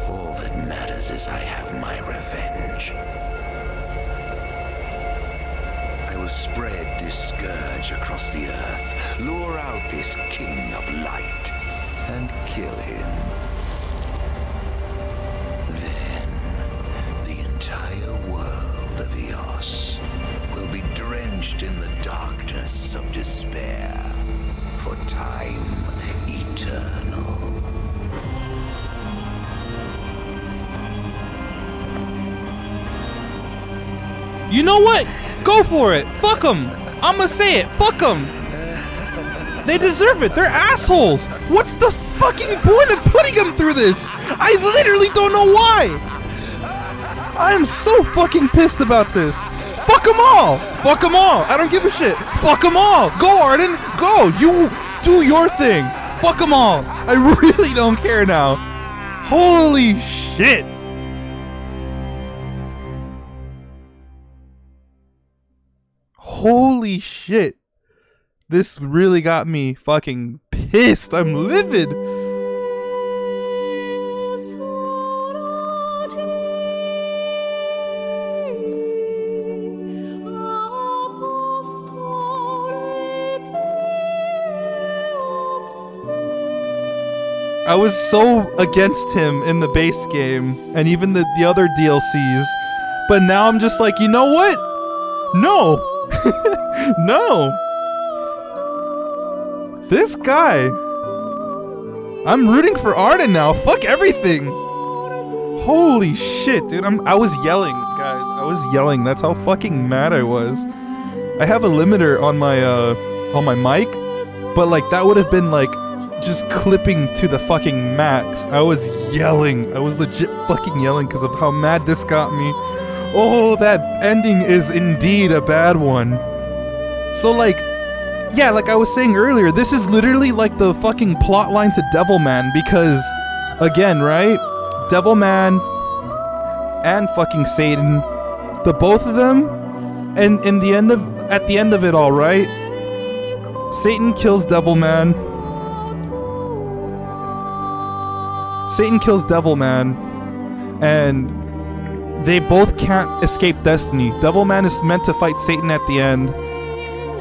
All that matters is I have my revenge. I will spread this scourge across the earth, lure out this king of light, and kill him. Entire world of Eos will be drenched in the darkness of despair for time eternal. You know what? Go for it. Fuck them. I'ma say it. Fuck them. They deserve it. They're assholes. What's the fucking point of putting them through this? I literally don't know why. I am so fucking pissed about this. Fuck them all. Fuck them all. I don't give a shit. Fuck them all. Go, Ardyn. Go. You do your thing. Fuck them all. I really don't care now. Holy shit. Holy shit. This really got me fucking pissed. I'm livid. I was so against him in the base game and even the other DLCs, but now I'm just like, you know what? No. No. This guy. I'm rooting for Ardyn now. Fuck everything. Holy shit, dude. I was yelling, guys. I was yelling. That's how fucking mad I was. I have a limiter on my mic, but like that would have been like just clipping to the fucking max. I was yelling. I was legit fucking yelling because of how mad this got me. Oh, that ending is indeed a bad one. So like, yeah, like I was saying earlier, this is literally like the fucking plot line to Devilman because, again, right? Devilman and fucking Satan, the both of them, and at the end of it all, right? Satan kills Devilman. Satan kills Devilman, and they both can't escape destiny. Devilman is meant to fight Satan at the end,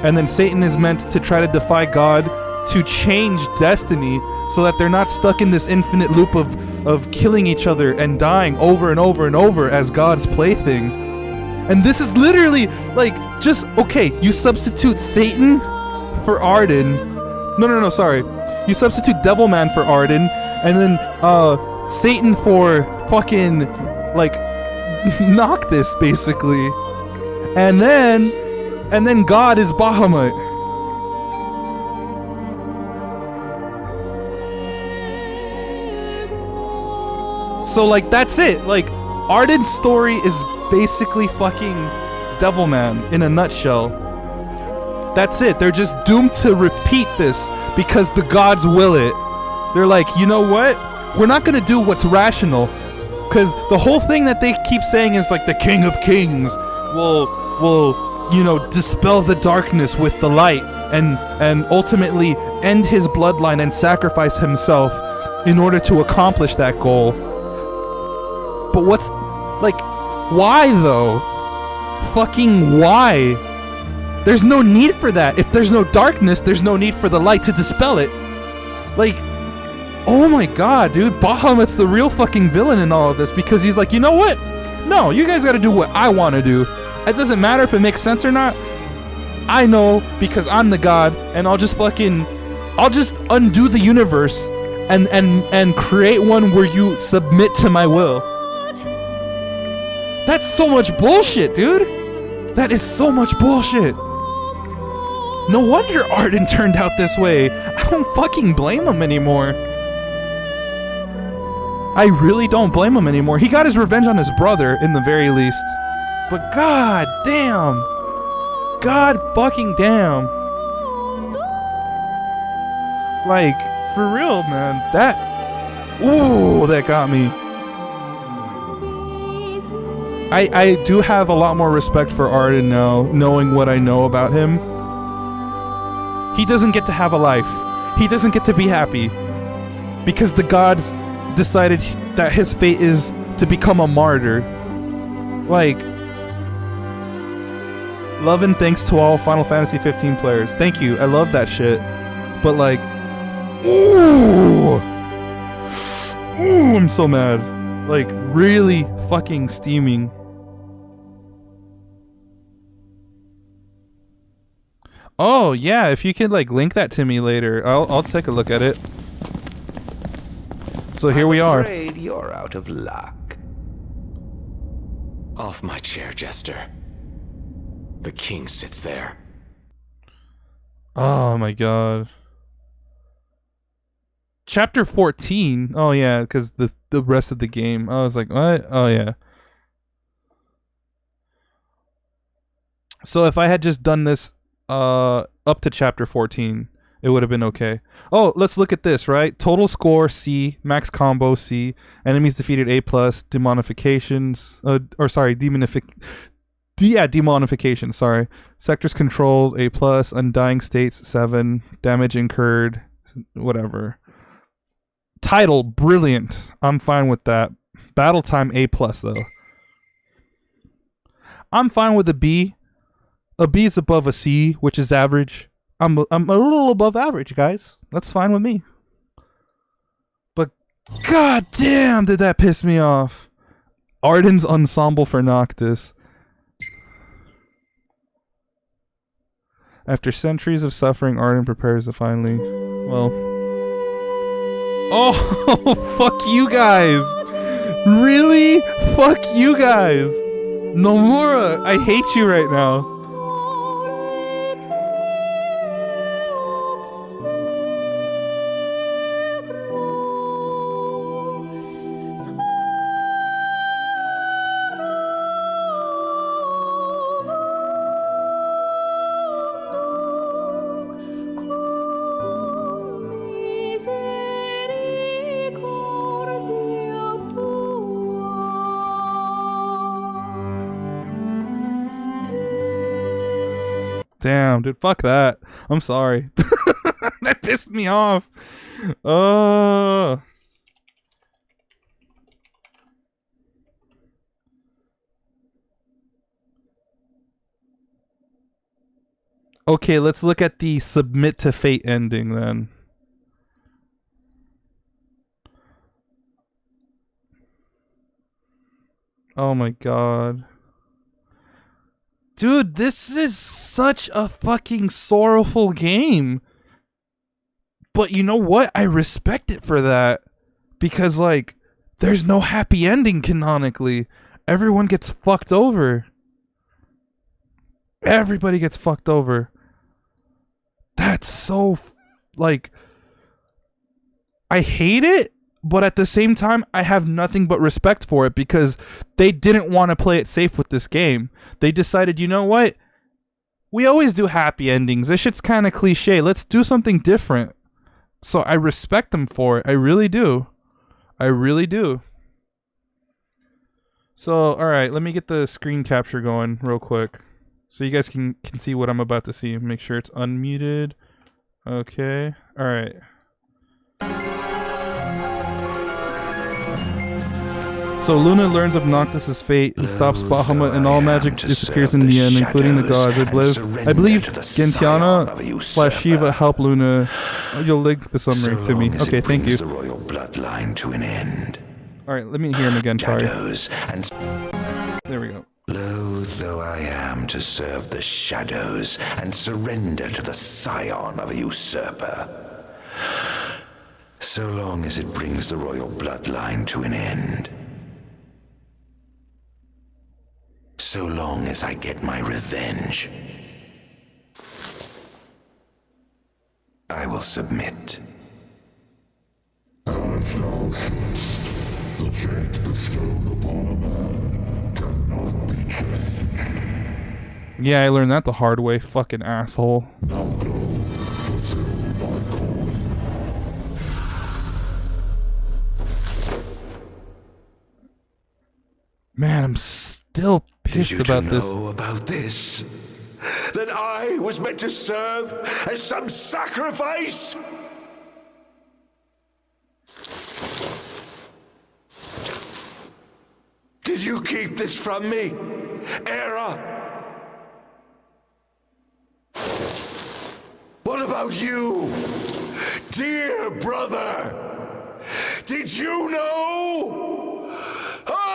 and then Satan is meant to try to defy God to change destiny so that they're not stuck in this infinite loop of killing each other and dying over and over and over as God's plaything. And this is literally like, just, okay, you substitute Satan for Ardyn. No, sorry. You substitute Devilman for Ardyn, and then Satan for fucking like Noctis, basically. And then God is Bahamut. So like that's it. Like Ardyn's story is basically fucking Devilman in a nutshell. That's it. They're just doomed to repeat this because the gods will it. They're like, you know what? We're not gonna do what's rational, because the whole thing that they keep saying is like the King of Kings will you know, dispel the darkness with the light and ultimately end his bloodline and sacrifice himself in order to accomplish that goal. But what's like, why though? Fucking why? There's no need for that. If there's no darkness, there's no need for the light to dispel it. Like, oh my god, dude, Bahamut's the real fucking villain in all of this, because he's like, you know what? No, you guys gotta do what I want to do. It doesn't matter if it makes sense or not. I know because I'm the god, and I'll just undo the universe and create one where you submit to my will. That's so much bullshit, dude. That is so much bullshit. No wonder Ardyn turned out this way. I don't fucking blame him anymore. I really don't blame him anymore. He got his revenge on his brother, in the very least. But god damn. God fucking damn. Like, for real, man. Ooh, that got me. I do have a lot more respect for Ardyn now, knowing what I know about him. He doesn't get to have a life. He doesn't get to be happy. Because the gods decided that his fate is to become a martyr. Like, love and thanks to all Final Fantasy 15 players. Thank you. I love that shit. But like, ooh, I'm so mad. Like, really fucking steaming. Oh yeah, if you could like link that to me later, I'll take a look at it. So here we are. I'm afraid you're out of luck. Off my chair, Jester. The king sits there. Oh my god. Chapter 14. Oh yeah, because the rest of the game. I was like, what? Oh yeah. So if I had just done this up to chapter 14, it would have been okay. Oh, let's look at this, right? Total score C, max combo C, enemies defeated A+, demonifications, demonification, sorry. Sectors controlled A+, undying states 7, damage incurred, whatever. Title, brilliant. I'm fine with that. Battle time A+, though. I'm fine with a B. A B is above a C, which is average. I'm a little above average, guys. That's fine with me. But god damn, did that piss me off. Ardyn's ensemble for Noctis. After centuries of suffering, Ardyn prepares to finally... Well... Oh, fuck you guys! Really? Fuck you guys! Nomura, I hate you right now. Damn, dude, fuck that. I'm sorry. That pissed me off. Okay, let's look at the submit to fate ending then. Oh my god. Dude, this is such a fucking sorrowful game. But you know what? I respect it for that. Because, like, there's no happy ending canonically. Everyone gets fucked over. Everybody gets fucked over. That's so, like... I hate it. But at the same time, I have nothing but respect for it because they didn't want to play it safe with this game. They decided, you know what? We always do happy endings. This shit's kind of cliche. Let's do something different. So I respect them for it. I really do. I really do. So, alright, let me get the screen capture going real quick. So you guys can see what I'm about to see. Make sure it's unmuted. Okay. Alright. So Luna learns of Noctis' fate and stops Bahamut, and all magic disappears in the end, including the gods. I believe Gentiana/Shiva help Luna. You'll link the summary to me. Okay, thank you. The royal bloodline to an end. All right, let me hear him again. Sorry. There we go. Loath though I am to serve the shadows and surrender to the scion of a usurper, so long as it brings the royal bloodline to an end. So long as I get my revenge, I will submit. As thou shouldst, the fate bestowed upon a man cannot be changed. Yeah, I learned that the hard way, fucking asshole. Now go, fulfill thy calling. Man, I'm still pissed about this. Did you know about this? That I was meant to serve as some sacrifice? Did you keep this from me, Era? What about you, dear brother? Did you know?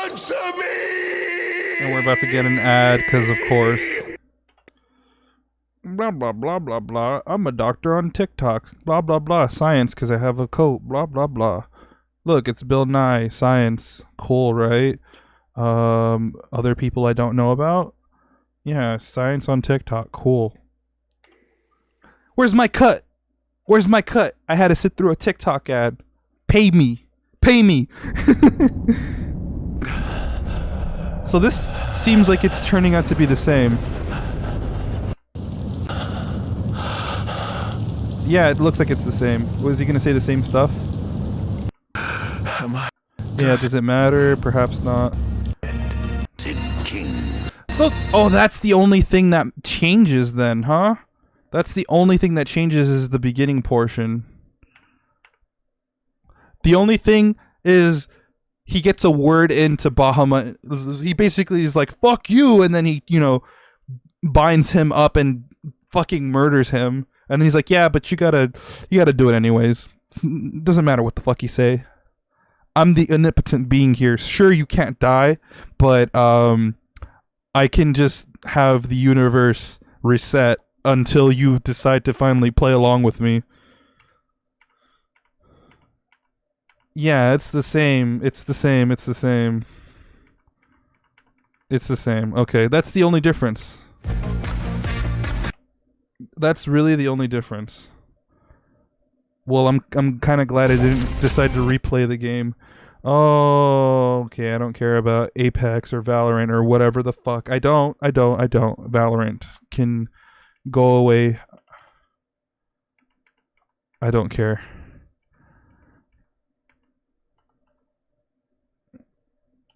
Answer me! And we're about to get an ad, because of course. Blah, blah, blah, blah, blah. I'm a doctor on TikTok. Blah, blah, blah. Science, because I have a coat. Blah, blah, blah. Look, it's Bill Nye. Science. Cool, right? Other people I don't know about? Yeah, science on TikTok. Cool. Where's my cut? Where's my cut? I had to sit through a TikTok ad. Pay me. Pay me. So this seems like it's turning out to be the same. Yeah, it looks like it's the same. Was he gonna say the same stuff? Yeah, does it matter? Perhaps not. So, oh, that's the only thing that changes then, huh? That's the only thing that changes is the beginning portion. The only thing is he gets a word into Bahamut. He basically is like, fuck you, and then he, you know, binds him up and fucking murders him. And then he's like, yeah, but you gotta do it anyways. Doesn't matter what the fuck you say. I'm the omnipotent being here. Sure, you can't die, but I can just have the universe reset until you decide to finally play along with me. Yeah, it's the same. It's the same. It's the same. It's the same. Okay, that's the only difference. That's really the only difference. Well, I'm kind of glad I didn't decide to replay the game. Oh, okay, I don't care about Apex or Valorant or whatever the fuck. I don't. Valorant can go away. I don't care.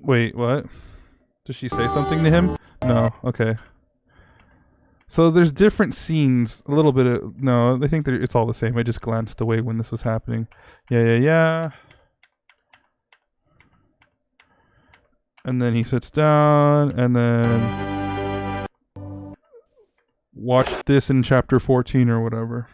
Wait, what? Does she say something to him? No, okay. So there's different scenes, a little bit of, no, I think it's all the same. I just glanced away when this was happening. Yeah. And then he sits down, and then watch this in chapter 14 or whatever.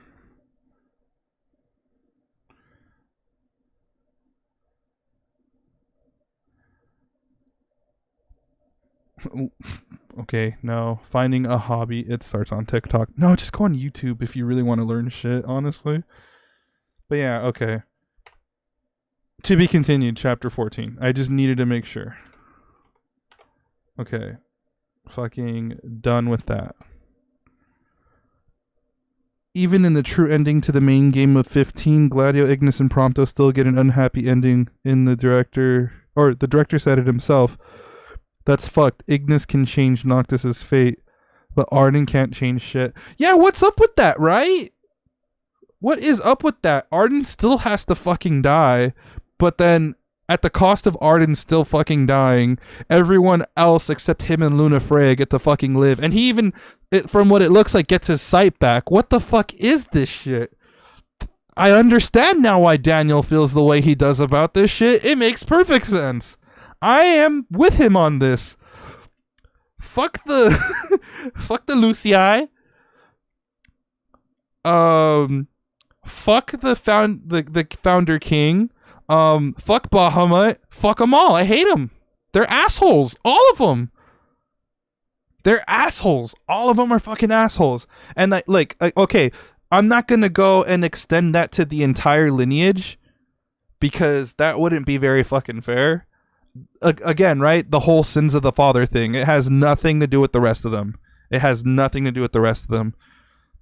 Okay, no. Finding a hobby. It starts on TikTok. No, just go on YouTube if you really want to learn shit, honestly. But yeah, okay. To be continued, chapter 14. I just needed to make sure. Okay. Fucking done with that. Even in the true ending to the main game of 15, Gladio, Ignis, and Prompto still get an unhappy ending in the director said it himself. That's fucked. Ignis can change Noctis's fate, but Ardyn can't change shit. Yeah, what's up with that, right? What is up with that? Ardyn still has to fucking die, but then at the cost of Ardyn still fucking dying, everyone else except him and Luna Freya get to fucking live. And he even, from what it looks like, gets his sight back. What the fuck is this shit? I understand now why Daniel feels the way he does about this shit. It makes perfect sense. I am with him on this. Fuck the fuck the Lucii. Fuck the founder king. Fuck Bahamut. Fuck them all. I hate them. They're assholes. All of them. They're assholes. All of them are fucking assholes. And okay, I'm not gonna go and extend that to the entire lineage because that wouldn't be very fucking fair. Again, right? The whole sins of the father thing. It has nothing to do with the rest of them. It has nothing to do with the rest of them.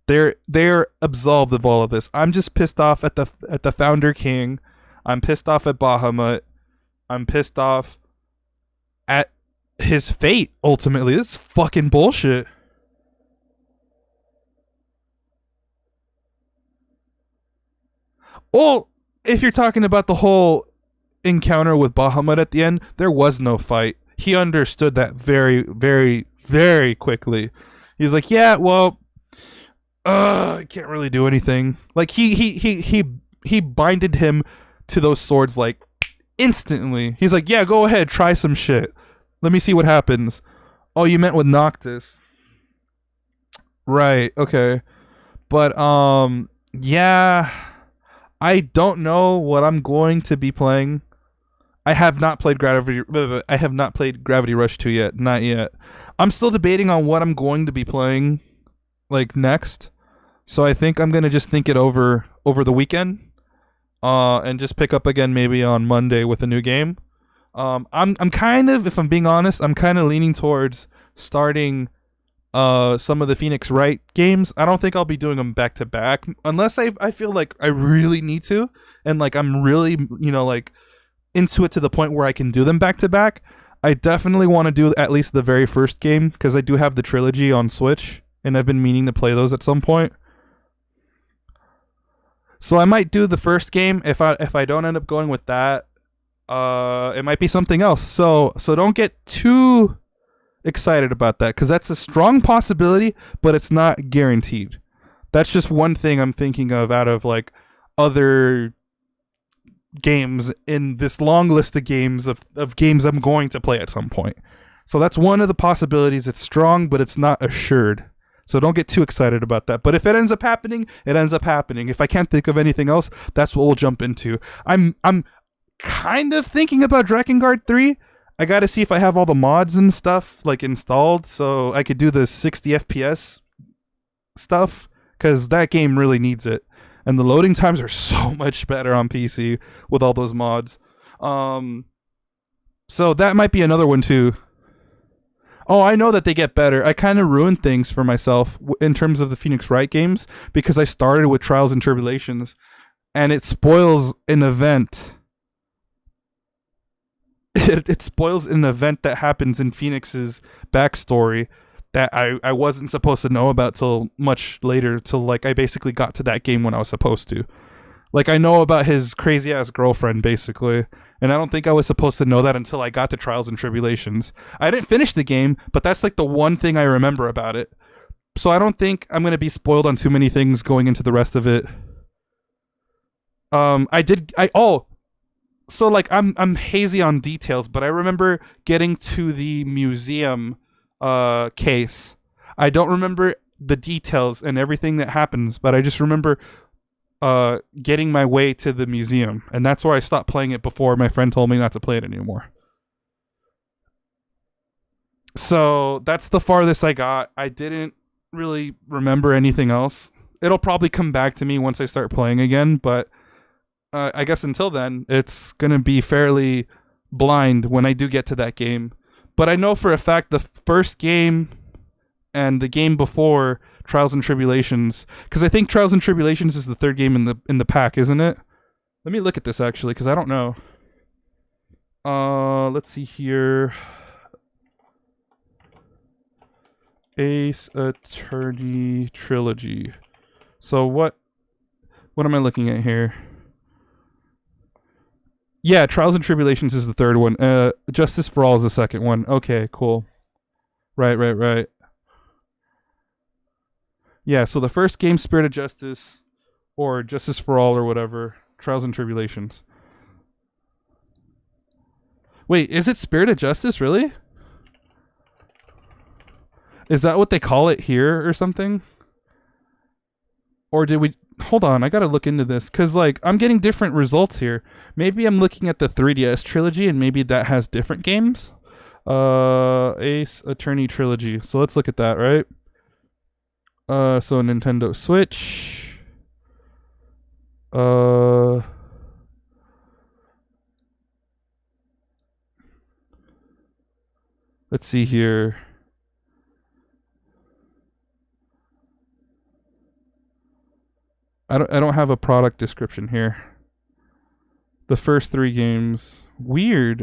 They're absolved of all of this. I'm just pissed off at the founder king. I'm pissed off at Bahamut. I'm pissed off at his fate, ultimately. This is fucking bullshit. Well, if you're talking about the whole encounter with Bahamut at the end, there was no fight. He understood that very, very, very quickly. He's like, yeah, well, I can't really do anything. Like he binded him to those swords like instantly. He's like, yeah, go ahead, try some shit. Let me see what happens. Oh, you meant with Noctis. Right, okay. But yeah, I don't know what I'm going to be playing. I have not played Gravity Rush 2 yet, not yet. I'm still debating on what I'm going to be playing like next. So I think I'm going to just think it over the weekend. And just pick up again maybe on Monday with a new game. I'm kind of, if I'm being honest, I'm kind of leaning towards starting some of the Phoenix Wright games. I don't think I'll be doing them back to back unless I feel like I really need to, and like I'm really, like into it to the point where I can do them back to back. I definitely want to do at least the very first game because I do have the trilogy on Switch and I've been meaning to play those at some point. So I might do the first game. If I don't end up going with that, it might be something else. So don't get too excited about that because that's a strong possibility, but it's not guaranteed. That's just one thing I'm thinking of out of like other games in this long list of games of games I'm going to play at some point. So that's one of the possibilities. It's strong, but it's not assured. So don't get too excited about that. But if it ends up happening, it ends up happening. If I can't think of anything else, that's what we'll jump into. I'm kind of thinking about Drakengard 3. I got to see if I have all the mods and stuff like installed so I could do the 60 FPS stuff because that game really needs it. And the loading times are so much better on PC with all those mods. So that might be another one too. Oh, I know that they get better. I kind of ruined things for myself in terms of the Phoenix Wright games because I started with Trials and Tribulations, and it spoils an event. It spoils an event that happens in Phoenix's backstory that I wasn't supposed to know about till much later, till like I basically got to that game when I was supposed to. Like I know about his crazy ass girlfriend basically. And I don't think I was supposed to know that until I got to Trials and Tribulations. I didn't finish the game, but that's like the one thing I remember about it. So I don't think I'm going to be spoiled on too many things going into the rest of it. So like I'm hazy on details, but I remember getting to the museum case. I don't remember the details and everything that happens, but I just remember getting my way to the museum, and that's where I stopped playing it before my friend told me not to play it anymore. So that's the farthest I got. I didn't really remember anything else. It'll probably come back to me once I start playing again, but I guess until then, it's gonna be fairly blind when I do get to that game. But I know for a fact the first game and the game before Trials and Tribulations, because I think Trials and Tribulations is the third game in the pack, isn't it? Let me look at this actually, because I don't know. Let's see here. Ace Attorney Trilogy. So what am I looking at here? Yeah, Trials and Tribulations is the third one. Justice for All is the second one. Okay, cool. Right. Yeah, so the first game, Spirit of Justice, or Justice for All, or whatever. Trials and Tribulations. Wait, is it Spirit of Justice, really? Is that what they call it here, or something? Or did we... Hold on, I gotta look into this, because, like, I'm getting different results here. Maybe I'm looking at the 3DS trilogy, and maybe that has different games. Ace Attorney Trilogy. So let's look at that, right? So Nintendo Switch. Let's see here. I don't have a product description here. The first 3 games. Weird.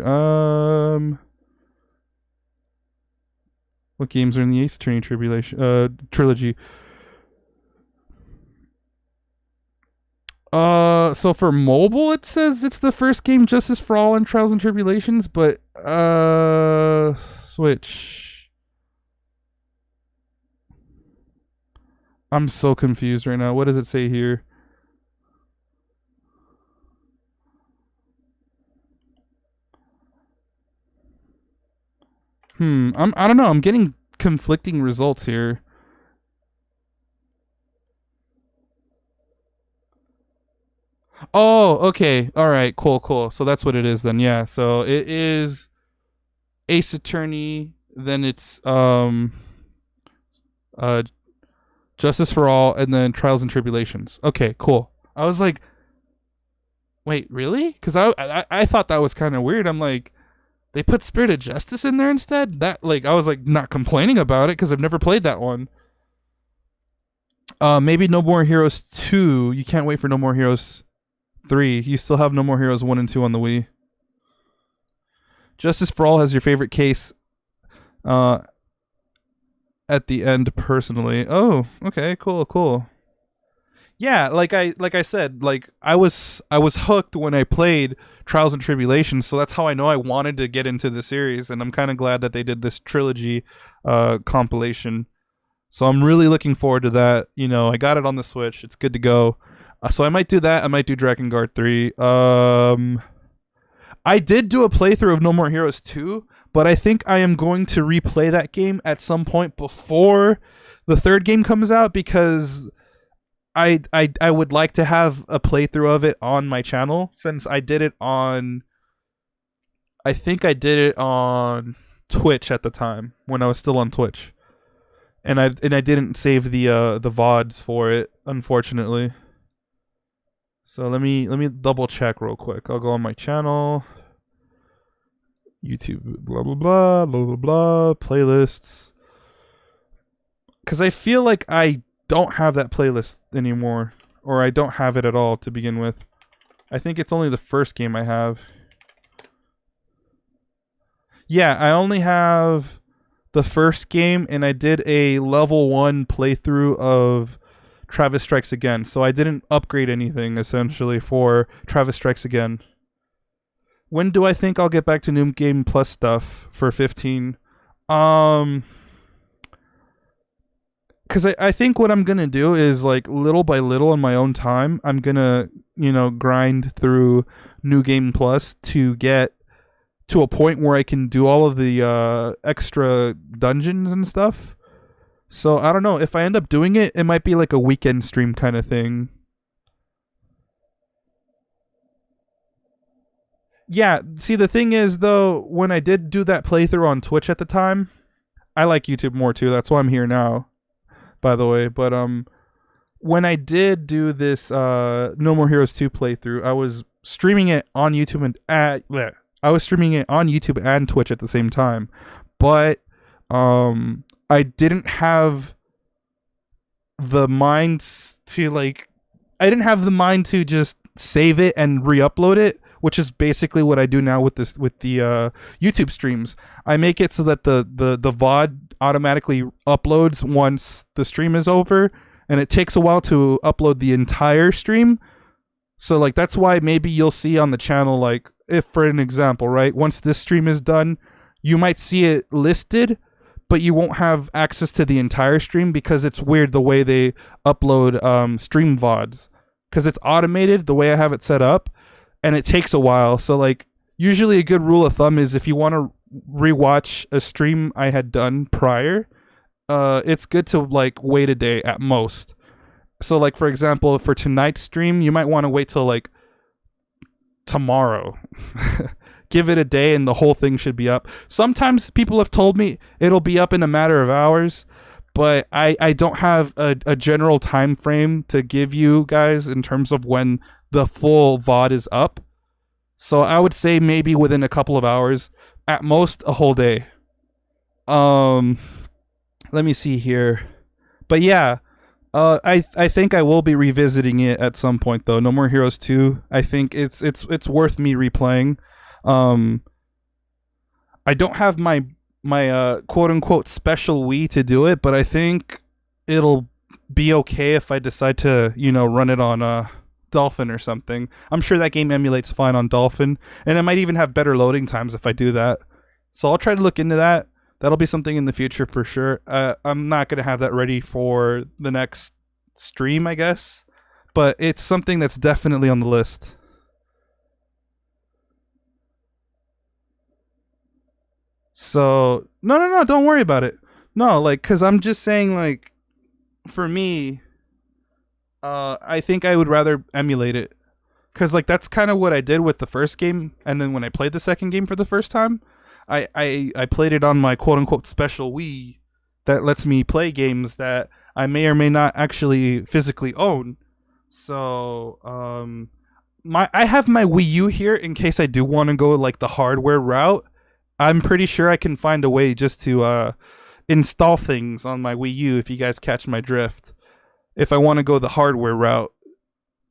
What games are in the Ace Attorney trilogy? So for mobile, it says it's the first game, Justice for All and Trials and Tribulations, but Switch. I'm so confused right now. What does it say here? I don't know. I'm getting conflicting results here. Oh, okay. All right. Cool. So that's what it is then. Yeah. So it is Ace Attorney. Then it's Justice for All, and then Trials and Tribulations. Okay. Cool. I was like, wait, really? Because I thought that was kind of weird. I'm like, they put Spirit of Justice in there instead? That, like, I was like not complaining about it because I've never played that one. Maybe No More Heroes 2. You can't wait for No More Heroes 3. You still have No More Heroes 1 and 2 on the Wii. Justice for All has your favorite case at the end personally. Oh, okay, cool. Yeah, like I said, like I was hooked when I played Trials and Tribulations, so that's how I know I wanted to get into the series, and I'm kind of glad that they did this trilogy compilation. So I'm really looking forward to that. You know, I got it on the Switch. It's good to go. So I might do that. I might do Drakengard 3. I did do a playthrough of No More Heroes 2, but I think I am going to replay that game at some point before the third game comes out, because I would like to have a playthrough of it on my channel, since I did it on, I think I did it on Twitch at the time when I was still on Twitch, and I didn't save the VODs for it, unfortunately. So let me double check real quick. I'll go on my channel, YouTube, blah blah blah blah blah blah, playlists, because I feel like I don't have that playlist anymore, or I don't have it at all to begin with. I think it's only the first game I have. Yeah, I only have the first game, and I did a level 1 playthrough of Travis Strikes Again, so I didn't upgrade anything essentially for Travis Strikes Again. When do I think I'll get back to New Game Plus stuff for 15? Because I think what I'm gonna do is, like, little by little in my own time, I'm gonna, grind through New Game Plus to get to a point where I can do all of the extra dungeons and stuff. So I don't know, if I end up doing it, it might be like a weekend stream kind of thing. Yeah, see, the thing is, though, when I did do that playthrough on Twitch at the time, I like YouTube more too. That's why I'm here now, by the way. But when I did do this No More Heroes 2 playthrough, I was streaming it on YouTube and I was streaming it on YouTube and Twitch at the same time. But I didn't have the mind to just save it and re-upload it, which is basically what I do now with the YouTube streams. I make it so that the VOD automatically uploads once the stream is over, and it takes a while to upload the entire stream. So, like, that's why maybe you'll see on the channel, like, if, for an example, right, once this stream is done, you might see it listed, but you won't have access to the entire stream, because it's weird the way they upload stream VODs, because it's automated the way I have it set up, and it takes a while. So, like, usually a good rule of thumb is if you want to rewatch a stream I had done prior, it's good to, like, wait a day at most. So, like, for example, for tonight's stream, you might want to wait till, like, tomorrow give it a day and the whole thing should be up. Sometimes people have told me it'll be up in a matter of hours, but I don't have a general time frame to give you guys in terms of when the full VOD is up. So I would say maybe within a couple of hours, at most a whole day. Let me see here. But yeah, I think I will be revisiting it at some point though. No More Heroes 2. I think it's worth me replaying. I don't have my quote unquote special Wii to do it, but I think it'll be okay if I decide to, run it on Dolphin or something. I'm sure that game emulates fine on Dolphin, and it might even have better loading times if I do that. So I'll try to look into that. That'll be something in the future for sure. I'm not going to have that ready for the next stream, I guess, but it's something that's definitely on the list. So, no, don't worry about it. No, because I'm just saying, for me, I think I would rather emulate it. Because, that's kind of what I did with the first game, and then when I played the second game for the first time, I played it on my quote-unquote special Wii that lets me play games that I may or may not actually physically own. So, I have my Wii U here in case I do want to go, the hardware route. I'm pretty sure I can find a way just to install things on my Wii U, if you guys catch my drift, if I want to go the hardware route.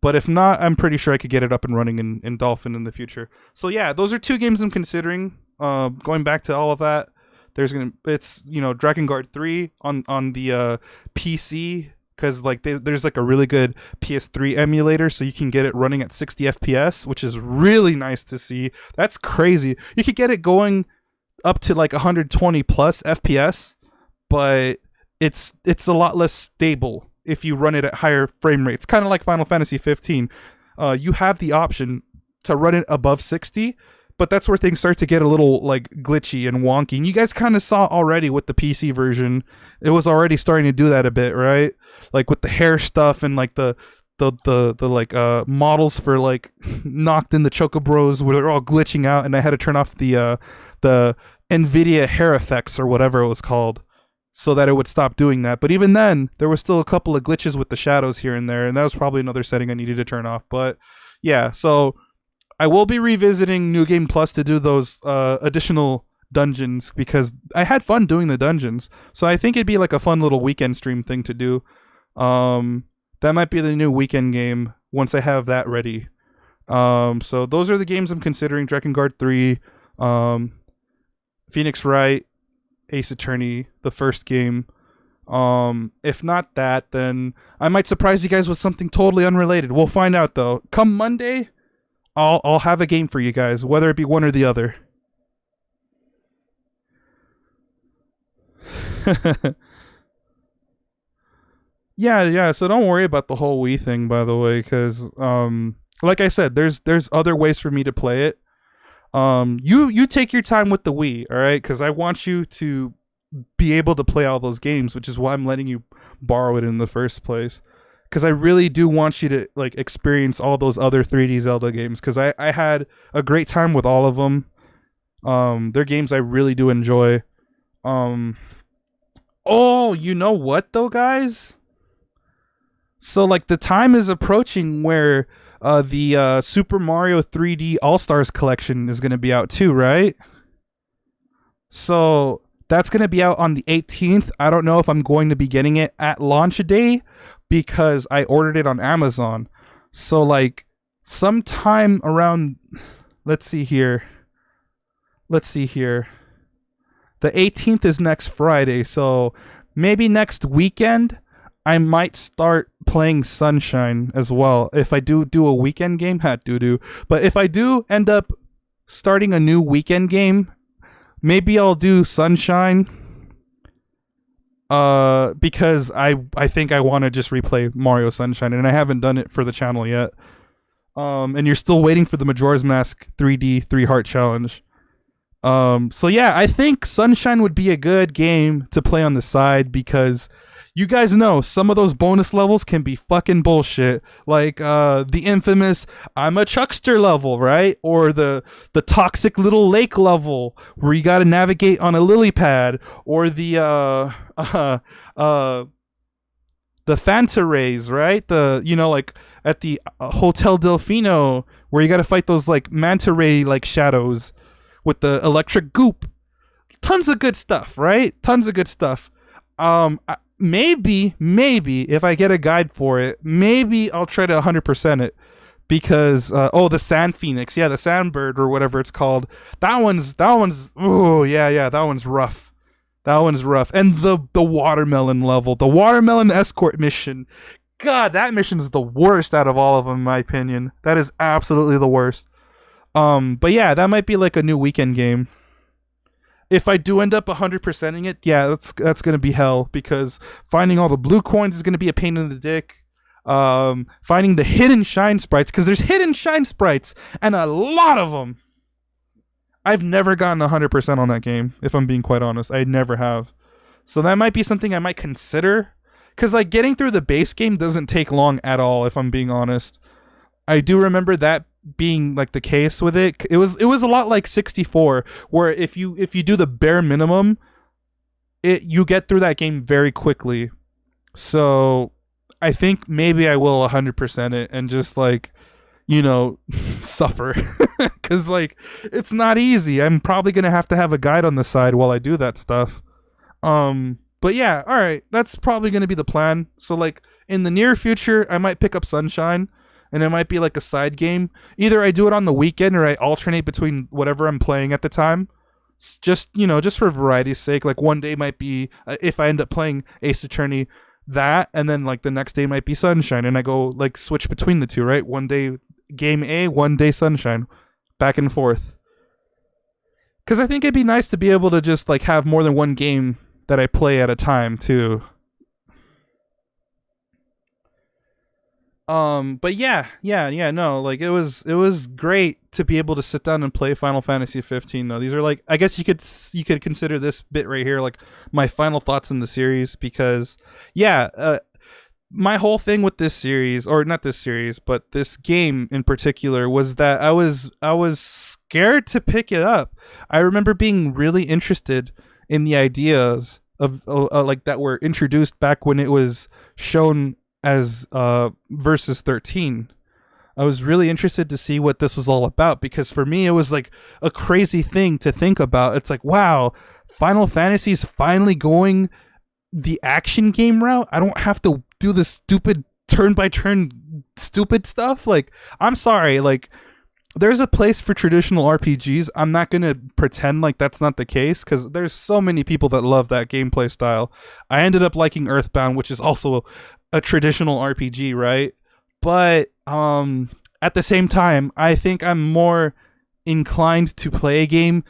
But if not, I'm pretty sure I could get it up and running in Dolphin in the future. So yeah, those are two games I'm considering. Going back to all of that, it's Dragon Guard 3 on the PC, because there's a really good PS3 emulator, so you can get it running at 60 FPS, which is really nice to see. That's crazy. You could get it going up to 120 plus FPS, but it's a lot less stable if you run it at higher frame rates. Kind of like Final Fantasy 15. You have the option to run it above 60, but that's where things start to get a little glitchy and wonky. And you guys kind of saw already with the PC version, it was already starting to do that a bit, right? With the hair stuff and the models for Knocked in the Chocobros where they're all glitching out, and I had to turn off the NVIDIA hair effects or whatever it was called so that it would stop doing that. But even then, there was still a couple of glitches with the shadows here and there, and that was probably another setting I needed to turn off. But yeah, so I will be revisiting New Game Plus to do those additional dungeons, because I had fun doing the dungeons. So I think it'd be a fun little weekend stream thing to do. That might be the new weekend game once I have that ready. So those are the games I'm considering: Dragon Guard 3, Phoenix Wright, Ace Attorney, the first game. If not that, then I might surprise you guys with something totally unrelated. We'll find out though. Come Monday, I'll have a game for you guys, whether it be one or the other. Yeah, so don't worry about the whole Wii thing, by the way, because like I said, there's other ways for me to play it. You take your time with the Wii, all right? Because I want you to be able to play all those games, which is why I'm letting you borrow it in the first place. Because I really do want you to experience all those other 3D Zelda games, because I had a great time with all of them. They're games I really do enjoy. Oh, you know what though, guys? So the time is approaching where the Super Mario 3D All-Stars collection is going to be out too, right? So that's going to be out on the 18th. I don't know if I'm going to be getting it at launch day, because I ordered it on Amazon. So sometime around, let's see here. The 18th is next Friday, so maybe next weekend I might start playing Sunshine as well. If I do a weekend game, but if I do end up starting a new weekend game, maybe I'll do Sunshine. Because I think I want to just replay Mario Sunshine, and I haven't done it for the channel yet. And you're still waiting for the Majora's Mask 3D 3-Heart Challenge. So yeah, I think Sunshine would be a good game to play on the side, because you guys know some of those bonus levels can be fucking bullshit. Like the infamous I'm a Chuckster level, right? Or the toxic little lake level where you got to navigate on a lily pad, or the Fanta rays, right? The, you know, like at the Hotel Delfino where you got to fight those like manta ray like shadows with the electric goop. Tons of good stuff, right? Tons of good stuff. Maybe if I get a guide for it, maybe I'll try to 100% it, because the Sand Phoenix, yeah, the Sandbird or whatever it's called. That one's oh yeah, that one's rough. That one's rough. And the watermelon level, the watermelon escort mission. God, that mission is the worst out of all of them, in my opinion. That is absolutely the worst. But yeah, that might be like a new weekend game. If I do end up 100%ing it, yeah, that's gonna be hell, because finding all the blue coins is gonna be a pain in the dick. Finding the hidden shine sprites, because there's hidden shine sprites and a lot of them. I've never gotten 100% on that game, if I'm being quite honest. I never have. So that might be something I might consider, because like getting through the base game doesn't take long at all, if I'm being honest. I do remember that being like the case with it. It was a lot like 64, where if you do the bare minimum, you get through that game very quickly. So I think maybe I will 100% it and just like, you know, suffer, because like it's not easy. I'm probably gonna have to have a guide on the side while I do that stuff. But yeah, all right, that's probably gonna be the plan. So like in the near future, I might pick up Sunshine. And it might be like a side game. Either I do it on the weekend or I alternate between whatever I'm playing at the time. Just, you know, just for variety's sake. Like one day might be, if I end up playing Ace Attorney, that, and then like the next day might be Sunshine. And I go like switch between the two, right? One day game A, one day Sunshine. Back and forth. Because I think it'd be nice to be able to just like have more than one game that I play at a time too. But yeah, no, like it was great to be able to sit down and play Final Fantasy 15 though. These are like, I guess you could consider this bit right here like my final thoughts in the series, because yeah, my whole thing with this series, or not this series, but this game in particular, was that I was scared to pick it up. I remember being really interested in the ideas of like that were introduced back when it was shown as Versus 13. I was really interested to see what this was all about, because for me it was like a crazy thing to think about. It's like, wow, Final Fantasy's finally going the action game route. I don't have to do this stupid turn-by-turn stupid stuff. Like, I'm sorry, like there's a place for traditional RPGs. I'm not going to pretend like that's not the case, because there's so many people that love that gameplay style. I ended up liking Earthbound, which is also a traditional RPG, right? But at the same time, I think I'm more inclined to play a game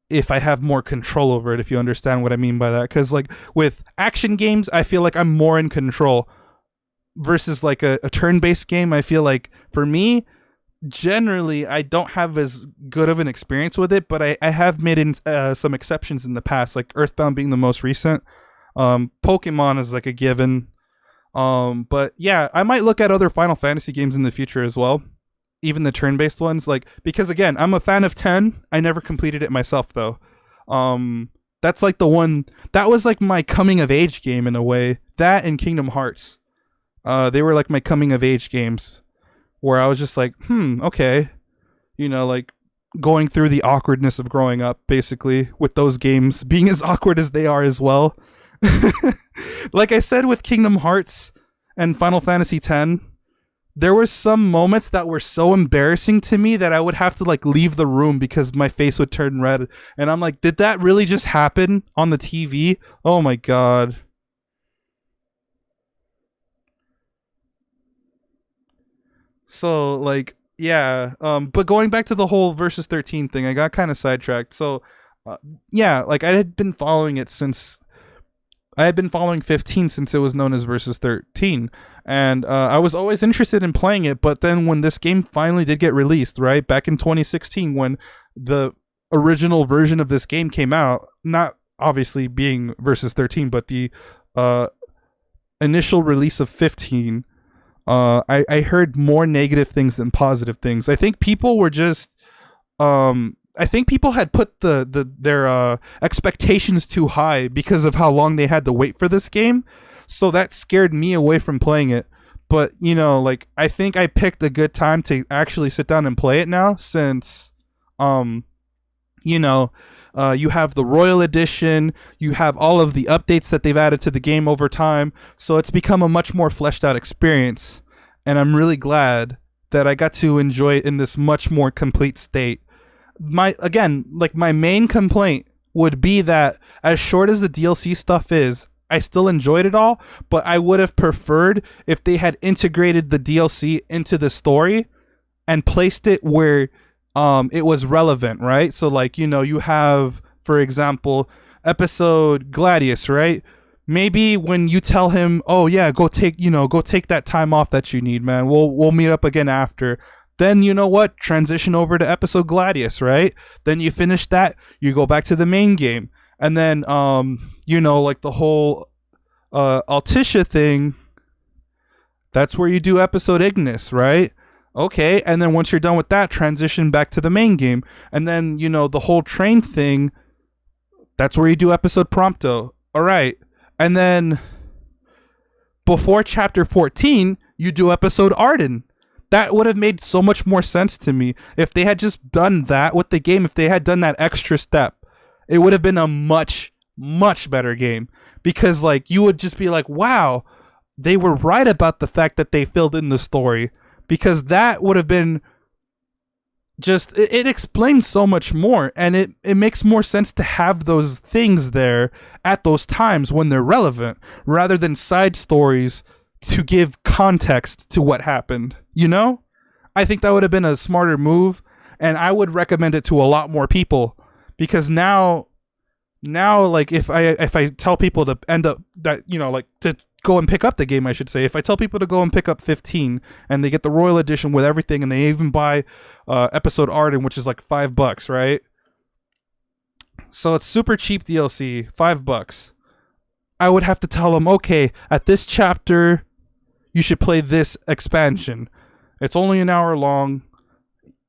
if I have more control over it, if you understand what I mean by that. Because like with action games, I feel like I'm more in control, versus like a turn-based game. I feel like for me, generally, I don't have as good of an experience with it, but I have made some exceptions in the past, like Earthbound being the most recent. Pokemon is like a given. But yeah, I might look at other Final Fantasy games in the future as well, even the turn-based ones, like, because again, I'm a fan of 10. I never completed it myself though. That's like the one that was like my coming of age game in a way. That and Kingdom Hearts, they were like my coming of age games, where I was just like, okay, you know, like going through the awkwardness of growing up, basically, with those games being as awkward as they are as well. Like I said with Kingdom Hearts and Final Fantasy X, there were some moments that were so embarrassing to me that I would have to like leave the room because my face would turn red. And I'm like, did that really just happen on the TV? Oh my god. So like, yeah, but going back to the whole Versus 13 thing, I got kind of sidetracked. So yeah, like I had been following 15 since it was known as Versus 13, and I was always interested in playing it. But then when this game finally did get released, right back in 2016, when the original version of this game came out, not obviously being Versus 13, but the initial release of 15, I heard more negative things than positive things. I think people were just I think people had put their expectations too high because of how long they had to wait for this game. So that scared me away from playing it. But, you know, like, I think I picked a good time to actually sit down and play it now, since, you know, you have the Royal Edition, you have all of the updates that they've added to the game over time, so it's become a much more fleshed out experience, and I'm really glad that I got to enjoy it in this much more complete state. My main complaint would be that, as short as the DLC stuff is, I still enjoyed it all, but I would have preferred if they had integrated the DLC into the story and placed it where it was relevant, right? So, like, you know, you have, for example, episode Gladius, right? Maybe when you tell him, oh yeah, go take that time off that you need, man. We'll meet up again after. Then, you know what? Transition over to episode Gladius, right? Then you finish that, you go back to the main game. And then, you know, like the whole Altissia thing, that's where you do episode Ignis, right? Okay, and then once you're done with that, transition back to the main game. And then, you know, the whole train thing, that's where you do episode Prompto. All right. And then before chapter 14, you do episode Ardyn. That would have made so much more sense to me if they had just done that with the game. If they had done that extra step, it would have been a much, much better game, because, like, you would just be like, wow, they were right about the fact that they filled in the story, because that would have been just, it explains so much more, and it makes more sense to have those things there at those times when they're relevant, rather than side stories to give context to what happened, you know? I think that would have been a smarter move, and I would recommend it to a lot more people. Because now, like, if I tell people to end up that, you know, like, to go and pick up the game, I should say, if I tell people to go and pick up 15 and they get the Royal Edition with everything, and they even buy episode Ardyn, which is like $5, right? So it's super cheap DLC, $5. I would have to tell them, okay, at this chapter, you should play this expansion. It's only an hour long.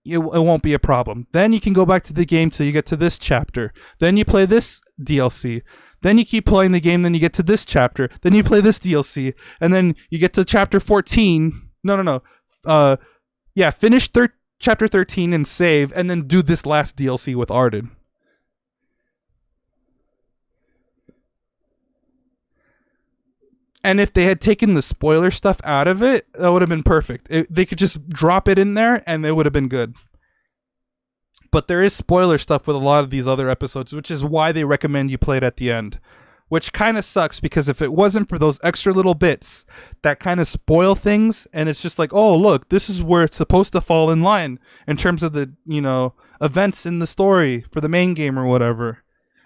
It won't be a problem. Then you can go back to the game till you get to this chapter. Then you play this DLC. Then you keep playing the game, then you get to this chapter. Then you play this DLC. And then you get to chapter 14. No. Finish chapter 13 and save, and then do this last DLC with Ardyn. And if they had taken the spoiler stuff out of it, that would have been perfect. They could just drop it in there, and it would have been good. But there is spoiler stuff with a lot of these other episodes, which is why they recommend you play it at the end. Which kind of sucks, because if it wasn't for those extra little bits that kind of spoil things, and it's just like, oh, look, this is where it's supposed to fall in line in terms of the, you know, events in the story for the main game or whatever.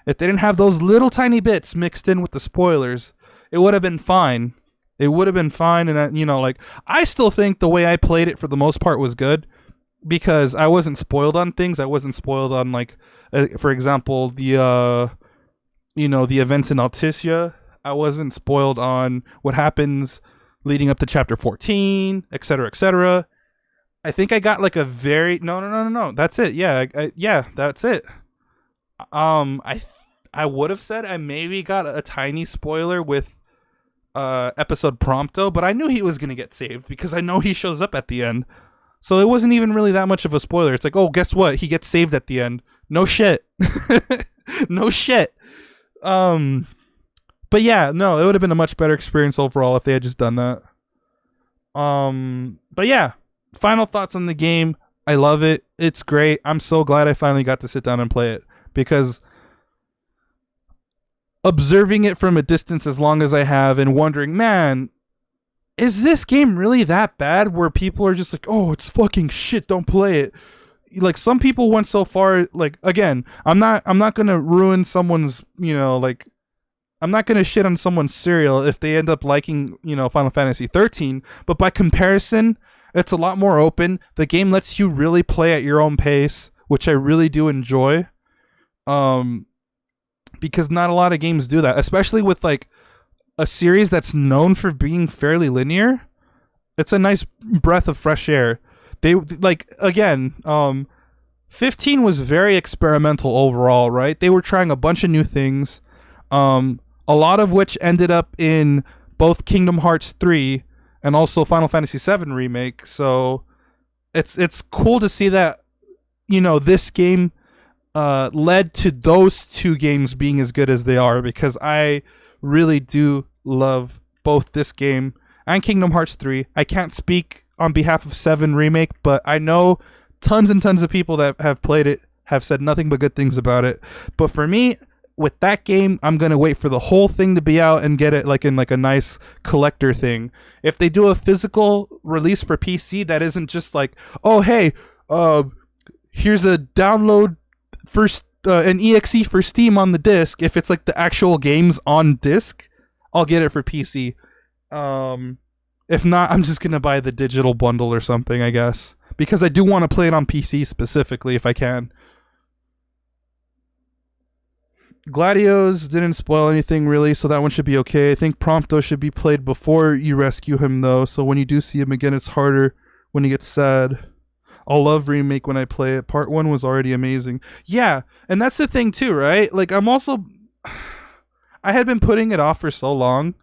If they didn't have those little tiny bits mixed in with the spoilers, it would have been fine. It would have been fine, and you know, like, I still think the way I played it for the most part was good, because I wasn't spoiled on things. I wasn't spoiled on, like, for example, the the events in Altissia. I wasn't spoiled on what happens leading up to chapter 14, etc., etc. I think I got like a very no. That's it. Yeah, that's it. I would have said I maybe got a tiny spoiler with episode Prompto, but I knew he was gonna get saved because I know he shows up at the end. So it wasn't even really that much of a spoiler. It's like, oh, guess what? He gets saved at the end. No shit. No shit. But yeah, no, it would have been a much better experience overall if they had just done that. But yeah, final thoughts on the game. I love it. It's great. I'm so glad I finally got to sit down and play it, because observing it from a distance as long as I have and wondering, man, is this game really that bad where people are just like, oh, it's fucking shit, don't play it. Like, some people went so far, like, again, I'm not gonna ruin someone's, I'm not gonna shit on someone's cereal if they end up liking, Final Fantasy 13, but by comparison, it's a lot more open. The game lets you really play at your own pace, which I really do enjoy. Because not a lot of games do that, especially with, like, a series that's known for being fairly linear, it's a nice breath of fresh air. They like again, 15 was very experimental overall, right? They were trying a bunch of new things, a lot of which ended up in both Kingdom Hearts 3 and also Final Fantasy 7 remake. So it's cool to see that, you know, this game led to those two games being as good as they are, because I really do love both this game and Kingdom Hearts 3. I can't speak on behalf of 7 remake, but I know tons and tons of people that have played it have said nothing but good things about it. But for me, with that game, I'm gonna wait for the whole thing to be out and get it like in like a nice collector thing. If they do a physical release for PC that isn't just like, oh hey, here's a download for an exe for Steam on the disc. If it's like the actual games on disc, I'll get it for PC. If not, I'm just gonna buy the digital bundle or something, I guess, because I do want to play it on PC specifically if I can. Gladios didn't spoil anything really, so that one should be okay. I think Prompto should be played before you rescue him though, so when you do see him again, it's harder when he gets sad. I'll love remake when I play it. Part 1 was already amazing. Yeah, and that's the thing too, right? Like, I'm also... I had been putting it off for so long.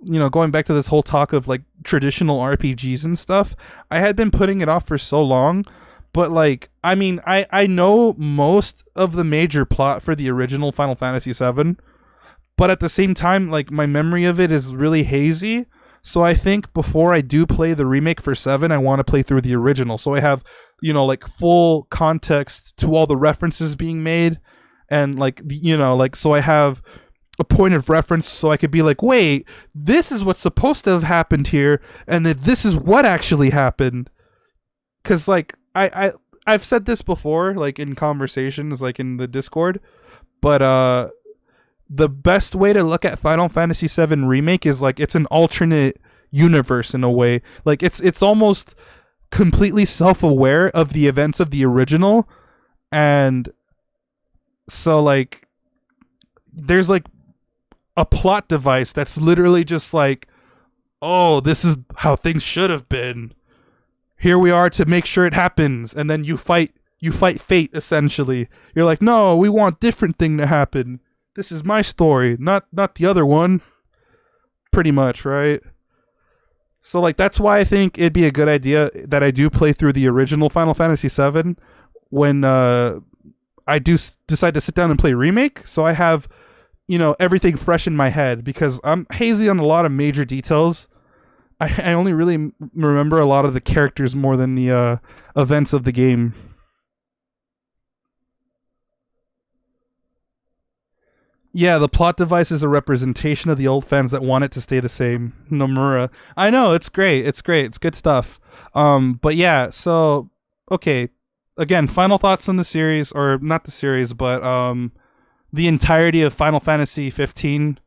You know, going back to this whole talk of, like, traditional RPGs and stuff. I had been putting it off for so long. But, like, I mean, I know most of the major plot for the original Final Fantasy VII. But at the same time, like, my memory of it is really hazy. So I think before I do play the remake for 7, I want to play through the original. So I have, you know, like, full context to all the references being made. And, like, you know, like, so I have a point of reference so I could be like, wait, this is what's supposed to have happened here. And that this is what actually happened. Because, like, I've said this before, like, in conversations, like, in the Discord. But, the best way to look at Final Fantasy VII Remake is like it's an alternate universe in a way. Like it's almost completely self-aware of the events of the original, and so like there's like a plot device that's literally just like, oh, this is how things should have been. Here we are to make sure it happens, and then you fight fate essentially. You're like, no, we want different thing to happen. This is my story, not the other one. Pretty much, right? So, like, that's why I think it'd be a good idea that I do play through the original Final Fantasy VII when I do decide to sit down and play Remake. So I have, you know, everything fresh in my head, because I'm hazy on a lot of major details. I only really remember a lot of the characters more than the events of the game. Yeah, the plot device is a representation of the old fans that want it to stay the same. Nomura. I know, it's great. It's great. It's good stuff. But yeah, so, okay. Again, final thoughts on the series, or not the series, but the entirety of Final Fantasy 15.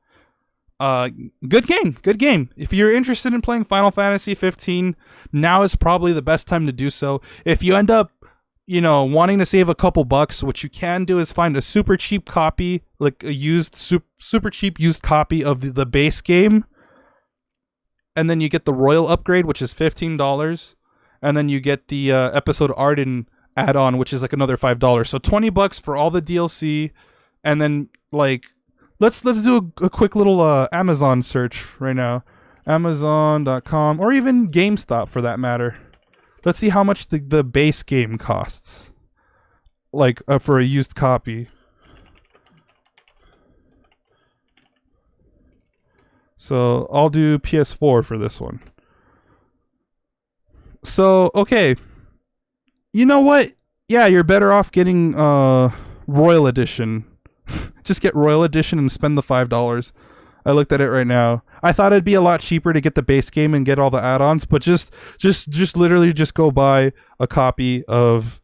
Good game. Good game. If you're interested in playing Final Fantasy 15, now is probably the best time to do so. If you end up, you know, wanting to save a couple bucks, what you can do is find a super cheap copy, like a used, super cheap used copy of the base game. And then you get the Royal upgrade, which is $15. And then you get the episode Ardyn add-on, which is like another $5. So $20 for all the DLC. And then, like, let's do a quick little Amazon search right now. Amazon.com, or even GameStop for that matter. Let's see how much the base game costs, like, for a used copy. So I'll do PS4 for this one. So, okay. You know what? Yeah, you're better off getting Royal Edition. Just get Royal Edition and spend the $5. I looked at it right now. I thought it'd be a lot cheaper to get the base game and get all the add-ons, but just literally just go buy a copy of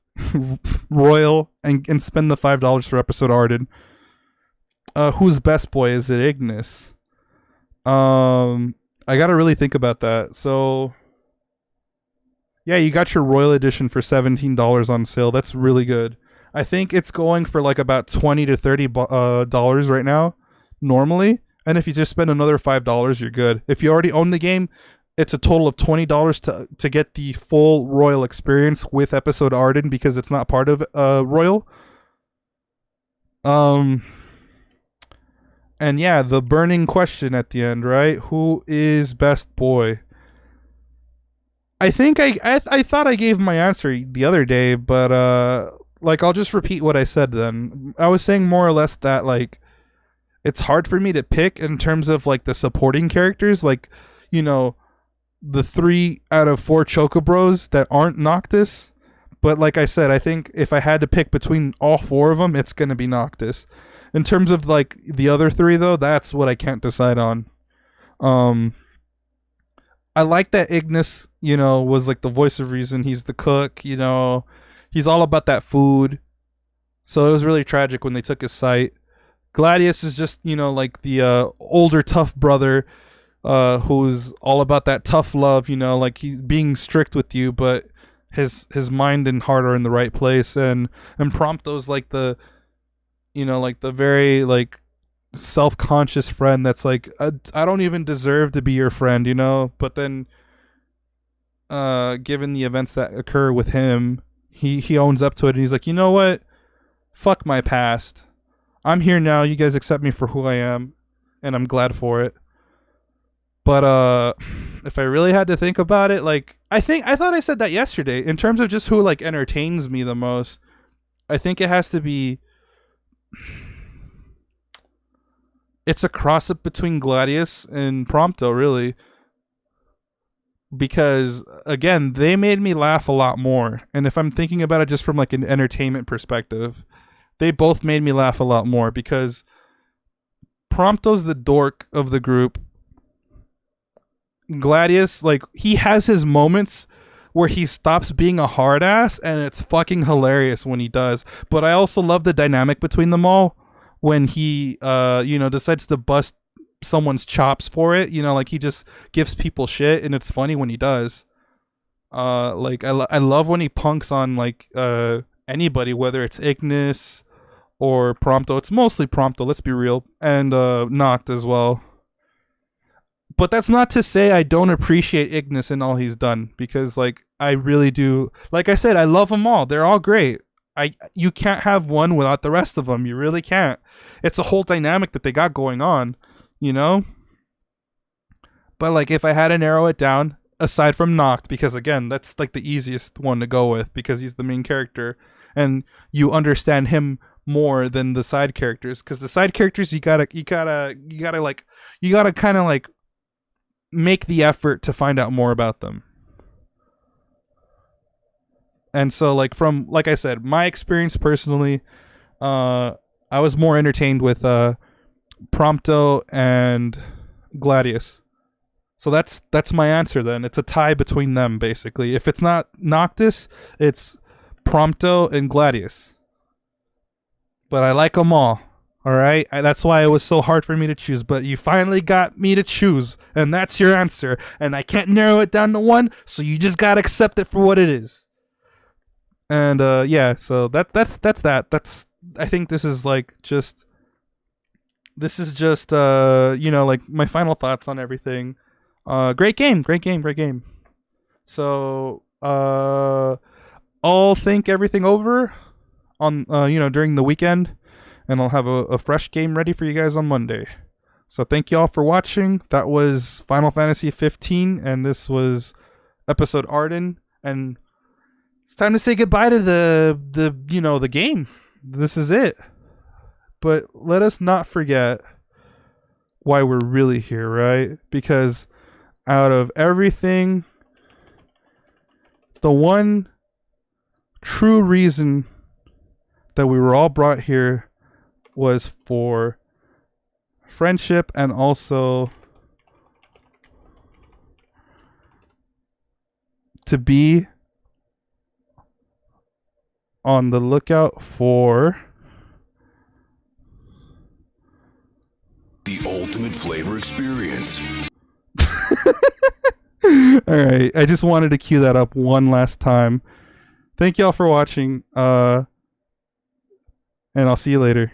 Royal and spend the $5 for episode Ardyn. Who's best boy? Is it Ignis? I gotta really think about that. So yeah, you got your Royal Edition for $17 on sale. That's really good. I think it's going for like about $20 to $30 right now, normally. And if you just spend another $5, you're good. If you already own the game, it's a total of $20 to get the full Royal experience with episode Ardyn, because it's not part of Royal. And yeah, the burning question at the end, right? Who is best boy? I think I thought I gave my answer the other day, but like, I'll just repeat what I said then. I was saying more or less that, like, it's hard for me to pick in terms of, like, the supporting characters, like, you know, the 3 out of 4 Chocobros that aren't Noctis. But like I said, I think if I had to pick between all 4 of them, it's going to be Noctis. In terms of, like, the other 3, though, that's what I can't decide on. I like that Ignis, you know, was like the voice of reason. He's the cook, you know. He's all about that food. So it was really tragic when they took his sight. Gladius is just, you know, like the older tough brother who's all about that tough love, you know, like he's being strict with you, but his mind and heart are in the right place. And Prompto's like the, you know, like the very, like, self-conscious friend that's like, I don't even deserve to be your friend, you know. But then given the events that occur with him, he owns up to it, and he's like, you know what, fuck my past, I'm here now, you guys accept me for who I am, and I'm glad for it. But if I really had to think about it, like, I thought I said that yesterday in terms of just who, like, entertains me the most. I think it has to be, it's a cross-up between Gladius and Prompto, really. Because, again, they made me laugh a lot more. And if I'm thinking about it just from, like, an entertainment perspective, they both made me laugh a lot more. Because Prompto's the dork of the group. Gladius, like, he has his moments where he stops being a hard ass, and it's fucking hilarious when he does. But I also love the dynamic between them all. When he, you know, decides to bust someone's chops for it, you know, like, he just gives people shit, and it's funny when he does. Like, I love when he punks on, like, anybody, whether it's Ignis or Prompto. It's mostly Prompto, let's be real, and Noct as well. But that's not to say I don't appreciate Ignis and all he's done, because, like, I really do. Like I said, I love them all. They're all great. You can't have one without the rest of them. You really can't. It's a whole dynamic that they got going on, you know? But, like, if I had to narrow it down, aside from Noct, because, again, that's, like, the easiest one to go with, because he's the main character, and you understand him more than the side characters, because the side characters, you gotta kind of, like, make the effort to find out more about them. And so, like, from, like I said, my experience personally, I was more entertained with Prompto and Gladius. So that's my answer then. It's a tie between them, basically. If it's not Noctis, it's Prompto and Gladius. But I like them all. All right? That's why it was so hard for me to choose. But you finally got me to choose, and that's your answer. And I can't narrow it down to one, so you just got to accept it for what it is. And yeah, so that's that. That's, I think this is just you know, like, my final thoughts on everything. Great game. So I'll think everything over on you know, during the weekend, and I'll have a fresh game ready for you guys on Monday. So thank you all for watching. That was Final Fantasy 15, and this was episode Ardyn, and it's time to say goodbye to the you know, the game. This is it. But let us not forget why we're really here, right? Because out of everything, the one true reason that we were all brought here was for friendship, and also to be on the lookout for the ultimate flavor experience. Alright, I just wanted to cue that up one last time. Thank y'all for watching, and I'll see you later.